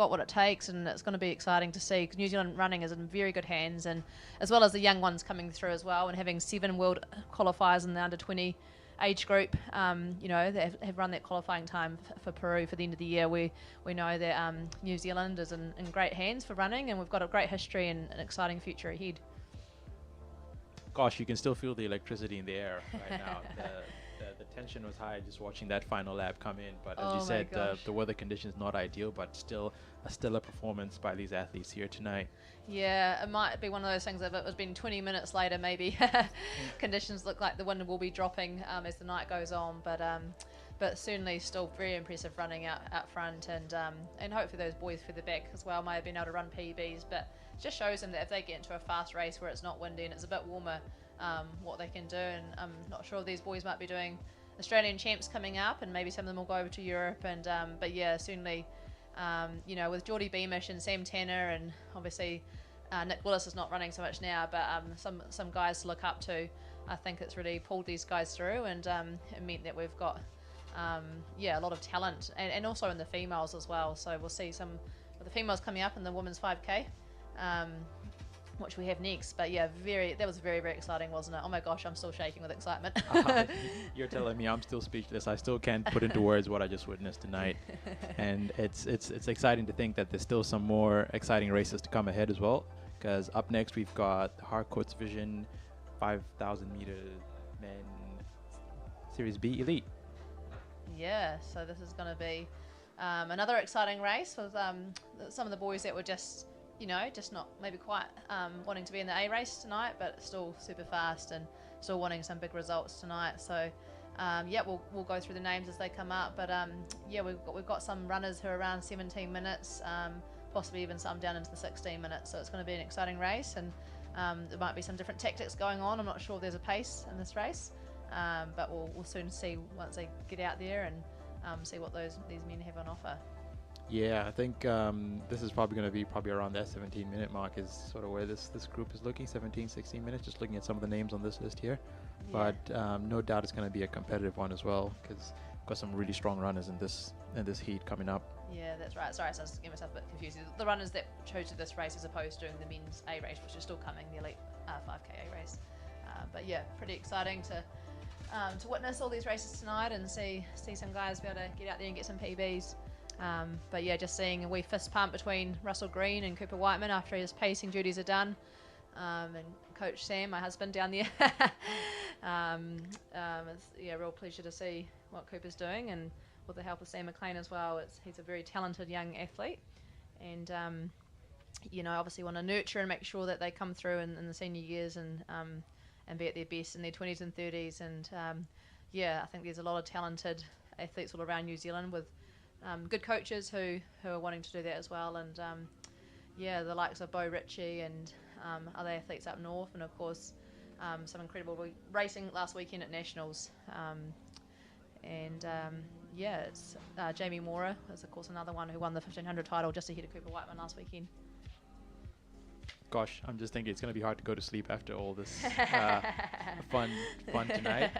what it takes, and it's going to be exciting to see, because New Zealand running is in very good hands, and as well as the young ones coming through as well, and having 7 world qualifiers in the under 20 age group. They have run that qualifying time for Peru for the end of the year. We know that New Zealand is in great hands for running, and we've got a great history and an exciting future ahead. Gosh, you can still feel the electricity in the air right now. The tension was high just watching that final lap come in. But as you said, the weather conditions not ideal, but still a stellar performance by these athletes here tonight. Yeah, it might be one of those things that if it was been 20 minutes later, maybe conditions look like the wind will be dropping as the night goes on. But certainly still very impressive running out front, and hopefully those boys further back as well may have been able to run PBs. But it just shows them that if they get into a fast race where it's not windy and it's a bit warmer, what they can do. And I'm not sure if these boys might be doing Australian champs coming up, and maybe some of them will go over to Europe. But yeah, certainly, with Geordie Beamish and Sam Tanner, and obviously Nick Willis is not running so much now, but some guys to look up to. I think it's really pulled these guys through, and it meant that we've got yeah, a lot of talent, and also in the females as well. So we'll see some of the females coming up in the women's 5K, which we have next. But yeah, that was very, very exciting, wasn't it? Oh my gosh, I'm still shaking with excitement. You're telling me I'm still speechless. I still can't put into words what I just witnessed tonight. And it's exciting to think that there's still some more exciting races to come ahead as well. Because up next we've got the Harcourt's Vision 5,000 meter men Series B Elite. Yeah, so this is going to be another exciting race with some of the boys that were just not maybe quite wanting to be in the A race tonight, but still super fast and still wanting some big results tonight. So yeah, we'll go through the names as they come up. But yeah, we've got some runners who are around 17 minutes, possibly even some down into the 16 minutes. So it's going to be an exciting race, and there might be some different tactics going on. I'm not sure if there's a pace in this race, but we'll soon see once they get out there and see what these men have on offer. Yeah, I think this is probably going to be around that 17-minute mark is sort of where this group is looking, 17, 16 minutes, just looking at some of the names on this list here. Yeah. But no doubt it's going to be a competitive one as well, because we've got some really strong runners in this heat coming up. Yeah, that's right. Sorry, so I was getting myself a bit confused. The runners that chose this race as opposed to doing the men's A race, which is still coming, the elite 5K A race. But yeah, pretty exciting to witness all these races tonight and see some guys be able to get out there and get some PBs. But yeah, just seeing a wee fist pump between Russell Green and Cooper Whiteman after his pacing duties are done, and Coach Sam, my husband, down there. It's a real pleasure to see what Cooper's doing, and with the help of Sam McLean as well. He's a very talented young athlete, and obviously want to nurture and make sure that they come through in the senior years and be at their best in their 20s and 30s. And I think there's a lot of talented athletes all around New Zealand with good coaches who are wanting to do that as well. And the likes of Bo Ritchie and other athletes up north, and of course some incredible racing last weekend at Nationals. It's Jamie Mora is of course another one who won the 1500 title just ahead of Cooper Whiteman last weekend. Gosh, I'm just thinking it's going to be hard to go to sleep after all this fun tonight.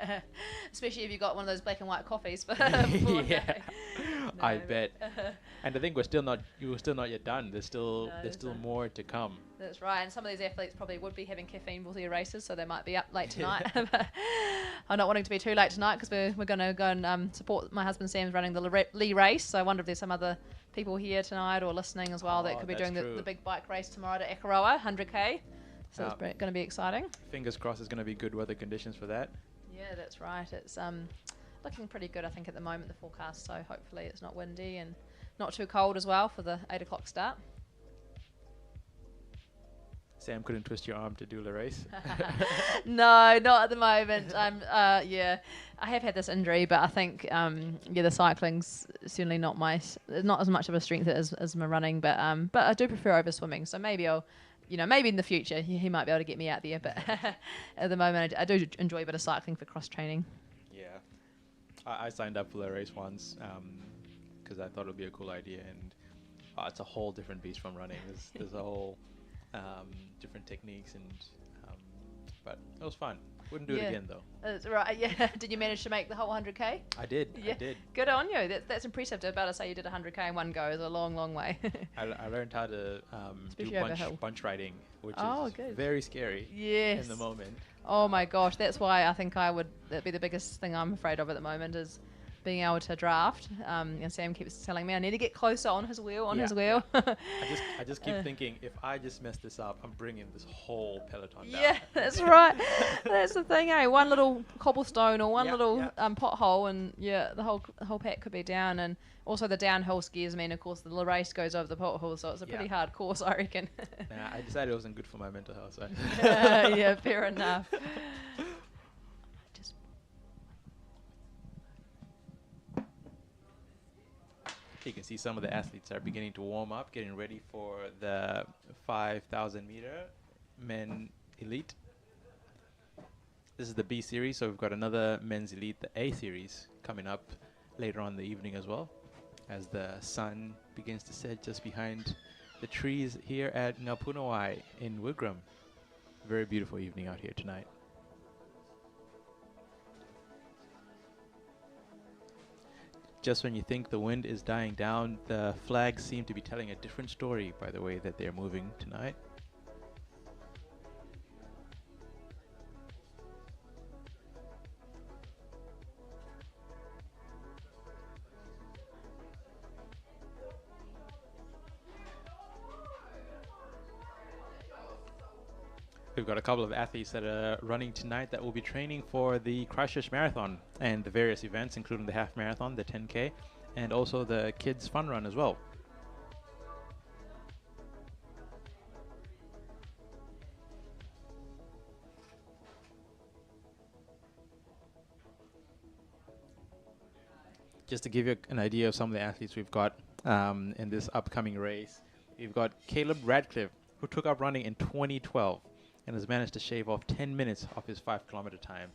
Especially if you got one of those black and white coffees. Yeah, I bet. And I think we're still not yet done. There's still more to come. That's right. And some of these athletes probably would be having caffeine before their races, so they might be up late tonight. I'm not wanting to be too late tonight because we're going to go and support my husband Sam's running the Lee race. So I wonder if there's some other people here tonight or listening as well that could be doing the big bike race tomorrow to Akaroa, 100k. So it's going to be exciting. Fingers crossed it's going to be good weather conditions for that. Yeah, that's right. It's looking pretty good, I think, at the moment, the forecast. So hopefully it's not windy and not too cold as well for the 8 o'clock start. Sam couldn't twist your arm to do the race. No, not at the moment. I have had this injury, but I think the cycling's certainly not as much of a strength as my running, but I do prefer over swimming. So maybe I'll, maybe in the future he might be able to get me out there. But at the moment, I do enjoy a bit of cycling for cross training. Yeah, I signed up for the race once because I thought it would be a cool idea, and it's a whole different beast from running. There's a whole different techniques, and but it was fun. Wouldn't do it again though. That's right. Yeah. Did you manage to make the whole 100k? I did. Yeah. I did. Good on you. That's impressive. To about to say you did 100k in one go is a long, long way. I learned how to do bunch riding, which is good. Very scary. Yes. In the moment. Oh my gosh, that's why I think that'd be the biggest thing I'm afraid of at the moment is being able to draft. And Sam keeps telling me I need to get closer on his wheel. I just keep thinking, if I just mess this up, I'm bringing this whole peloton down. Yeah, that's right. That's the thing, eh? One little cobblestone or one little pothole, and the whole pack could be down. And also the downhill scares me. And of course, the race goes over the pothole, so it's a pretty hard course, I reckon. Nah, I decided it wasn't good for my mental health. So. Yeah, fair enough. You can see some of the athletes are beginning to warm up, getting ready for the 5,000 meter men elite. This is the B series, so we've got another men's elite, the A series, coming up later on in the evening as well, as the sun begins to set just behind the trees here at Ngapunawai in Wigram. Very beautiful evening out here tonight. Just when you think the wind is dying down, the flags seem to be telling a different story by the way that they're moving tonight. We've got a couple of athletes that are running tonight that will be training for the Christchurch Marathon and the various events, including the half marathon, the 10K, and also the kids fun run as well. Just to give you an idea of some of the athletes we've got in this upcoming race, we've got Caleb Radcliffe, who took up running in 2012 and has managed to shave off 10 minutes off his 5-kilometer time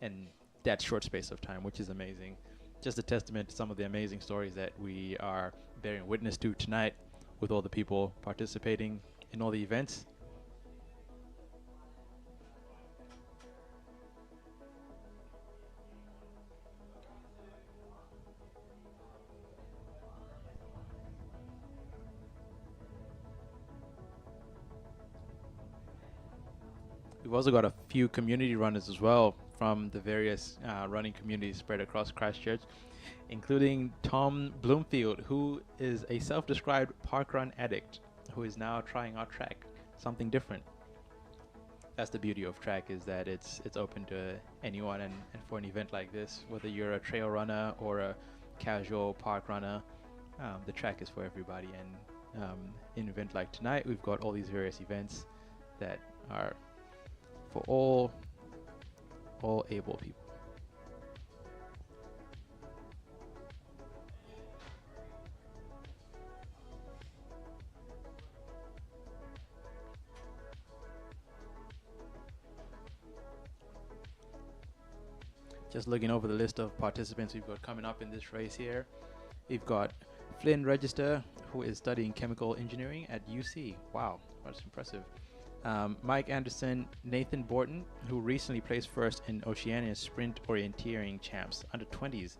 in that short space of time, which is amazing. Just a testament to some of the amazing stories that we are bearing witness to tonight with all the people participating in all the events. We've also got a few community runners as well from the various running communities spread across Christchurch, including Tom Bloomfield, who is a self-described parkrun addict who is now trying out track, something different. That's the beauty of track, is that it's open to anyone, and for an event like this, whether you're a trail runner or a casual park runner, the track is for everybody. And in an event like tonight, we've got all these various events that are for all able people. Just looking over the list of participants we've got coming up in this race here. We've got Flynn Register, who is studying chemical engineering at UC. Wow, that's impressive. Mike Anderson, Nathan Borton, who recently placed first in Oceania's Sprint Orienteering Champs under 20s.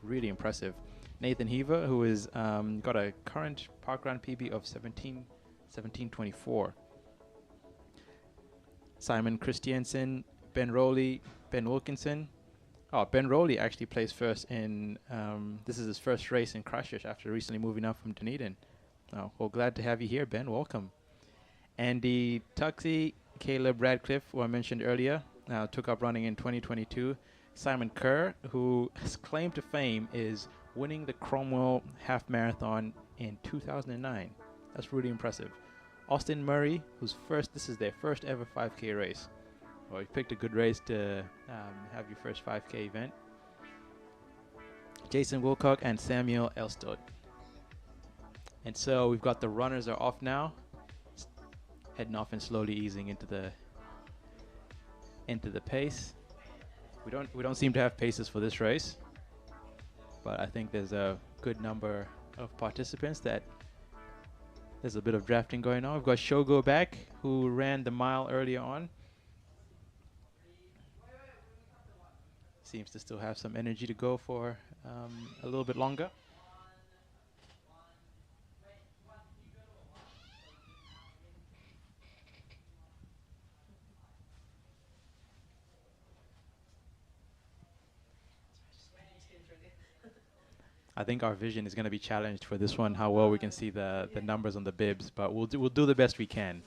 Really impressive. Nathan Heaver, who is got a current parkrun PB of 17:24. Simon Christiansen, Ben Rowley, Ben Wilkinson. Oh, Ben Rowley actually placed first in, this is his first race in Christchurch after recently moving up from Dunedin. Oh, well, glad to have you here, Ben. Welcome. Andy Tuxey, Caleb Radcliffe, who I mentioned earlier, took up running in 2022. Simon Kerr, whose claim to fame is winning the Cromwell Half Marathon in 2009. That's really impressive. Austin Murray, this is their first ever 5K race. Well, you picked a good race to have your first 5K event. Jason Wilcock and Samuel Elstad. And so we've got the runners are off now, heading off and slowly easing into the pace. We don't seem to have paces for this race, but I think there's a good number of participants that there's a bit of drafting going on. We've got Shogo back, who ran the mile earlier on. Seems to still have some energy to go for a little bit longer. I think our vision is going to be challenged for this one, how well we can see the numbers on the bibs, but we'll do the best we can.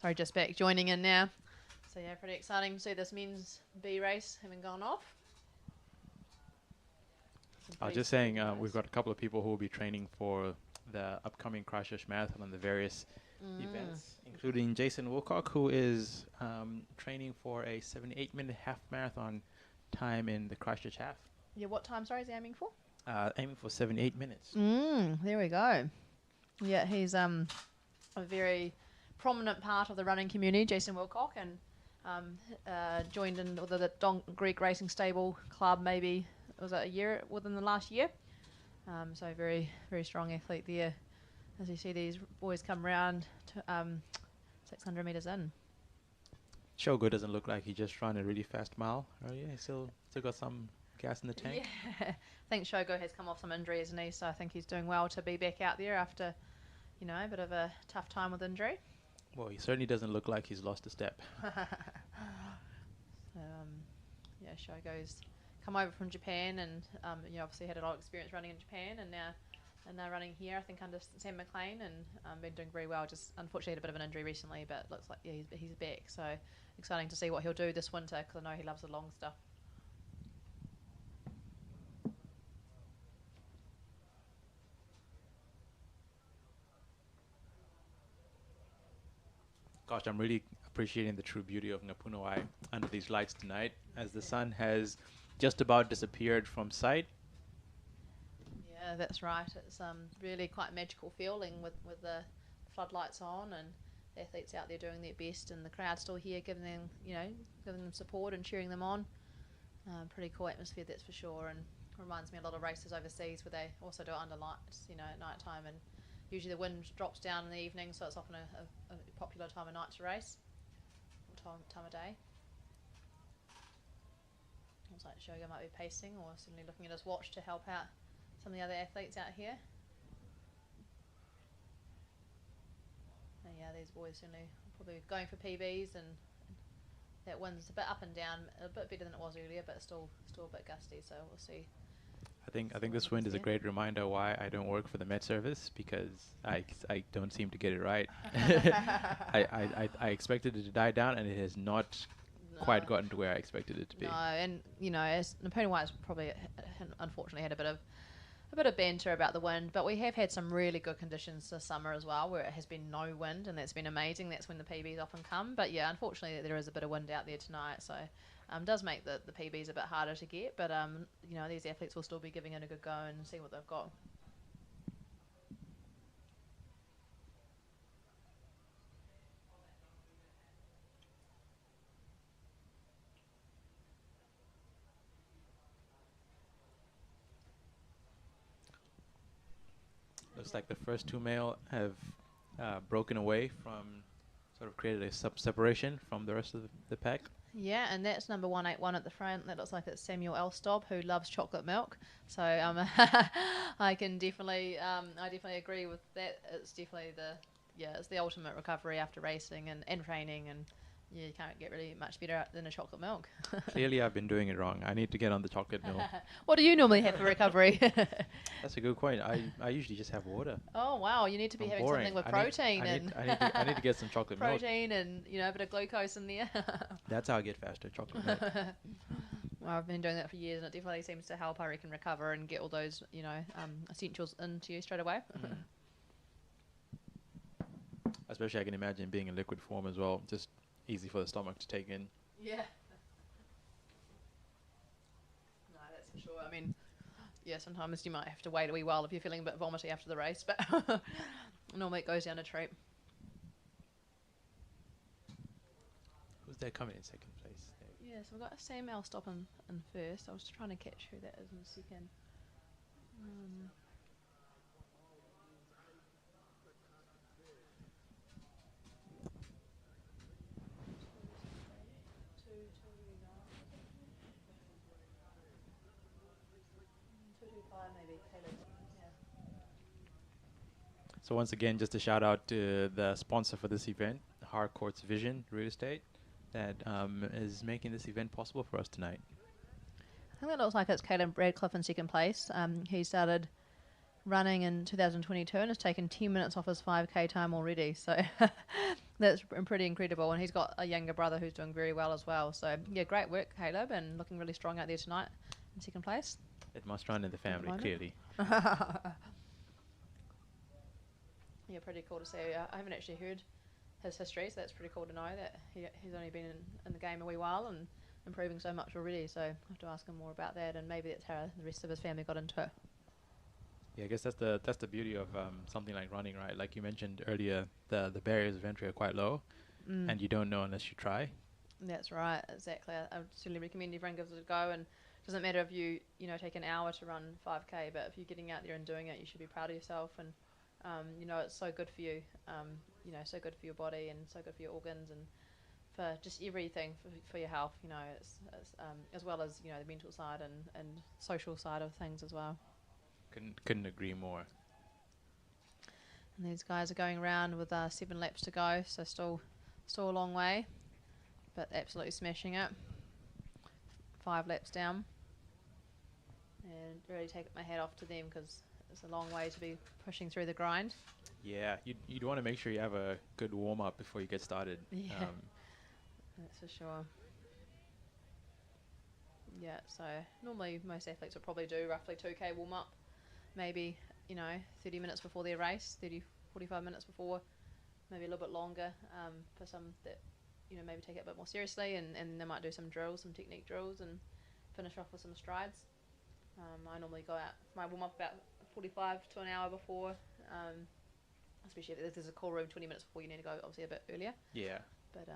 Sorry, just back joining in now. So yeah, pretty exciting to see this men's B race having gone off. I was just saying, we've got a couple of people who will be training for the upcoming Christchurch Marathon and the various events, including Jason Wilcock, who is training for a 78-minute half marathon time in the Christchurch half. Yeah, what time, sorry, is he aiming for? Aiming for 78 minutes. There we go. Yeah, he's a very prominent part of the running community, Jason Wilcock, and joined in with the Greek Racing Stable Club maybe, was it a year, within the last year? So very, very strong athlete there. As you see these boys come around to 600 metres in. Shogo doesn't look like he just ran a really fast mile. Oh yeah, he's still got some gas in the tank? Yeah, I think Shogo has come off some injury, hasn't he? So I think he's doing well to be back out there after, a bit of a tough time with injury. Well, he certainly doesn't look like he's lost a step. Yeah, Shogo's come over from Japan and obviously had a lot of experience running in Japan and now running here, I think under Sam McLean, and been doing very well. Just unfortunately had a bit of an injury recently, but looks like he's back. So exciting to see what he'll do this winter because I know he loves the long stuff. Gosh, I'm really appreciating the true beauty of Ngapunawai under these lights tonight, as the sun has just about disappeared from sight. Yeah, that's right. It's really quite magical feeling with the floodlights on and the athletes out there doing their best, and the crowd still here giving them support and cheering them on. Pretty cool atmosphere, that's for sure, and reminds me a lot of races overseas where they also do it under lights, at night time, and usually the wind drops down in the evening, so it's often a popular time of night to race, or time of day. Looks like Shogo might be pacing or certainly looking at his watch to help out some of the other athletes out here. And yeah, these boys certainly probably going for PBs, and that wind's a bit up and down, a bit better than it was earlier, but still a bit gusty, so we'll see. I think this wind is a great reminder why I don't work for the Met Service, because I don't seem to get it right. I expected it to die down, and it has not quite gotten to where I expected it to be. No, and as Ngapunawai's probably unfortunately had a bit of banter about the wind, but we have had some really good conditions this summer as well, where it has been no wind, and that's been amazing. That's when the PBs often come. But yeah, unfortunately there is a bit of wind out there tonight, so does make the PBs a bit harder to get. But these athletes will still be giving it a good go and see what they've got. Looks like the first two male have broken away from, sort of created a separation from the rest of the pack. Yeah, and that's number 181 at the front. That looks like it's Samuel Elstob, who loves chocolate milk. So I can definitely agree with that. It's definitely it's the ultimate recovery after racing and training, and you can't get really much better than a chocolate milk. Clearly, I've been doing it wrong. I need to get on the chocolate milk. What do you normally have for recovery? That's a good point. I usually just have water. Oh wow, you need to be having boring. something with protein I need to get some chocolate milk. Protein and a bit of glucose in there. That's how I get faster, chocolate milk. Well, I've been doing that for years, and it definitely seems to help, I reckon, recover and get all those essentials into you straight away. Especially, I can imagine being in liquid form as well. Just easy for the stomach to take in. Yeah. No, that's for sure. I mean, yeah, sometimes you might have to wait a wee while if you're feeling a bit vomity after the race, but normally it goes down a treat. Who's there coming in second place? There? Yeah, so we've got Sam Elstob in first. I was just trying to catch who that is in second. So once again, just a shout out to the sponsor for this event, Harcourt's Vision Real Estate, that is making this event possible for us tonight. I think that looks like it's Caleb Radcliffe in second place. He started running in 2022 and has taken 10 minutes off his 5K time already. So that's pretty incredible. And he's got a younger brother who's doing very well as well. So yeah, great work, Caleb, and looking really strong out there tonight in second place. It must run in the family, clearly. Yeah, pretty cool to see. I haven't actually heard his history, so that's pretty cool to know that he's only been in the game a wee while and improving so much already. So I have to ask him more about that, and maybe that's how the rest of his family got into it. Yeah, I guess that's the beauty of something like running, right? Like you mentioned earlier, the barriers of entry are quite low, and you don't know unless you try. That's right, exactly. I would certainly recommend everyone gives it a go, and it doesn't matter if you take an hour to run 5K, but if you're getting out there and doing it, you should be proud of yourself, and it's so good for you, so good for your body and so good for your organs, and for just everything for your health. You know, it's as well as the mental side and social side of things as well. Couldn't agree more. And these guys are going around with 7 laps to go, so still a long way, but absolutely smashing it. 5 laps down, and really take my hat off to them because it's a long way to be pushing through the grind. Yeah, you'd want to make sure you have a good warm up before you get started. Yeah, that's for sure. Yeah, so normally most athletes will probably do roughly 2K warm up, maybe 30 minutes before their race, 45 minutes before, maybe a little bit longer for some that maybe take it a bit more seriously, and they might do some drills, some technique drills, and finish off with some strides. I normally go out for my warm up about 45 to an hour before, especially if there's a call room 20 minutes before. You need to go obviously a bit earlier. Yeah. But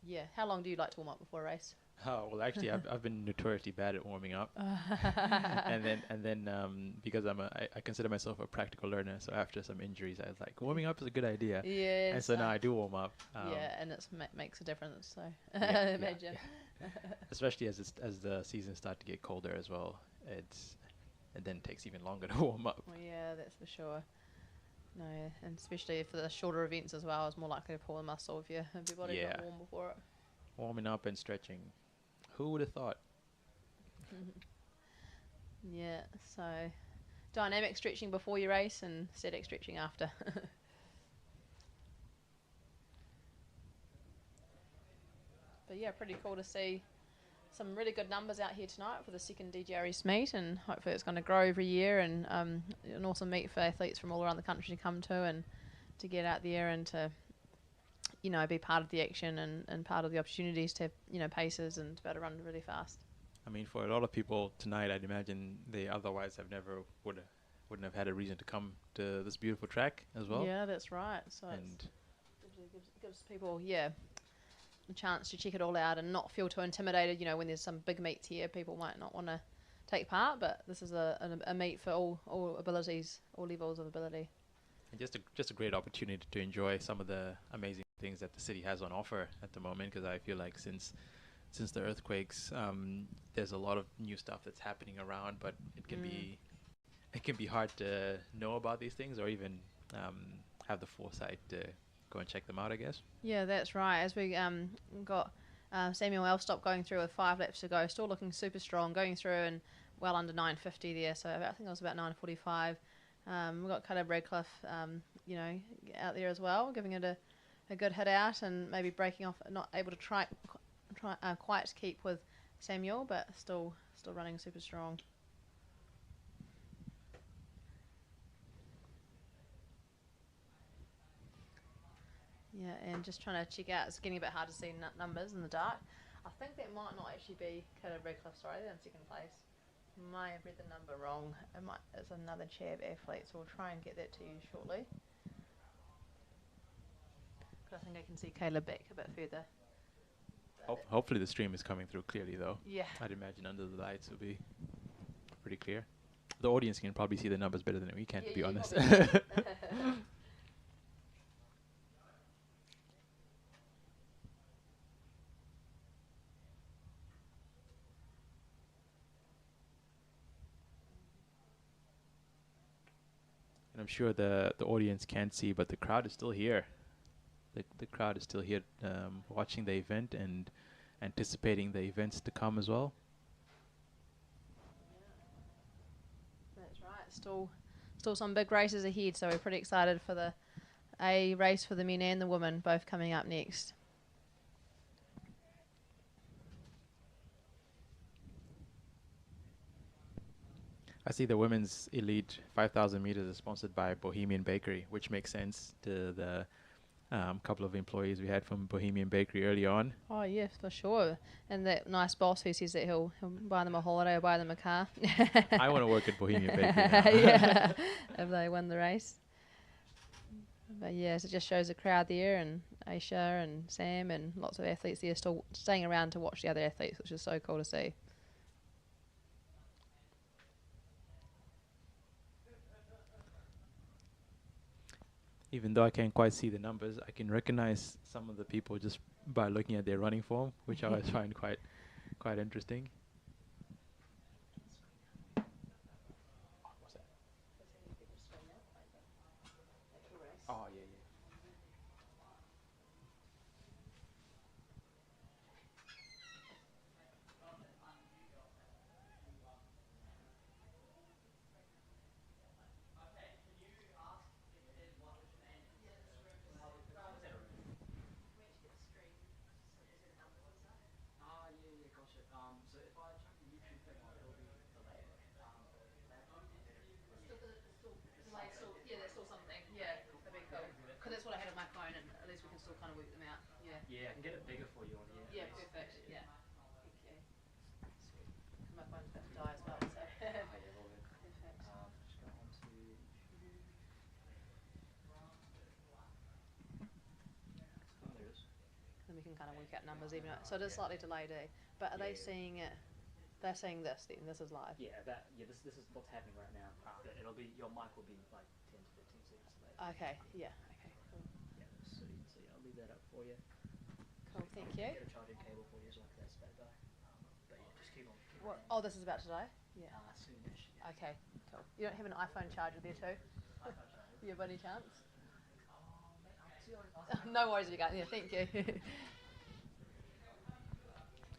yeah, how long do you like to warm up before a race? Oh well, actually, I've been notoriously bad at warming up, and then because I consider myself a practical learner, so after some injuries, I was like, warming up is a good idea. Yeah. And so now I do warm up. Yeah, and it makes a difference. So yeah, imagine. yeah. Especially as the seasons start to get colder as well, it then takes even longer to warm up. Well, yeah, that's for sure. No, and especially for the shorter events as well, it's more likely to pull a muscle if your body's not warm before it. Warming up and stretching. Who would have thought? Yeah, so dynamic stretching before your race and static stretching after. But yeah, pretty cool to see some really good numbers out here tonight for the second DGRS meet, and hopefully it's going to grow every year, and an awesome meet for athletes from all around the country to come to and to get out there and to be part of the action and part of the opportunities to have paces and to be able to run really fast. I mean, for a lot of people tonight, I'd imagine they otherwise wouldn't have had a reason to come to this beautiful track as well. Yeah, that's right. So it gives people a chance to check it all out and not feel too intimidated. When there's some big meets here, people might not want to take part, but this is a meet for all abilities, all levels of ability. And just a great opportunity to enjoy some of the amazing things that the city has on offer at the moment, because I feel like since the earthquakes, there's a lot of new stuff that's happening around, but it can be hard to know about these things or even have the foresight to go and check them out, I guess. Yeah, that's right. As we got Samuel Elstop going through with 5 laps to go, still looking super strong, going through and well under 9:50 there. So I think it was about 9:45. We've got Caleb Radcliffe, out there as well, giving it a good hit out and maybe breaking off, not able to quite keep with Samuel, but still running super strong. Yeah, and just trying to check out, it's getting a bit hard to see numbers in the dark. I think that might not actually be Caleb Radcliffe, sorry, they're in second place. May have read the number wrong. It's another Chab athlete, so we'll try and get that to you shortly. But I think I can see Caleb back a bit further. Hopefully the stream is coming through clearly, though. Yeah. I'd imagine under the lights it'll be pretty clear. The audience can probably see the numbers better than we can, to be honest. I'm sure the audience can't see, but the crowd is still here. The crowd is still here watching the event and anticipating the events to come as well. That's right. Still some big races ahead, so we're pretty excited for the race for the men and the women, both coming up next. I see the women's elite 5,000 meters is sponsored by Bohemian Bakery, which makes sense to the couple of employees we had from Bohemian Bakery early on. Oh yes, for sure. And that nice boss who says that he'll buy them a holiday or buy them a car. I want to work at Bohemian Bakery now. Yeah, if they win the race. But yeah, so it just shows the crowd there, and Aisha and Sam and lots of athletes there still staying around to watch the other athletes, which is so cool to see. even though I can't quite see the numbers, I can recognize some of the people just by looking at their running form, which I always find quite interesting. Oh, yeah, yeah. Yeah, that's still something. Yeah, that'd be cool. Because that's what I had on my phone, and at least we can still kind of work them out. Yeah. Yeah, I can get it bigger for you on here. Yeah, perfect. Yeah. Thank you. Sweet. My phone's about to die as well, so. Oh, yeah, all good. Perfect. Just go on to. Oh, there it is. Then we can kind of work out numbers, even though, so it is slightly delayed, eh? But are they seeing it? They're seeing this then. This is live. Yeah, this is what's happening right now. It'll be your mic will be like 10 to 15 seconds later. Okay. Yeah. Okay. Cool. Yeah, so yeah, I'll leave that up for you. Cool. Thank you. Get a charging cable for you as well, 'cause that's about to die. But yeah, just keep on. What? Oh, this is about to die. Yeah. Soonish. Yeah. Okay. Cool. You don't have an iPhone charger there too? You have any chance? No worries if you can't. Yeah. Thank you.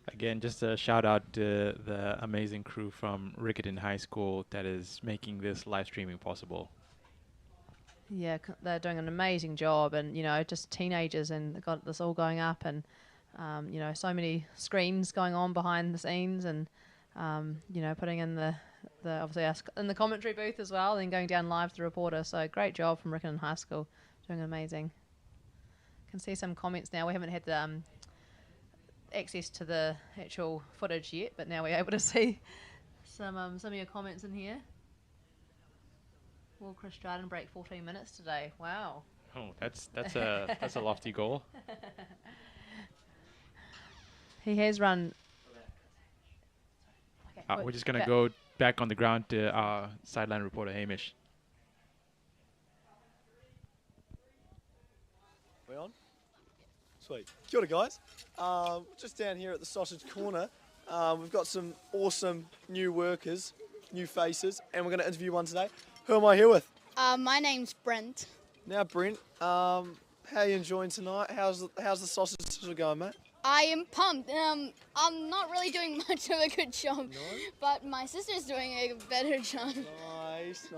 Again, just a shout out to the amazing crew from Riccarton High School that is making this live streaming possible. Yeah, they're doing an amazing job, and just teenagers, and they've got this all going up, and so many screens going on behind the scenes, and putting in the obviously us in the commentary booth as well, and going down live to the reporter. So great job from Riccarton High School, doing amazing. Can see some comments now. We haven't had the access to the actual footage yet, but now we're able to see some of your comments in here. Will Chris Dryden break 14 minutes today? Wow. Oh, that's a lofty goal. He has run. Okay, we're just gonna go back on the ground to our sideline reporter Hamish. We on? Sweet. Kia ora, guys. Just down here at the Sausage Corner, we've got some awesome new workers, new faces, and we're going to interview one today. Who am I here with? My name's Brent. Now, Brent, how are you enjoying tonight? How's the sausage sizzle going, mate? I am pumped. I'm not really doing much of a good job, but my sister's doing a better job. Nice.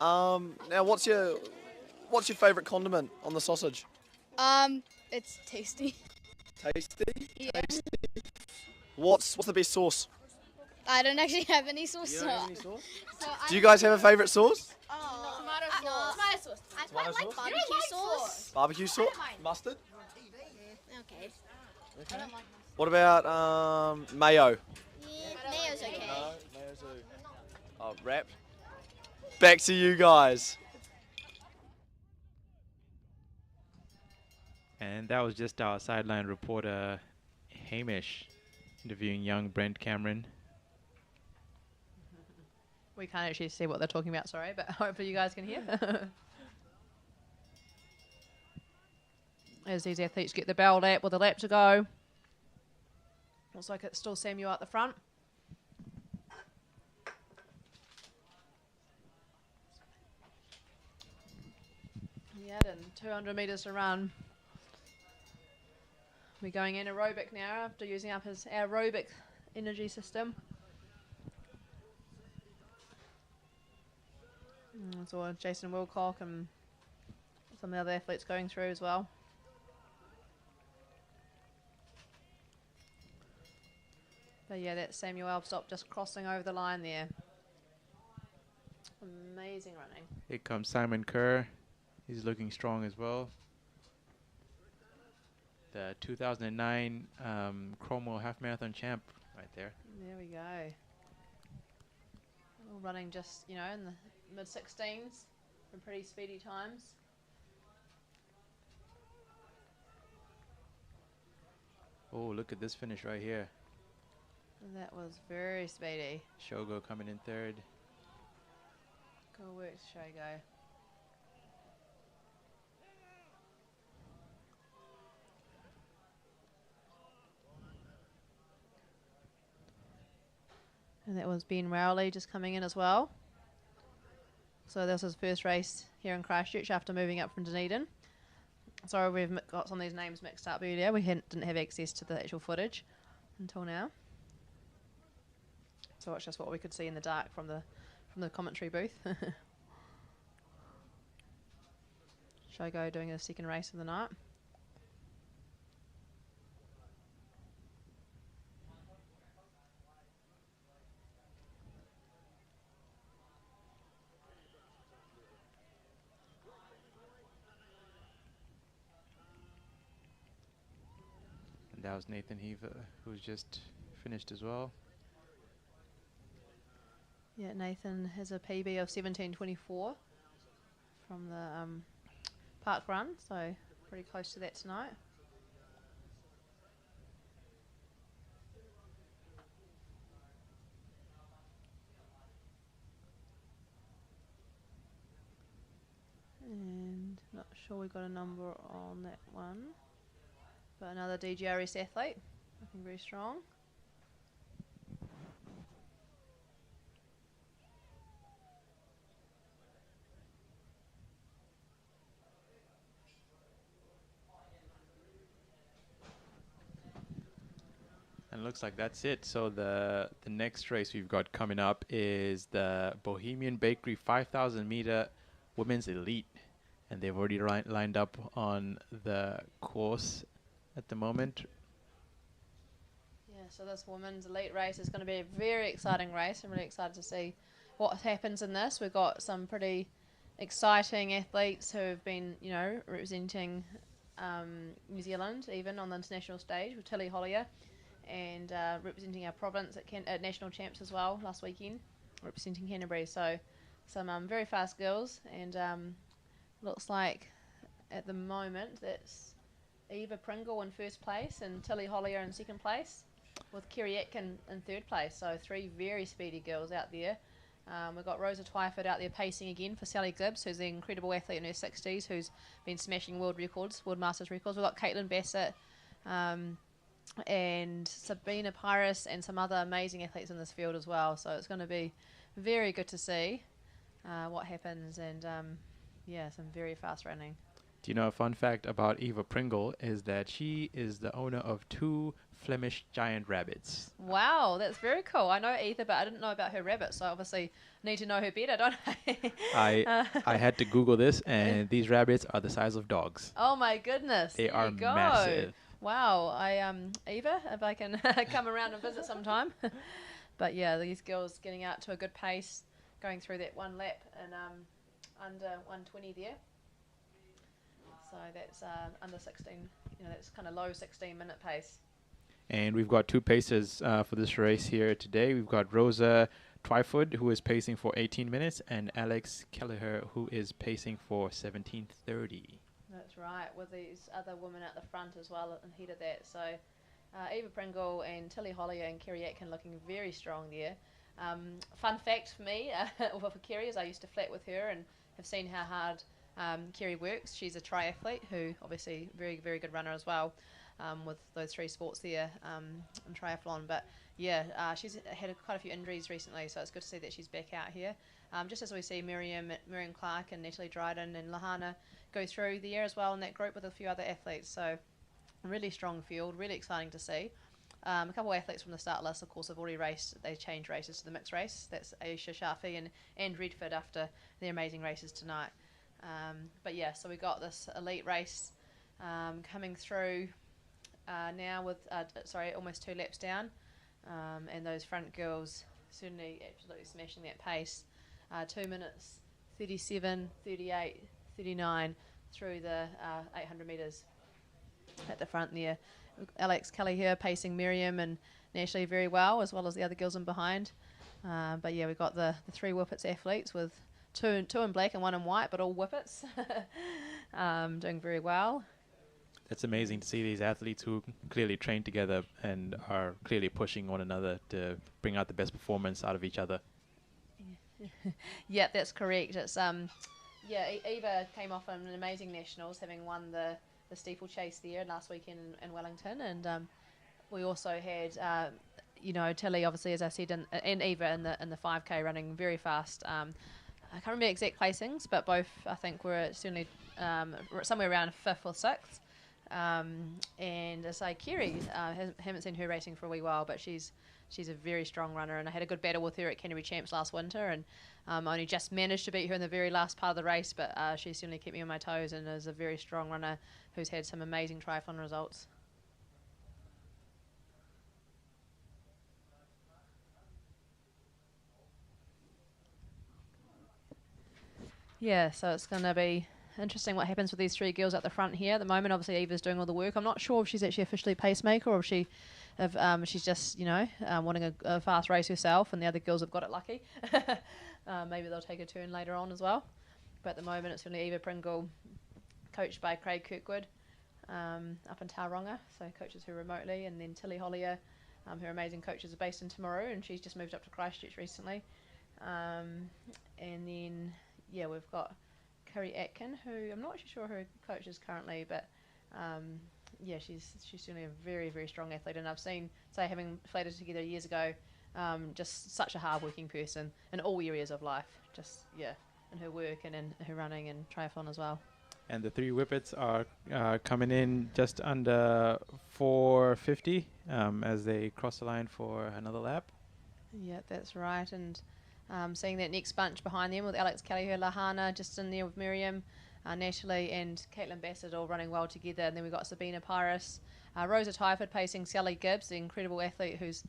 Now, what's your favourite condiment on the sausage? It's tasty. Tasty? Yeah. Tasty. What's the best sauce? I don't actually have any sauce. You don't have any sauce? Do you guys have a favourite sauce? Tomato sauce. Tomato sauce. I quite like sauce? barbecue sauce. Barbecue sauce? Mustard? Okay. Okay. What about mayo? Yeah, mayo's okay. No, mayo's oh, wrap. Back to you guys. And that was just our sideline reporter Hamish interviewing young Brent Cameron. We can't actually see what they're talking about, sorry, but hopefully you guys can hear. As these athletes get the bell lap with a lap to go. Looks like it's still Samuel at the front. Yeah, and 200 metres to run. We're going anaerobic now after using up his aerobic energy system. So Jason Wilcock and some of the other athletes going through as well. But yeah, that's Samuel Alvstop just crossing over the line there. Amazing running. Here comes Simon Kerr. He's looking strong as well. The 2009 Cromwell Half Marathon champ right there. There we go. All running just, in the mid-16s from pretty speedy times. Oh, look at this finish right here. That was very speedy. Shogo coming in third. Good work, Shogo. And that was Ben Rowley just coming in as well. So this was his first race here in Christchurch after moving up from Dunedin. Sorry, we've got some of these names mixed up earlier. We didn't have access to the actual footage until now. So it's just what we could see in the dark from the commentary booth. Shogo doing a second race of the night. And that was Nathan Heaver, who's just finished as well. Yeah, Nathan has a PB of 17:24 from the park run, so pretty close to that tonight. And not sure we got a number on that one, but another DGRS athlete, looking very strong. And it looks like that's it. So the next race we've got coming up is the Bohemian Bakery 5,000 meter women's elite, and they've already lined up on the course at the moment. Yeah, so this women's elite race is going to be a very exciting race. I'm really excited to see what happens in this. We've got some pretty exciting athletes who have been, you know, representing New Zealand even on the international stage, with Tilly Hollier, and representing our province at national champs as well last weekend, representing Canterbury. So some very fast girls, and looks like at the moment that's Eva Pringle in first place and Tilly Hollier in second place, with Kerry Atkin in third place. So three very speedy girls out there. We've got Rosa Twyford out there pacing again for Sally Gibbs, who's an incredible athlete in her 60s, who's been smashing world records, world masters records. We've got Caitlin Bassett and Sabina Pyrus and some other amazing athletes in this field as well. So it's going to be very good to see what happens, and yeah, some very fast running. Do you know a fun fact about Eva Pringle is that she is the owner of 2 Flemish giant rabbits. Wow, that's very cool. I know Eva, but I didn't know about her rabbits, so obviously need to know her better, don't I? I had to Google this, and these rabbits are the size of dogs. Oh my goodness. They there are you go. massive. Wow, Eva, if I can come around and visit sometime. But yeah, these girls getting out to a good pace, going through that one lap and under 120 there. So that's under 16, you know, that's kind of low 16-minute pace. And we've got 2 paces for this race here today. We've got Rosa Twyford, who is pacing for 18 minutes, and Alex Kelleher, who is pacing for 17:30. That's right, with these other women at the front as well ahead of that. So Eva Pringle and Tilly Hollier and Kerry Atkin looking very strong there. Fun fact for me, for Kerry, is I used to flat with her and have seen how hard Kerry works. She's a triathlete who obviously very, very good runner as well, with those 3 sports there in triathlon. But yeah, she's had quite a few injuries recently, so it's good to see that she's back out here. Just as we see Miriam Clark and Natalie Dryden and Lahana go through the year as well in that group with a few other athletes. So a really strong field, really exciting to see. A couple of athletes from the start list, of course, have already raced. They changed races to the mixed race. That's Aisha Shafi and Redford after their amazing races tonight. But yeah, so we got this elite race coming through now with, almost 2 laps down. And those front girls certainly absolutely smashing that pace. 2 minutes, 37, 38, 39 through the 800 metres at the front there. Alex Kelly here pacing Miriam and Natalie very well as the other girls in behind. But yeah, we've got the 3 Whippets athletes with two in black and 1 in white, but all Whippets doing very well. It's amazing to see these athletes who clearly train together and are clearly pushing one another to bring out the best performance out of each other. Yeah, that's correct. It's Eva came off an amazing nationals, having won the steeplechase there last weekend in Wellington, and we also had you know, Tilly obviously, as I said, and Eva in the 5K running very fast. I can't remember exact placings, but both I think were certainly somewhere around 5th or 6th. And as I say, Kerry, haven't seen her racing for a wee while, but she's a very strong runner, and I had a good battle with her at Canterbury Champs last winter, and only just managed to beat her in the very last part of the race, but she certainly kept me on my toes and is a very strong runner who's had some amazing triathlon results. Yeah, so it's going to be interesting what happens with these 3 girls at the front here. At the moment, obviously, Eva's doing all the work. I'm not sure if she's actually officially pacemaker or if she's just, you know, wanting a fast race herself, and the other girls have got it lucky. Maybe they'll take a turn later on as well. But at the moment, it's really Eva Pringle, coached by Craig Kirkwood, up in Tauranga, so coaches her remotely. And then Tilly Hollier, her amazing coaches are based in Timaru, and she's just moved up to Christchurch recently. And then, yeah, we've got Kerry Atkin, who I'm not sure who her coach is currently, but yeah, she's certainly a very, very strong athlete. And I've seen, say, having flatted together years ago, just such a hard-working person in all areas of life. Just, yeah, in her work and in her running and triathlon as well. And the 3 whippets are coming in just under 4:50 as they cross the line for another lap. Yeah, that's right. And seeing that next bunch behind them with Alex Kellyher, Lahana just in there with Miriam, Natalie and Caitlin Bassett all running well together. And then we've got Sabina Pyrus, Rosa Tyford pacing Sally Gibbs, the incredible athlete who's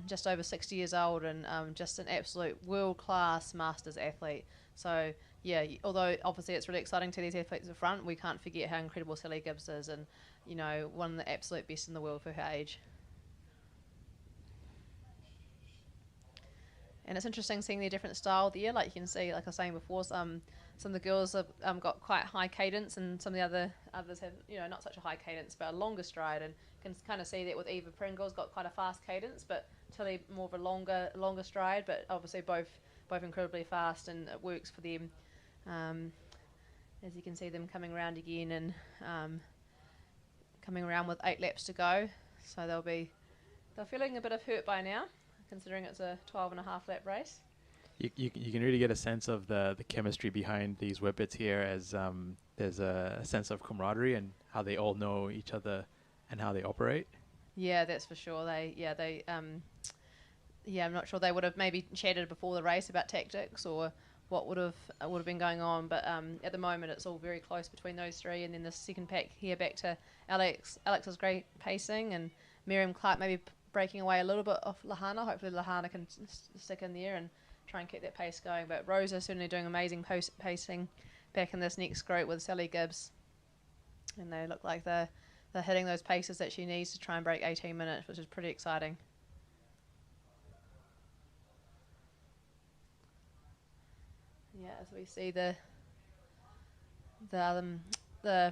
just over 60 years old and just an absolute world-class masters athlete. So, yeah, although obviously it's really exciting to these athletes at the front, we can't forget how incredible Sally Gibbs is and, you know, one of the absolute best in the world for her age. And it's interesting seeing their different style there. Like you can see, like I was saying before, some of the girls have got quite high cadence, and some of the others have, you know, not such a high cadence, but a longer stride. And can kind of see that with Eva Pringle's got quite a fast cadence, but Tilly more of a longer stride. But obviously both incredibly fast, and it works for them. As you can see them coming around again and coming around with 8 laps to go. So they're feeling a bit of hurt by now, considering it's a 12.5 lap race. You can really get a sense of the chemistry behind these whippets here, as there's a sense of camaraderie and how they all know each other and how they operate. Yeah, that's for sure. I'm not sure they would have maybe chatted before the race about tactics or what would have been going on, but at the moment it's all very close between those 3. And then the second pack here back to Alex. Alex is great pacing, and Miriam Clark maybe breaking away a little bit off Lahana. Hopefully Lahana can stick in there and try and keep that pace going. But Rosa certainly doing amazing pacing back in this next group with Sally Gibbs, and they look like they're hitting those paces that she needs to try and break 18 minutes, which is pretty exciting. Yeah, as we see the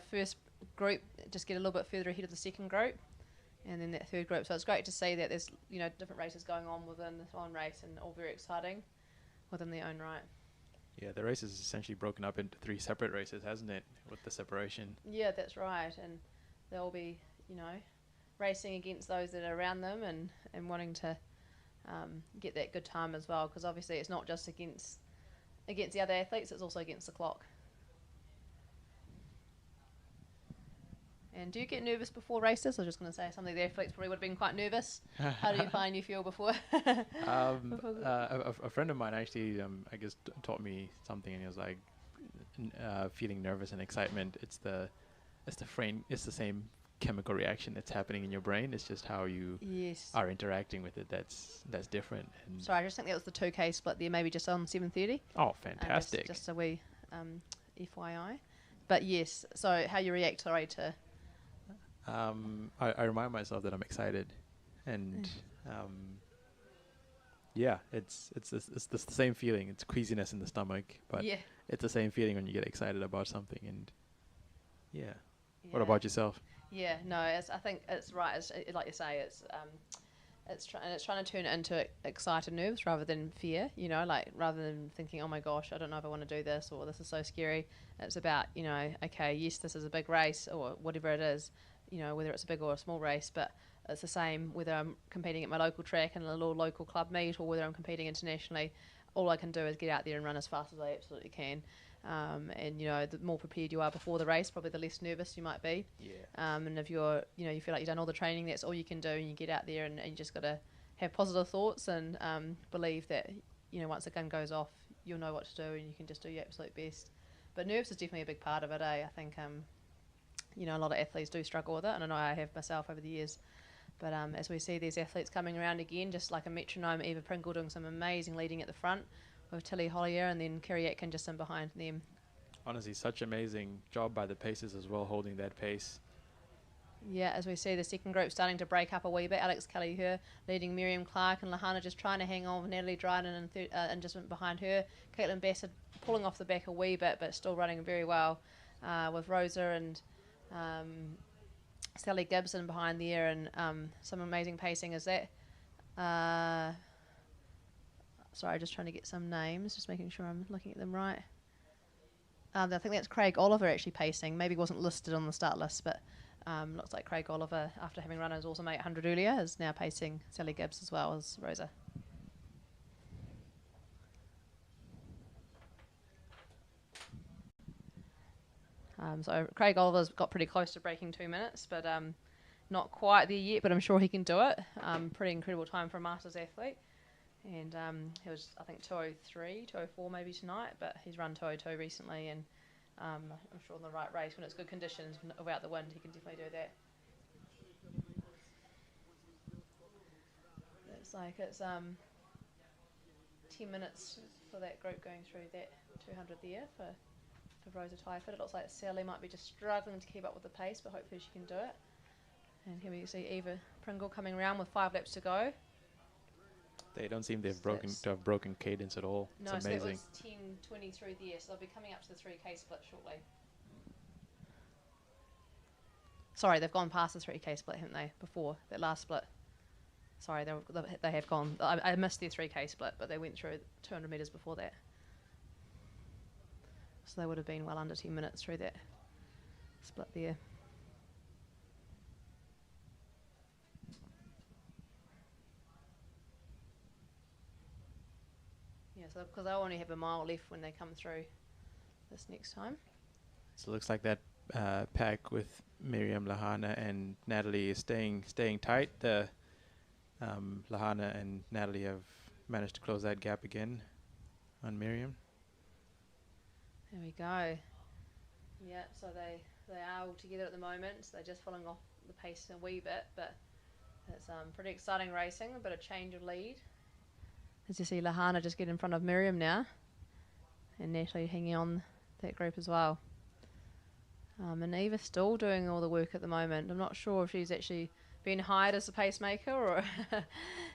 first group just get a little bit further ahead of the second group, and then that third group. So it's great to see that there's, you know, different races going on within this one race, and all very exciting within their own right. Yeah, the race is essentially broken up into 3 separate races, hasn't it, with the separation? Yeah, that's right, and they'll be, you know, racing against those that are around them and wanting to get that good time as well, because obviously it's not just against the other athletes, it's also against the clock. And do you get nervous before races? I was just going to say something the athletes probably would have been quite nervous. How do you find you feel before? A friend of mine actually, I guess, taught me something, and he was like, feeling nervous and excitement. It's the same chemical reaction that's happening in your brain. It's just how you are interacting with it that's different. And sorry, I just think that was the 2K split there, maybe just on 7:30. Oh, fantastic! Just a wee FYI. But yes, so how you react, sorry, to. I remind myself that I'm excited, and it's the same feeling. It's queasiness in the stomach, but it's the same feeling when you get excited about something. And what about yourself? Yeah, no, I think it's right. It's, like you say, it's trying to turn it into excited nerves rather than fear. You know, like rather than thinking, oh my gosh, I don't know if I want to do this, or this is so scary. It's about, you know, okay, yes, this is a big race or whatever it is. You know, whether it's a big or a small race, but it's the same whether I'm competing at my local track in a little local club meet or whether I'm competing internationally. All I can do is get out there and run as fast as I absolutely can. And you know, the more prepared you are before the race, probably the less nervous you might be. Yeah. And if you're, you know, you feel like you've done all the training, that's all you can do, and you get out there and you just got to have positive thoughts and believe that, you know, once the gun goes off, you'll know what to do and you can just do your absolute best. But nerves is definitely a big part of it, I think, you know, a lot of athletes do struggle with it, and I know I have myself over the years. But as we see these athletes coming around again, just like a metronome, Eva Pringle doing some amazing leading at the front with Tilly Hollier, and then Kerry Atkin just in behind them. Honestly, such amazing job by the pacers as well, holding that pace. Yeah, as we see the second group starting to break up a wee bit. Alex Kelly here leading Miriam Clark, and Lahana just trying to hang on with Natalie Dryden and just behind her. Caitlin Bassett pulling off the back a wee bit, but still running very well with Rosa and Sally Gibson behind there, and some amazing pacing is that. Sorry, just trying to get some names, just making sure I'm looking at them right. I think that's Craig Oliver actually pacing. Maybe wasn't listed on the start list, but looks like Craig Oliver, after having run his awesome 800 earlier, is now pacing Sally Gibbs as well as Rosa. So Craig Oliver's got pretty close to breaking 2 minutes, but not quite there yet, but I'm sure he can do it. Pretty incredible time for a Masters athlete. And he was, I think, 2:03, 2:04 maybe tonight, but he's run 2:02 recently, and I'm sure in the right race, when it's good conditions, without the wind, he can definitely do that. It's like it's 10 minutes for that group going through that 200 there for Rosa Twyford. It looks like Sally might be just struggling to keep up with the pace, but hopefully she can do it. And here we see Eva Pringle coming around with 5 laps to go. They don't seem to have broken cadence at all. No, it's so that amazing. was 10:20 through there, so they'll be coming up to the 3K split shortly. Sorry, they've gone past the 3K split, haven't they, before that last split? Sorry, they have gone. I missed their 3K split, but they went through 200 metres before that. So they would have been well under 10 minutes through that split there. Yeah, so because they'll only have a mile left when they come through this next time. So it looks like that pack with Miriam, Lahana, and Natalie is staying tight. The Lahana and Natalie have managed to close that gap again on Miriam. There we go. Yeah, so they are all together at the moment. So they're just following off the pace a wee bit, but it's pretty exciting racing. A bit of change of lead. As you see, Lahana just get in front of Miriam now, and Natalie hanging on that group as well. And Eva's still doing all the work at the moment. I'm not sure if she's actually been hired as a pacemaker or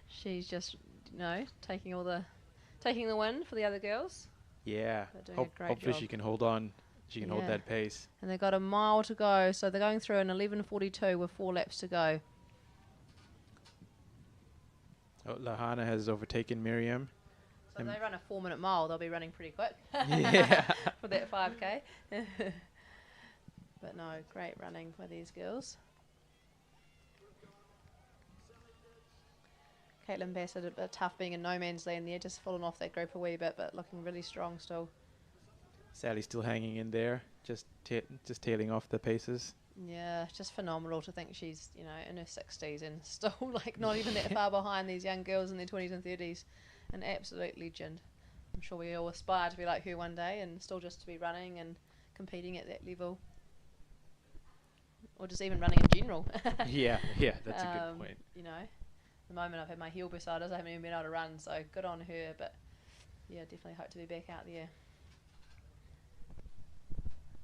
she's just, you know, taking the win for the other girls. Yeah, hopefully job. she can hold on. She can hold that pace. And they've got a mile to go, so they're going through an 11:42 with 4 laps to go. Oh, Lahana has overtaken Miriam. So if they run a 4-minute mile, they'll be running pretty quick. Yeah. For that 5K. But no, great running by these girls. Caitlin Bassett, a bit tough being in no man's land there, just falling off that group a wee bit, but looking really strong still. Sally still hanging in there, just tailing off the paces. Yeah, just phenomenal to think she's, you know, in her 60s and still like not even that far behind these young girls in their 20s and 30s. An absolute legend. I'm sure we all aspire to be like her one day and still just to be running and competing at that level. Or just even running in general. yeah, that's a good point. You know, the moment I've had my heel beside us, I haven't even been able to run, so good on her, but yeah, definitely hope to be back out there.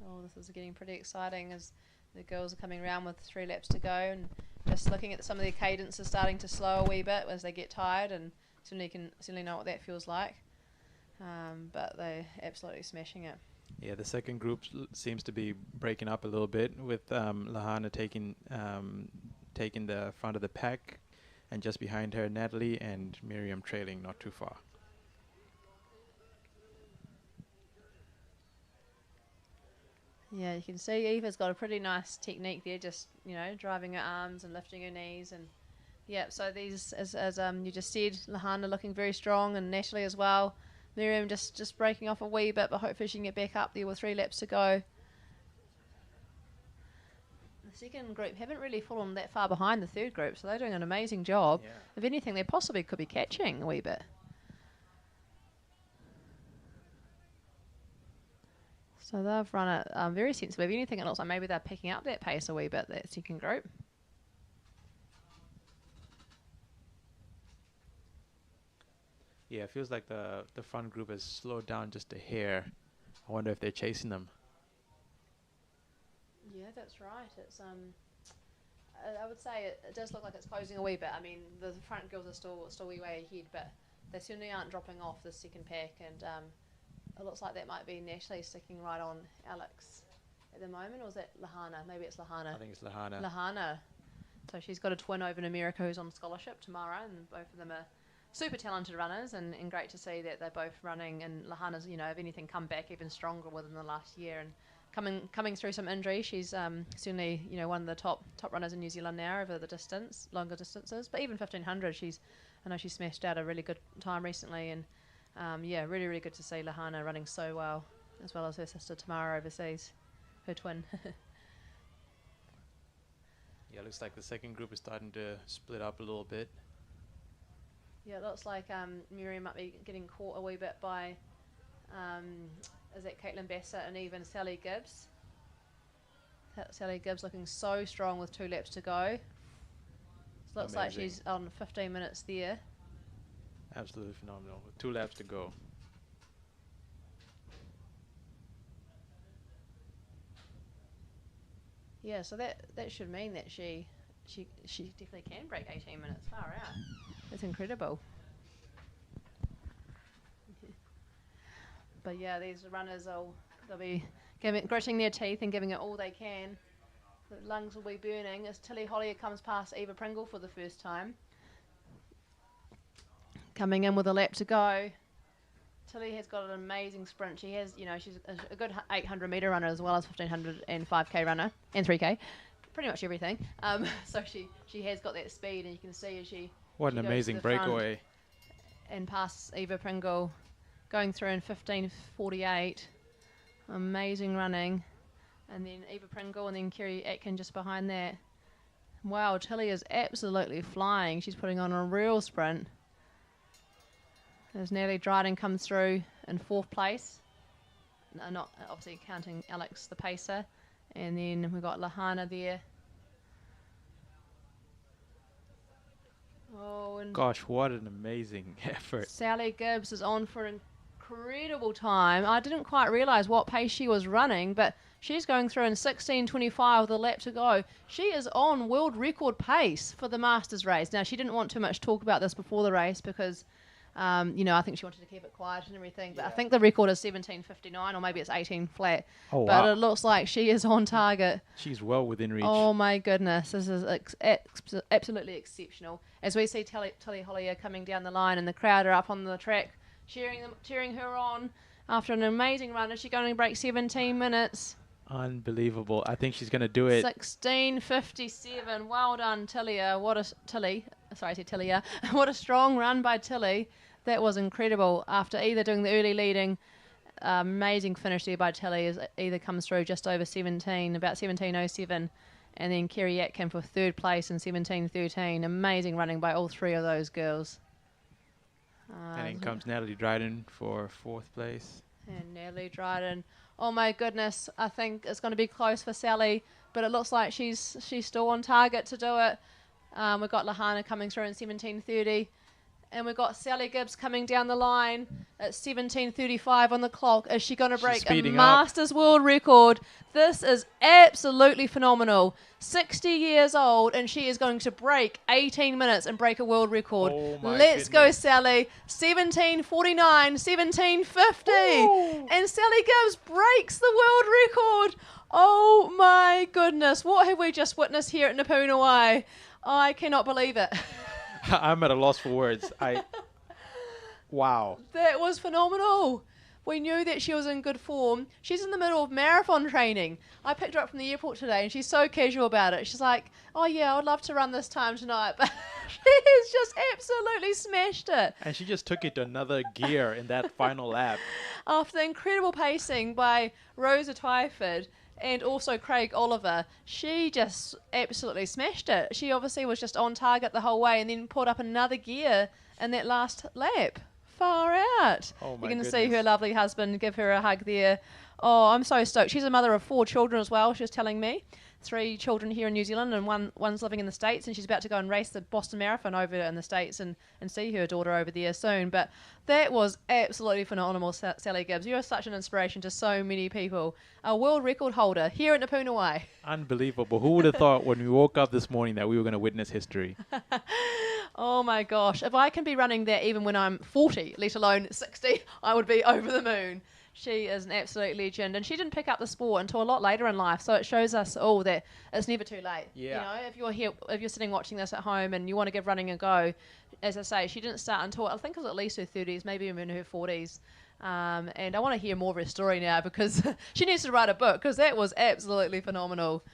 Oh, this is getting pretty exciting as the girls are coming around with 3 laps to go, and just looking at some of their cadences starting to slow a wee bit as they get tired, and certainly know what that feels like. But they're absolutely smashing it. Yeah, the second group seems to be breaking up a little bit, with Lahana taking the front of the pack, and just behind her Natalie, and Miriam trailing not too far. Yeah, you can see Eva's got a pretty nice technique there, just, driving her arms and lifting her knees. And yeah, so these, as you just said, Lahana looking very strong, and Natalie as well. Miriam just breaking off a wee bit, but hopefully she can get back up there with 3 laps to go. The second group haven't really fallen that far behind the third group, so they're doing an amazing job. Yeah. If anything, they possibly could be catching a wee bit. So they've run it very sensibly. If anything, it looks like maybe they're picking up that pace a wee bit, that second group. Yeah, it feels like the front group has slowed down just a hair. I wonder if they're chasing them. Yeah, that's right. It's I would say it does look like it's closing a wee bit. I mean, the front girls are still wee way ahead, but they certainly aren't dropping off the second pack, and it looks like that might be Natalie sticking right on Alex at the moment, or is that Lahana? Maybe it's Lahana. I think it's Lahana. Lahana. So she's got a twin over in America who's on scholarship tomorrow, and both of them are super talented runners, and great to see that they're both running, and Lahana's, if anything, come back even stronger within the last year, and coming through some injury. She's certainly, one of the top runners in New Zealand now over the longer distances, but even 1500, I know she smashed out a really good time recently, and really, really good to see Lahana running so well, as well as her sister Tamara overseas, her twin. Yeah, looks like the second group is starting to split up a little bit. Yeah, it looks like Miriam might be getting caught a wee bit by, is that Caitlin Bassett and even Sally Gibbs. Sally Gibbs looking so strong with 2 laps to go. Looks like she's on 15 minutes there. Absolutely phenomenal. With 2 laps to go. Yeah, so that should mean that she definitely can break 18 minutes. Far out. That's incredible. But yeah, these runners they'll be gritting their teeth and giving it all they can. The lungs will be burning as Tilly Hollier comes past Eva Pringle for the first time. Coming in with a lap to go. Tilly has got an amazing sprint. She has, she's a good 800 metre runner as well as 1500 and 5k runner and 3k. Pretty much everything. So she has got that speed, and you can see as she What an amazing breakaway. And past Eva Pringle, going through in 15:48. Amazing running. And then Eva Pringle and then Kerry Atkin just behind that. Wow, Tilly is absolutely flying. She's putting on a real sprint. As Natalie Dryden comes through in 4th place. No, not obviously counting Alex the pacer. And then we've got Lahana there. Oh, and gosh, what an amazing effort. Sally Gibbs is on for an incredible time. I didn't quite realise what pace she was running, but she's going through in 16:25 with a lap to go. She is on world record pace for the Masters race. Now, she didn't want too much talk about this before the race because, I think she wanted to keep it quiet and everything. But I think the record is 17:59, or maybe it's 18 flat. Oh, but wow. it looks like she is on target. She's well within reach. Oh my goodness, this is absolutely exceptional. As we see Tilly Hollier coming down the line, and the crowd are up on the track cheering her on after an amazing run. Is she going to break 17 minutes? Unbelievable. I think she's going to do it. 16:57. Well done, Tillia. What a strong run by Tilly. That was incredible. After either doing the early leading, amazing finish there by Tilly, as either comes through just over 17, about 17:07, and then Kerry Atkin for 3rd place in 17:13. Amazing running by all 3 of those girls. And in comes Natalie Dryden for 4th place. And Natalie Dryden. Oh my goodness, I think it's going to be close for Sally, but it looks like she's still on target to do it. We've got Lahana coming through in 17:30. And we've got Sally Gibbs coming down the line at 17:35 on the clock. Is she going to break a Masters world record? This is absolutely phenomenal. 60 years old, and she is going to break 18 minutes and break a world record. Oh my Let's go, goodness. Sally. 17:49, 17:50. Ooh. And Sally Gibbs breaks the world record. Oh my goodness. What have we just witnessed here at Napunawai? I cannot believe it. I'm at a loss for words. Wow. That was phenomenal. we knew that she was in good form. She's in the middle of marathon training. I picked her up from the airport today, and she's so casual about it. She's like, oh, yeah, I would love to run this time tonight. But she's just absolutely smashed it. And she just took it to another gear in that final lap. After the incredible pacing by Rosa Twyford and also Craig Oliver, she just absolutely smashed it. She obviously was just on target the whole way and then pulled up another gear in that last lap. Far out. Oh my You're going to see goodness. her lovely husband give her a hug there. Oh, I'm so stoked. She's a mother of 4 children as well, she was telling me. 3 children here in New Zealand and one's living in the States, and she's about to go and race the Boston Marathon over in the States and see her daughter over there soon. But that was absolutely phenomenal, Sally Gibbs. You're such an inspiration to so many people. A world record holder here at Napunawai. Unbelievable. Who would have thought when we woke up this morning that we were going to witness history? Oh my gosh. If I can be running that even when I'm 40, let alone 60, I would be over the moon. She is an absolute legend, and she didn't pick up the sport until a lot later in life, so it shows us all that it's never too late. Yeah. You know, if you're sitting watching this at home and you want to give running a go, as I say, she didn't start until I think it was at least her 30s, maybe even her 40s. And I want to hear more of her story now because she needs to write a book because that was absolutely phenomenal.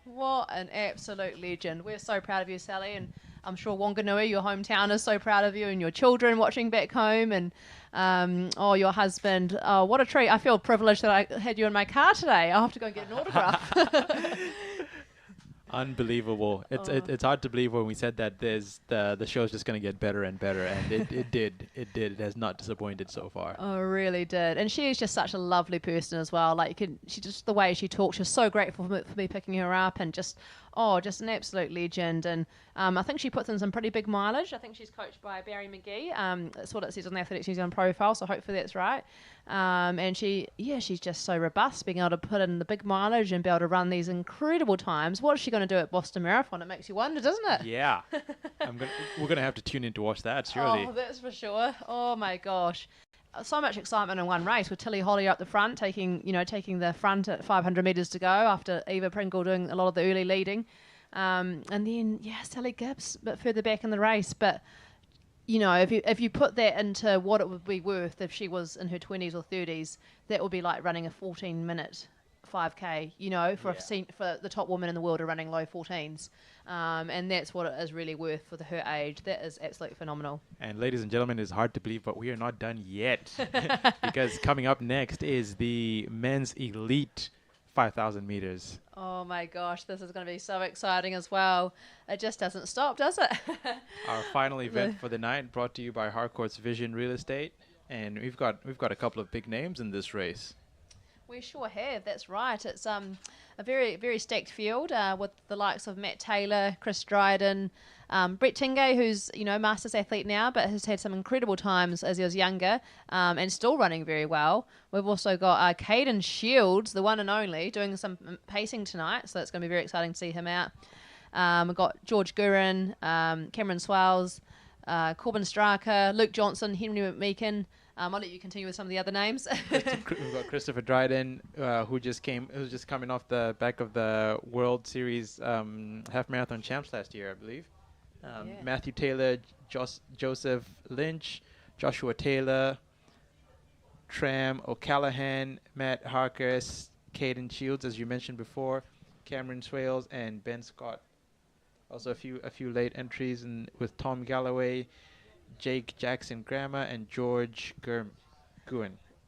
What an absolute legend. We're so proud of you, Sally, and I'm sure Wanganui, your hometown, is so proud of you, and your children watching back home, and your husband. Oh, what a treat. I feel privileged that I had you in my car today. I'll have to go and get an autograph. Unbelievable. It's hard to believe when we said that the show's just going to get better and better, and it did. It has not disappointed so far. Oh, really did. And she is just such a lovely person as well. Like, she just, the way she talks, she's so grateful for me picking her up, and just an absolute legend. And I think she puts in some pretty big mileage. I think she's coached by Barry McGee. That's what it says on the Athletics New Zealand profile, so hopefully that's right. And she's just so robust, being able to put in the big mileage and be able to run these incredible times. What is she going to do at Boston Marathon? It makes you wonder, doesn't it? Yeah. We're going to have to tune in to watch that, surely. Oh, that's for sure. Oh, my gosh. So much excitement in one race with Tilly Holly up the front, taking the front at 500 metres to go after Eva Pringle doing a lot of the early leading. And then, Sally Gibbs a bit further back in the race. But, if you put that into what it would be worth if she was in her 20s or 30s, that would be like running a 14-minute 5K, for the top woman in the world are running low 14s. And that's what it is really worth for her age. That is absolutely phenomenal. And ladies and gentlemen, it's hard to believe, but we are not done yet. Because coming up next is the men's elite 5,000 meters. Oh my gosh, this is going to be so exciting as well. It just doesn't stop, does it? Our final event for the night, brought to you by Harcourt's Vision Real Estate. And we've got a couple of big names in this race. We sure have, that's right. It's a very, very stacked field with the likes of Matt Taylor, Chris Dryden, Brett Tingay, who's, Masters athlete now, but has had some incredible times as he was younger and still running very well. We've also got Caden Shields, the one and only, doing some pacing tonight, so it's going to be very exciting to see him out. We've got George Gurin, Cameron Swales, Corbin Straka, Luke Johnson, Henry McMeekin. I'll let you continue with some of the other names. We've got Christopher Dryden, who's just coming off the back of the World Series half marathon champs last year, I believe. Matthew Taylor, Joseph Lynch, Joshua Taylor, Tram O'Callaghan, Matt Harkis, Caden Shields, as you mentioned before, Cameron Swales, and Ben Scott. Also a few late entries with Tom Galloway, Jake Jackson Grammer, and George Guin.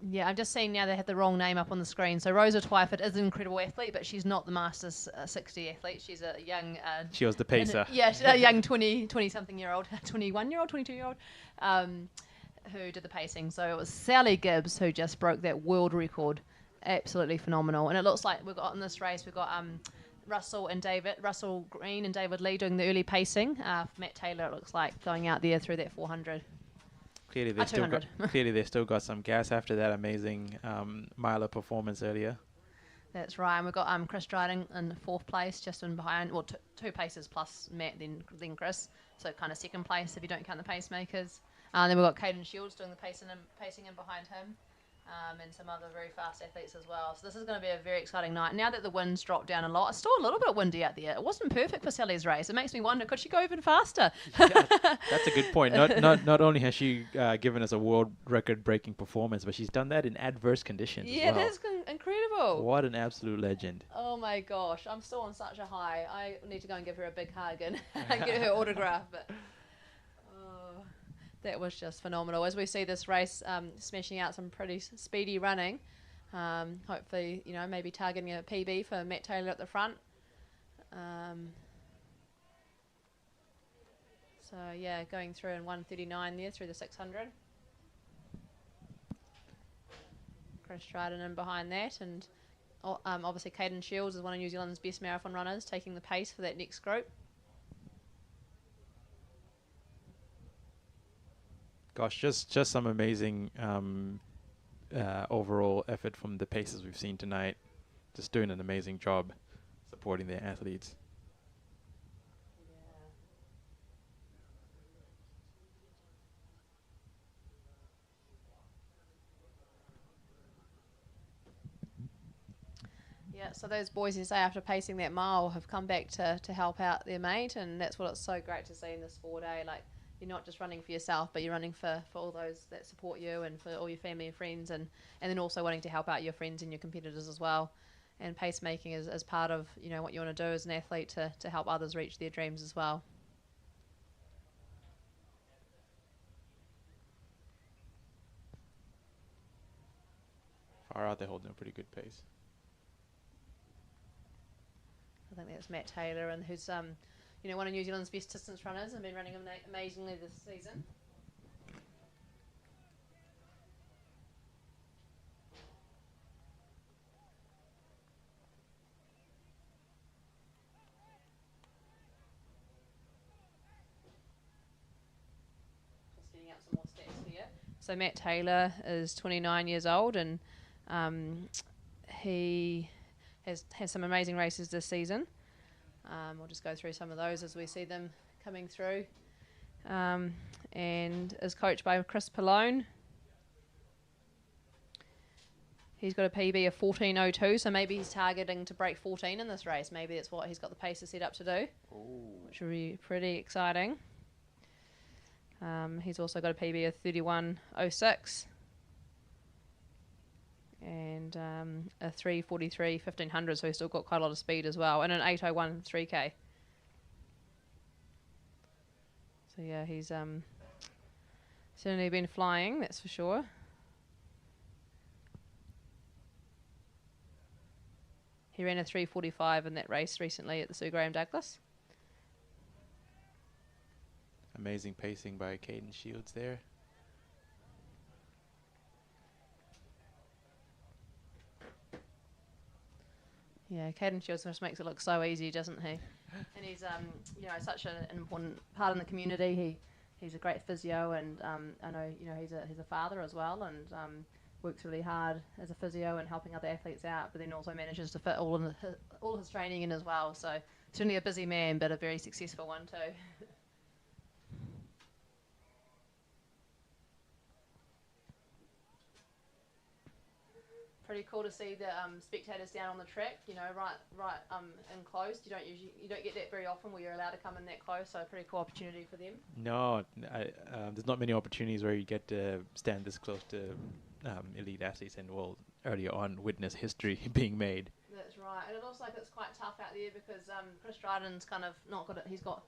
Yeah, I'm just seeing now they had the wrong name up on the screen. So Rosa Twyford is an incredible athlete, but she's not the Masters 60 athlete. She's a young... she was the pacer. She's a young 20-something-year-old, 21-year-old, 22-year-old, who did the pacing. So it was Sally Gibbs who just broke that world record. Absolutely phenomenal. And it looks like we've got in this race, we've got... Russell Green and David Lee doing the early pacing. Matt Taylor, it looks like, going out there through that 400. Clearly, they still got some gas after that amazing miler performance earlier. That's right. And we've got Chris Dryden in 4th place, just in behind. Well, 2 paces plus Matt, then Chris. So kind of 2nd place if you don't count the pacemakers. And then we've got Caden Shields doing the pacing in behind him. and some other very fast athletes as well. So this is going to be a very exciting night. Now that the wind's dropped down a lot, it's still a little bit windy out there. It wasn't perfect for Sally's race. It makes me wonder, could she go even faster? That's a good point. Not only has she given us a world record-breaking performance, but she's done that in adverse conditions as well. Yeah, that's incredible. What an absolute legend. Oh my gosh, I'm still on such a high. I need to go and give her a big hug and get her autograph. But that was just phenomenal. As we see this race smashing out some pretty speedy running, hopefully, maybe targeting a PB for Matt Taylor at the front. So yeah, going through in 1:39 there through the 600. Chris Stratton in behind that, and obviously Caden Shields is one of New Zealand's best marathon runners, taking the pace for that next group. Gosh, just some amazing overall effort from the paces we've seen tonight. Just doing an amazing job supporting their athletes. Yeah, so those boys, you say, after pacing that mile, have come back to help out their mate, and that's what it's so great to see in this 4-day. Like, you're not just running for yourself, but you're running for all those that support you and for all your family and friends, and then also wanting to help out your friends and your competitors as well. And pacemaking is part of what you want to do as an athlete to help others reach their dreams as well. Far out, they're holding a pretty good pace. I think that's Matt Taylor, and who's one of New Zealand's best distance runners and been running amazingly this season. Just getting up some more stats here. So Matt Taylor is 29 years old, and he has some amazing races this season. We'll just go through some of those as we see them coming through. And is coached by Chris Pallone. He's got a PB of 14:02, so maybe he's targeting to break 14 in this race. Maybe that's what he's got the pacer set up to do, which will be pretty exciting. He's also got a PB of 31:06. And a 3:43 1500, so he's still got quite a lot of speed as well, and an 8:01 3K. So yeah, he's certainly been flying, that's for sure. He ran a 3:45 in that race recently at the Sir Graham Douglas. Amazing pacing by Caden Shields there. Yeah, Caden Shields just makes it look so easy, doesn't he? And he's, such an important part in the community. He's a great physio, and I know, he's a father as well, and works really hard as a physio and helping other athletes out, but then also manages to fit all his training in as well. So certainly a busy man, but a very successful one too. Pretty cool to see the spectators down on the track, right enclosed. You don't get that very often where you're allowed to come in that close, so a pretty cool opportunity for them. No, there's not many opportunities where you get to stand this close to elite athletes, and earlier on witness history being made. That's right, and it looks like it's quite tough out there because Chris Dryden's kind of not got it. He's got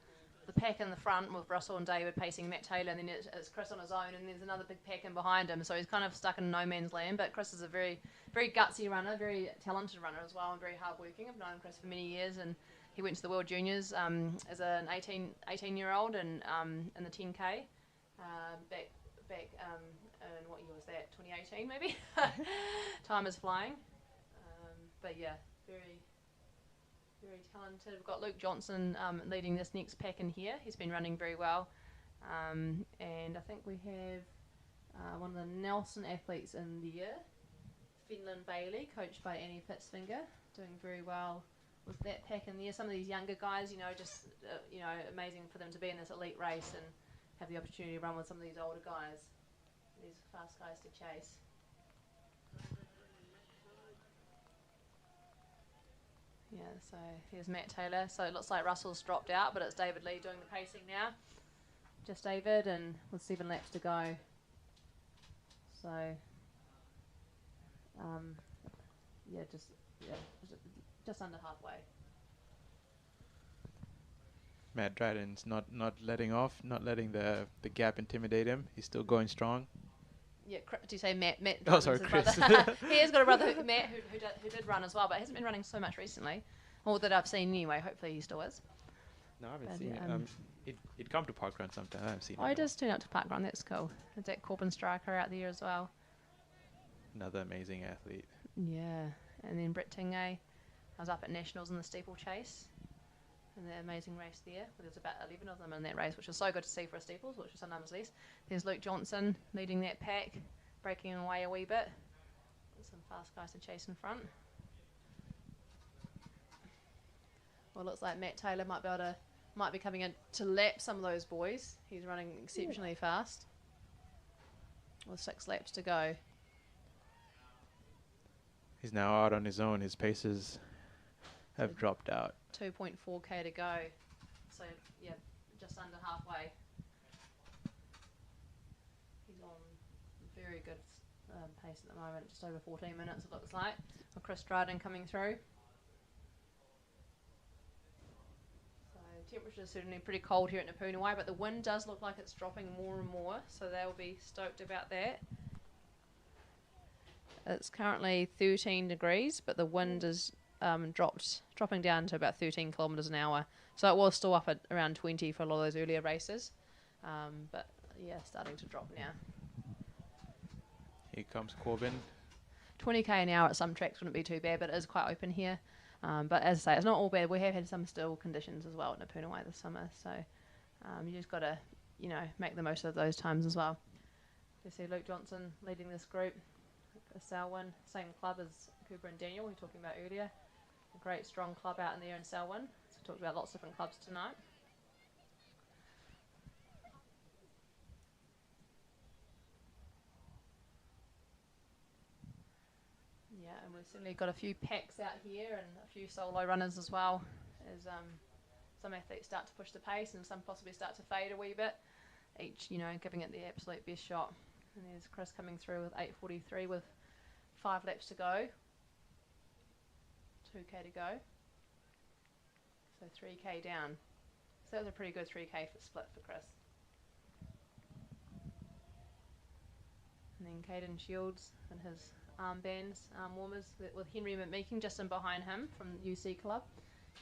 the pack in the front with Russell and David pacing Matt Taylor, and then it's Chris on his own, and there's another big pack in behind him, so he's kind of stuck in no man's land. But Chris is a very, very gutsy runner, very talented runner as well, and very hard-working. I've known Chris for many years, and he went to the World Juniors as an 18-year-old and in the 10K back in what year was that? 2018 maybe? Time is flying. But yeah, very talented. We've got Luke Johnson leading this next pack in here. He's been running very well. And I think we have one of the Nelson athletes in there, Finland Bailey, coached by Annie Fitzfinger, doing very well with that pack in there. Some of these younger guys, just amazing for them to be in this elite race and have the opportunity to run with some of these older guys, these fast guys to chase. Yeah, so here's Matt Taylor. So it looks like Russell's dropped out, but it's David Lee doing the pacing now. Just David, and with 7 laps to go. So, yeah, just under halfway. Matt Dryden's not letting off, not letting the gap intimidate him. He's still going strong. Yeah, do you say Matt? Matt Oh, sorry, his Chris. brother. He has got a brother, Matt, who did run as well, but hasn't been running so much recently. Or that I've seen anyway. Hopefully he still is. No, I haven't But, seen it. He'd come to parkrun sometime. I haven't seen Oh, it. he does turn up to parkrun. That's cool. Is that Corbin Striker out there as well? Another amazing athlete. Yeah. And then Brett Tingay. I was up at Nationals in the steeplechase. And the amazing race there. There's about 11 of them in that race, which is so good to see for a steeples, which is sometimes less. There's Luke Johnson leading that pack, breaking away a wee bit. Some fast guys to chase in front. Well, it looks like Matt Taylor might be coming in to lap some of those boys. He's running exceptionally fast. With 6 laps to go. He's now out on his own. His paces have dropped out. 2.4k to go. So, yeah, just under halfway. He's on very good pace at the moment, just over 14 minutes it looks like. With Chris Dryden coming through. So, temperature's certainly pretty cold here at Napoonawai, but the wind does look like it's dropping more and more, so they'll be stoked about that. It's currently 13 degrees, but the wind is dropping down to about 13 kilometres an hour. So it was still up at around 20 for a lot of those earlier races. But yeah, starting to drop now. Here comes Corbin. 20k an hour at some tracks wouldn't be too bad, but it is quite open here. But as I say, it's not all bad. We have had some still conditions as well at Napoonawai this summer. So you just got to, make the most of those times as well. You see Luke Johnson leading this group. Selwyn, same club as Cooper and Daniel we were talking about earlier. A great strong club out in there in Selwyn. So we talked about lots of different clubs tonight. Yeah, and we've certainly got a few packs out here and a few solo runners as well, as some athletes start to push the pace and some possibly start to fade a wee bit, each giving it the absolute best shot. And there's Chris coming through with 8:43 with 5 laps to go. 2k to go. So 3k down. So that was a pretty good 3k split for Chris. And then Caden Shields and his armbands, arm warmers, with Henry McMeeking just in behind him from UC Club.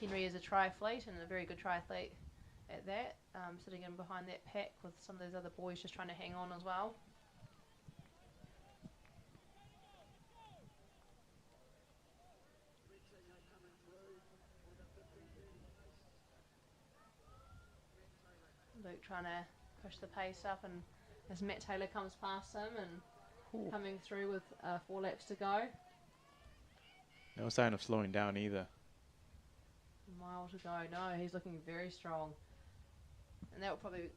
Henry is a triathlete and a very good triathlete at that, sitting in behind that pack with some of those other boys just trying to hang on as well. Luke trying to push the pace up, and as Matt Taylor comes past him and coming through with 4 laps to go. No sign of slowing down either. A mile to go. No, he's looking very strong. And that will probably,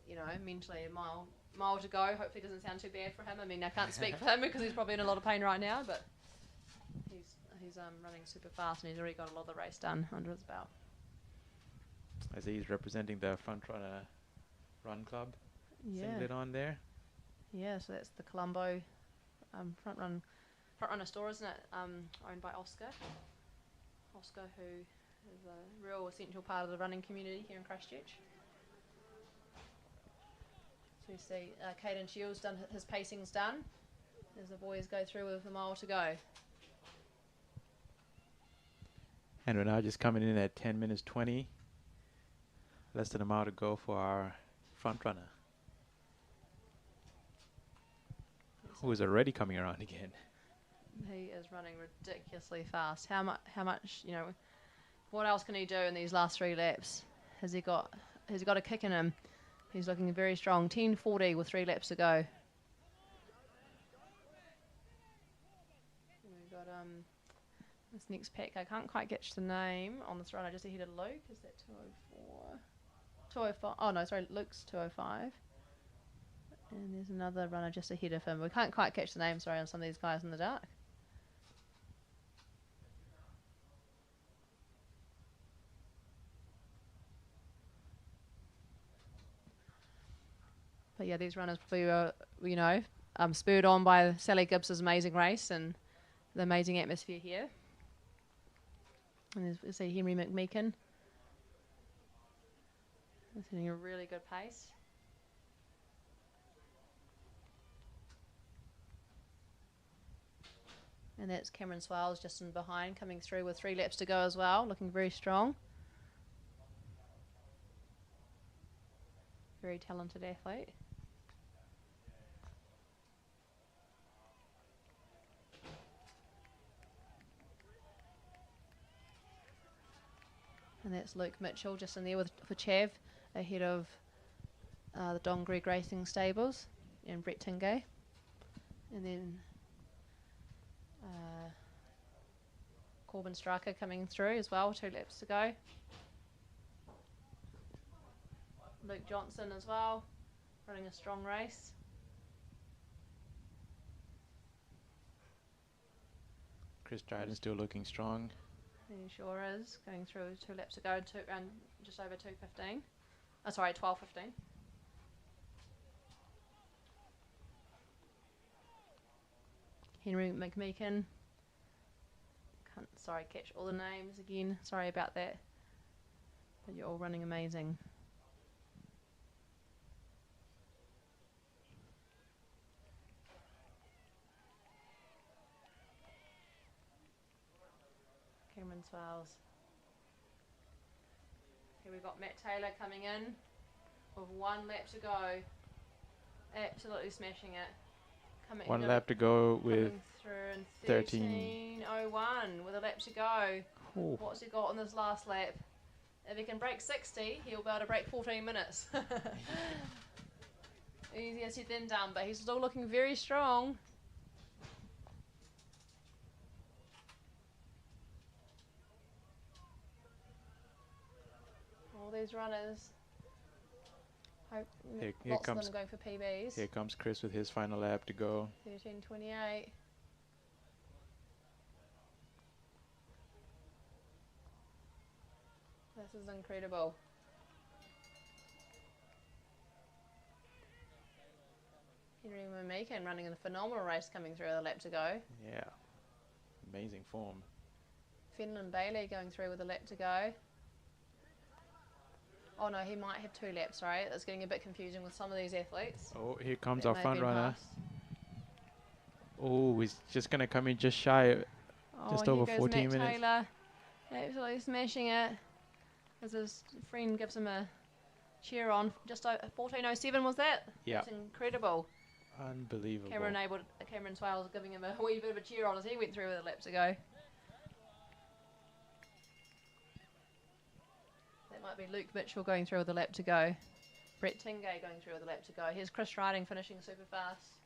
mentally a mile to go. Hopefully it doesn't sound too bad for him. I mean, I can't speak for him because he's probably in a lot of pain right now, but he's running super fast and he's already got a lot of the race done under his belt. As he's representing the front runner run club singlet on there. Yeah, so that's the Colombo front runner store, isn't it? Owned by Oscar. Oscar, who is a real essential part of the running community here in Christchurch. So you see Caden Shields done, his pacing's done as the boys go through with a mile to go. And we're now just coming in at 10 minutes 20. Less than a mile to go for our front runner, who is already coming around again. He is running ridiculously fast. How much, what else can he do in these last 3 laps? Has he got a kick in him? He's looking very strong. 10:40 with 3 laps to go. We've got this next pack. I can't quite catch the name on this run. I just ahead of Luke. Is that 204? 205. Oh no, sorry, Luke's 205. And there's another runner just ahead of him. We can't quite catch the name, sorry, on some of these guys in the dark. But yeah, these runners probably were, you know, spurred on by Sally Gibbs's amazing race and the amazing atmosphere here. And there's, we see Henry McMeekin. He's hitting a really good pace. And that's Cameron Swales just in behind, coming through with 3 laps to go as well, looking very strong. Very talented athlete. And that's Luke Mitchell just in there for Chav, ahead of the Don Gregg Racing Stables and Brett Tingay. And then Corbin Striker coming through as well, 2 laps to go. Luke Johnson as well, running a strong race. Chris Dryden still looking strong. He sure is, going through 2 laps to go, just over 2:15. Oh, sorry, 12:15. Henry McMeekin. Can't, sorry, catch all the names again. Sorry about that. But you're all running amazing. Cameron Swales. Here we've got Matt Taylor coming in with 1 lap to go. Absolutely smashing it. Coming 1 lap to go with through in 13:01 with a lap to go. Ooh. What's he got on this last lap? If he can break 60, he'll be able to break 14 minutes. Easier said than done, but he's still looking very strong. All these runners. Hope Here lots comes of them going for PBs. Here comes Chris with his final lap to go. 13:28. This is incredible. Henry McMeekin running a phenomenal race coming through with a lap to go. Yeah, amazing form. Fenelon Bailey going through with a lap to go. Oh no, he might have 2 laps, right? That's getting a bit confusing with some of these athletes. Oh, here comes That our may have front been runner. passed. Oh, he's just going to come in just shy, just here over goes 14 Matt minutes. Taylor, absolutely smashing it. As his friend gives him a cheer on. Just 14:07 was that? Yeah. That's incredible. Unbelievable. Cameron Swales giving him a wee bit of a cheer on as he went through with a lap to go. That might be Luke Mitchell going through with a lap to go. Brett Tingay going through with a lap to go. Here's Chris Riding finishing super fast.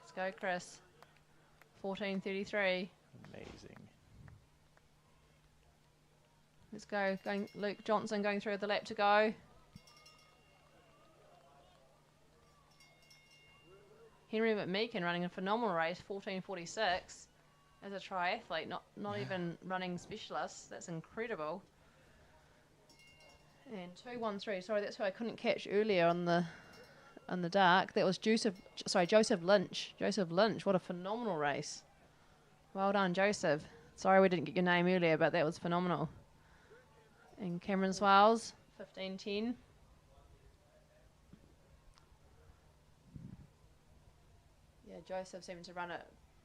Let's go, Chris. 14:33. Amazing. Let's go. Luke Johnson going through with the lap to go. Henry McMeekin running a phenomenal race, 14:46 as a triathlete, not even running specialist. That's incredible. And 2:13. Sorry, that's who I couldn't catch earlier on the dark. That was Joseph Lynch. Joseph Lynch. What a phenomenal race. Well done, Joseph. Sorry we didn't get your name earlier, but that was phenomenal. And Cameron Swales, 15:10. Yeah, Joseph seemed to run it,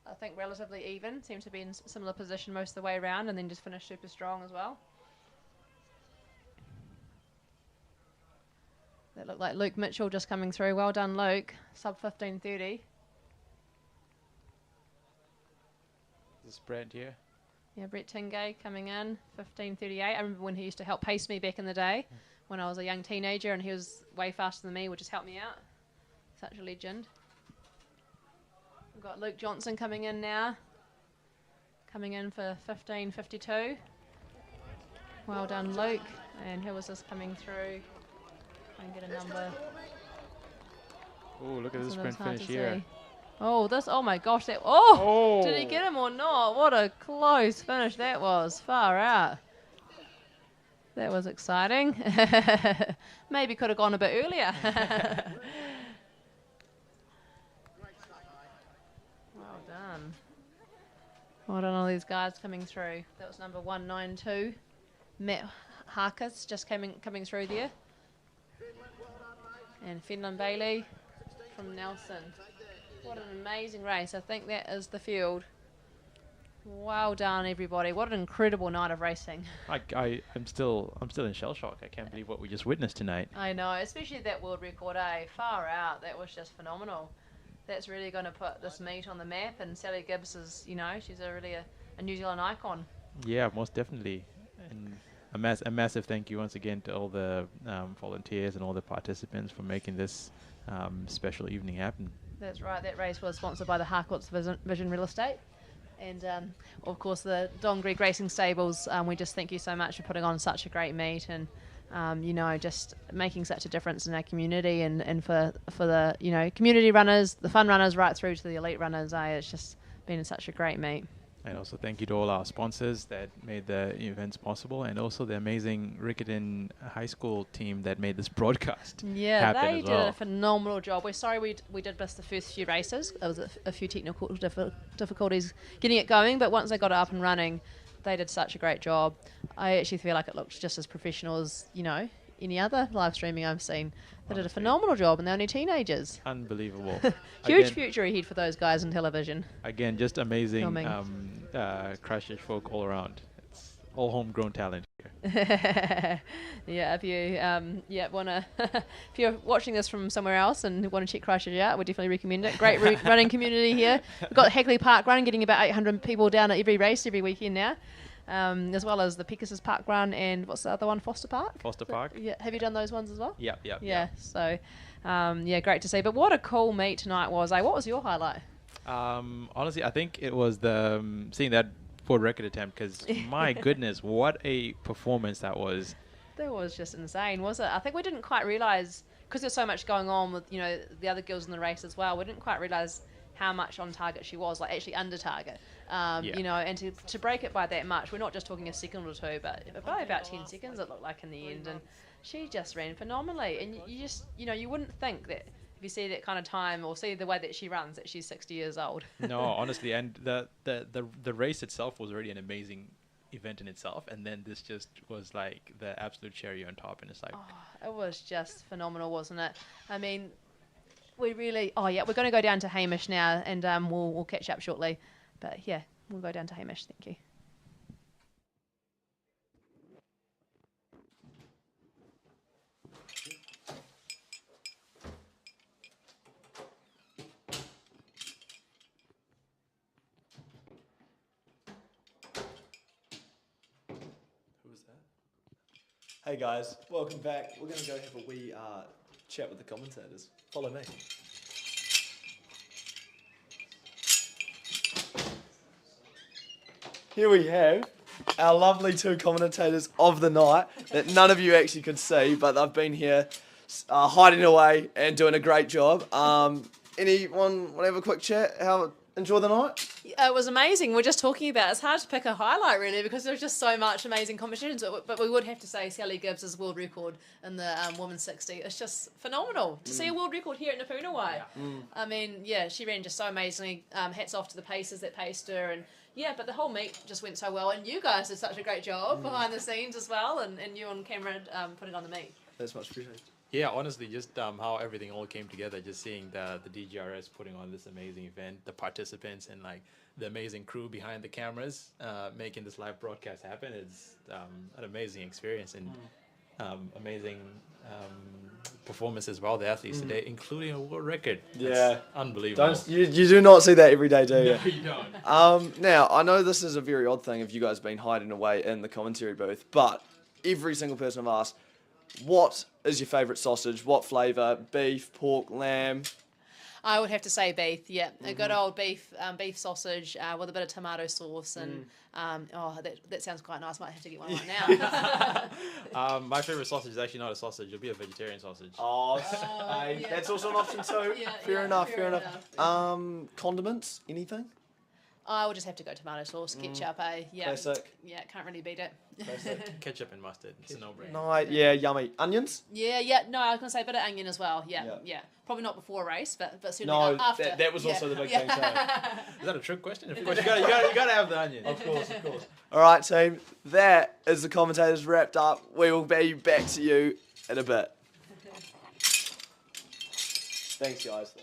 I think, relatively even. Seemed to be in similar position most of the way around and then just finished super strong as well. That looked like Luke Mitchell just coming through. Well done, Luke. Sub 15:30. This is Brent here. Yeah, Brett Tingay coming in, 15:38. I remember when he used to help pace me back in the day when I was a young teenager, and he was way faster than me, which just helped me out. Such a legend. We've got Luke Johnson coming in now. Coming in for 15:52. Well done, Luke. And who was this coming through? Try and get a number. Oh, look at this Sometimes sprint hard finish to here. see. Oh my gosh, that, did he get him or not? What a close finish that was, far out. That was exciting. Maybe could have gone a bit earlier. Well done. Well done, all these guys coming through. That was number 192. Matt Harkis just coming through there. And Finland Bailey from Nelson. What an amazing race. I think that is the field. Well done, everybody. What an incredible night of racing. I'm still in shell shock. I can't believe what we just witnessed tonight. I know, especially that world record, far out. That was just phenomenal. That's really going to put this meet on the map, and Sally Gibbs is, she's really a New Zealand icon. Yeah, most definitely. And a massive thank you once again to all the volunteers and all the participants for making this special evening happen. That's right. That race was sponsored by the Harcourt's Vision Real Estate. And, of course, the Don Gregg Racing Stables. We just thank you so much for putting on such a great meet and, just making such a difference in our community and for the, community runners, the fun runners right through to the elite runners. It's just been such a great meet. And also thank you to all our sponsors that made the events possible, and also the amazing Riccarton High School team that made this broadcast happen they as well. did a phenomenal job. We're sorry we did miss the first few races. There was a few technical difficulties getting it going, but once they got it up and running, they did such a great job. I actually feel like it looked just as professional as, any other live streaming I've seen. They did a phenomenal job, and they're only teenagers. Unbelievable. Huge future ahead for those guys in television. Again, just amazing Christchurch folk all around. It's all homegrown talent here. Yeah, if you wanna, if you're watching this from somewhere else and want to check Christchurch out, we definitely recommend it. Great running community here. We've got Hagley Park Run, getting about 800 people down at every race every weekend now. As well as the Pegasus Park Run and what's the other one, Foster Park? Foster Park. Yeah, have you done those ones as well? Yeah. So, great to see. But what a cool meet tonight was. What was your highlight? Honestly, I think it was the seeing that Ford record attempt, because my goodness, what a performance that was. That was just insane, was it? I think we didn't quite realise, because there's so much going on with, the other girls in the race as well, we didn't quite realise how much on target she was, like actually under target. And to break it by that much, we're not just talking a second or two, but by about 10 seconds it looked like in the end, and she just ran phenomenally. And you just, you wouldn't think that if you see that kind of time or see the way that she runs, that she's 60 years old. No, honestly, and the race itself was already an amazing event in itself, and then this just was like the absolute cherry on top, and it's like... it was just phenomenal, wasn't it? I mean, we really... we're going to go down to Hamish now, and we'll catch up shortly. But yeah, we'll go down to Hamish. Thank you. Who was that? Hey guys, welcome back. We're going to go have a wee chat with the commentators. Follow me. Here we have our lovely two commentators of the night that none of you actually could see, but they've been here hiding away and doing a great job. Anyone want to have a quick chat? Enjoy the night? It was amazing. We're just talking about it's hard to pick a highlight really because there's just so much amazing competitions. But we would have to say Sally Gibbs' world record in the women's 60. It's just phenomenal to see a world record here at Napoonawai. I mean, she ran just so amazingly. Hats off to the pacers that paced her, and but the whole meet just went so well. And you guys did such a great job behind the scenes as well, and you on camera put it on the meet. That's much appreciated. Yeah, honestly, just how everything all came together, just seeing the DGRS putting on this amazing event, the participants and like the amazing crew behind the cameras making this live broadcast happen is an amazing experience and amazing performance as well, the athletes today, including a world record. That's unbelievable. You do not see that every day, do you? No, you don't. Now, I know this is a very odd thing of you guys being hiding away in the commentary booth, but every single person I've asked, what is your favourite sausage? What flavour? Beef, pork, lamb? I would have to say beef, a good old beef sausage with a bit of tomato sauce and that sounds quite nice. Might have to get one right now. My favourite sausage is actually not a sausage. It'll be a vegetarian sausage. That's also an option too. Fair enough. Condiments? Anything? I would just have to go tomato sauce, ketchup, Yeah. Classic. Yeah, can't really beat it. Ketchup and mustard. It's a no-brainer. Nice. Yeah, yummy. Onions? Yeah. No, I was going to say a bit of onion as well. Yeah. Probably not before a race, but certainly after. that was also the big thing. So. Is that a trick question? Of course, you gotta have the onion. Of course. All right, team. That is the commentators wrapped up. We will be back to you in a bit. Thanks, guys.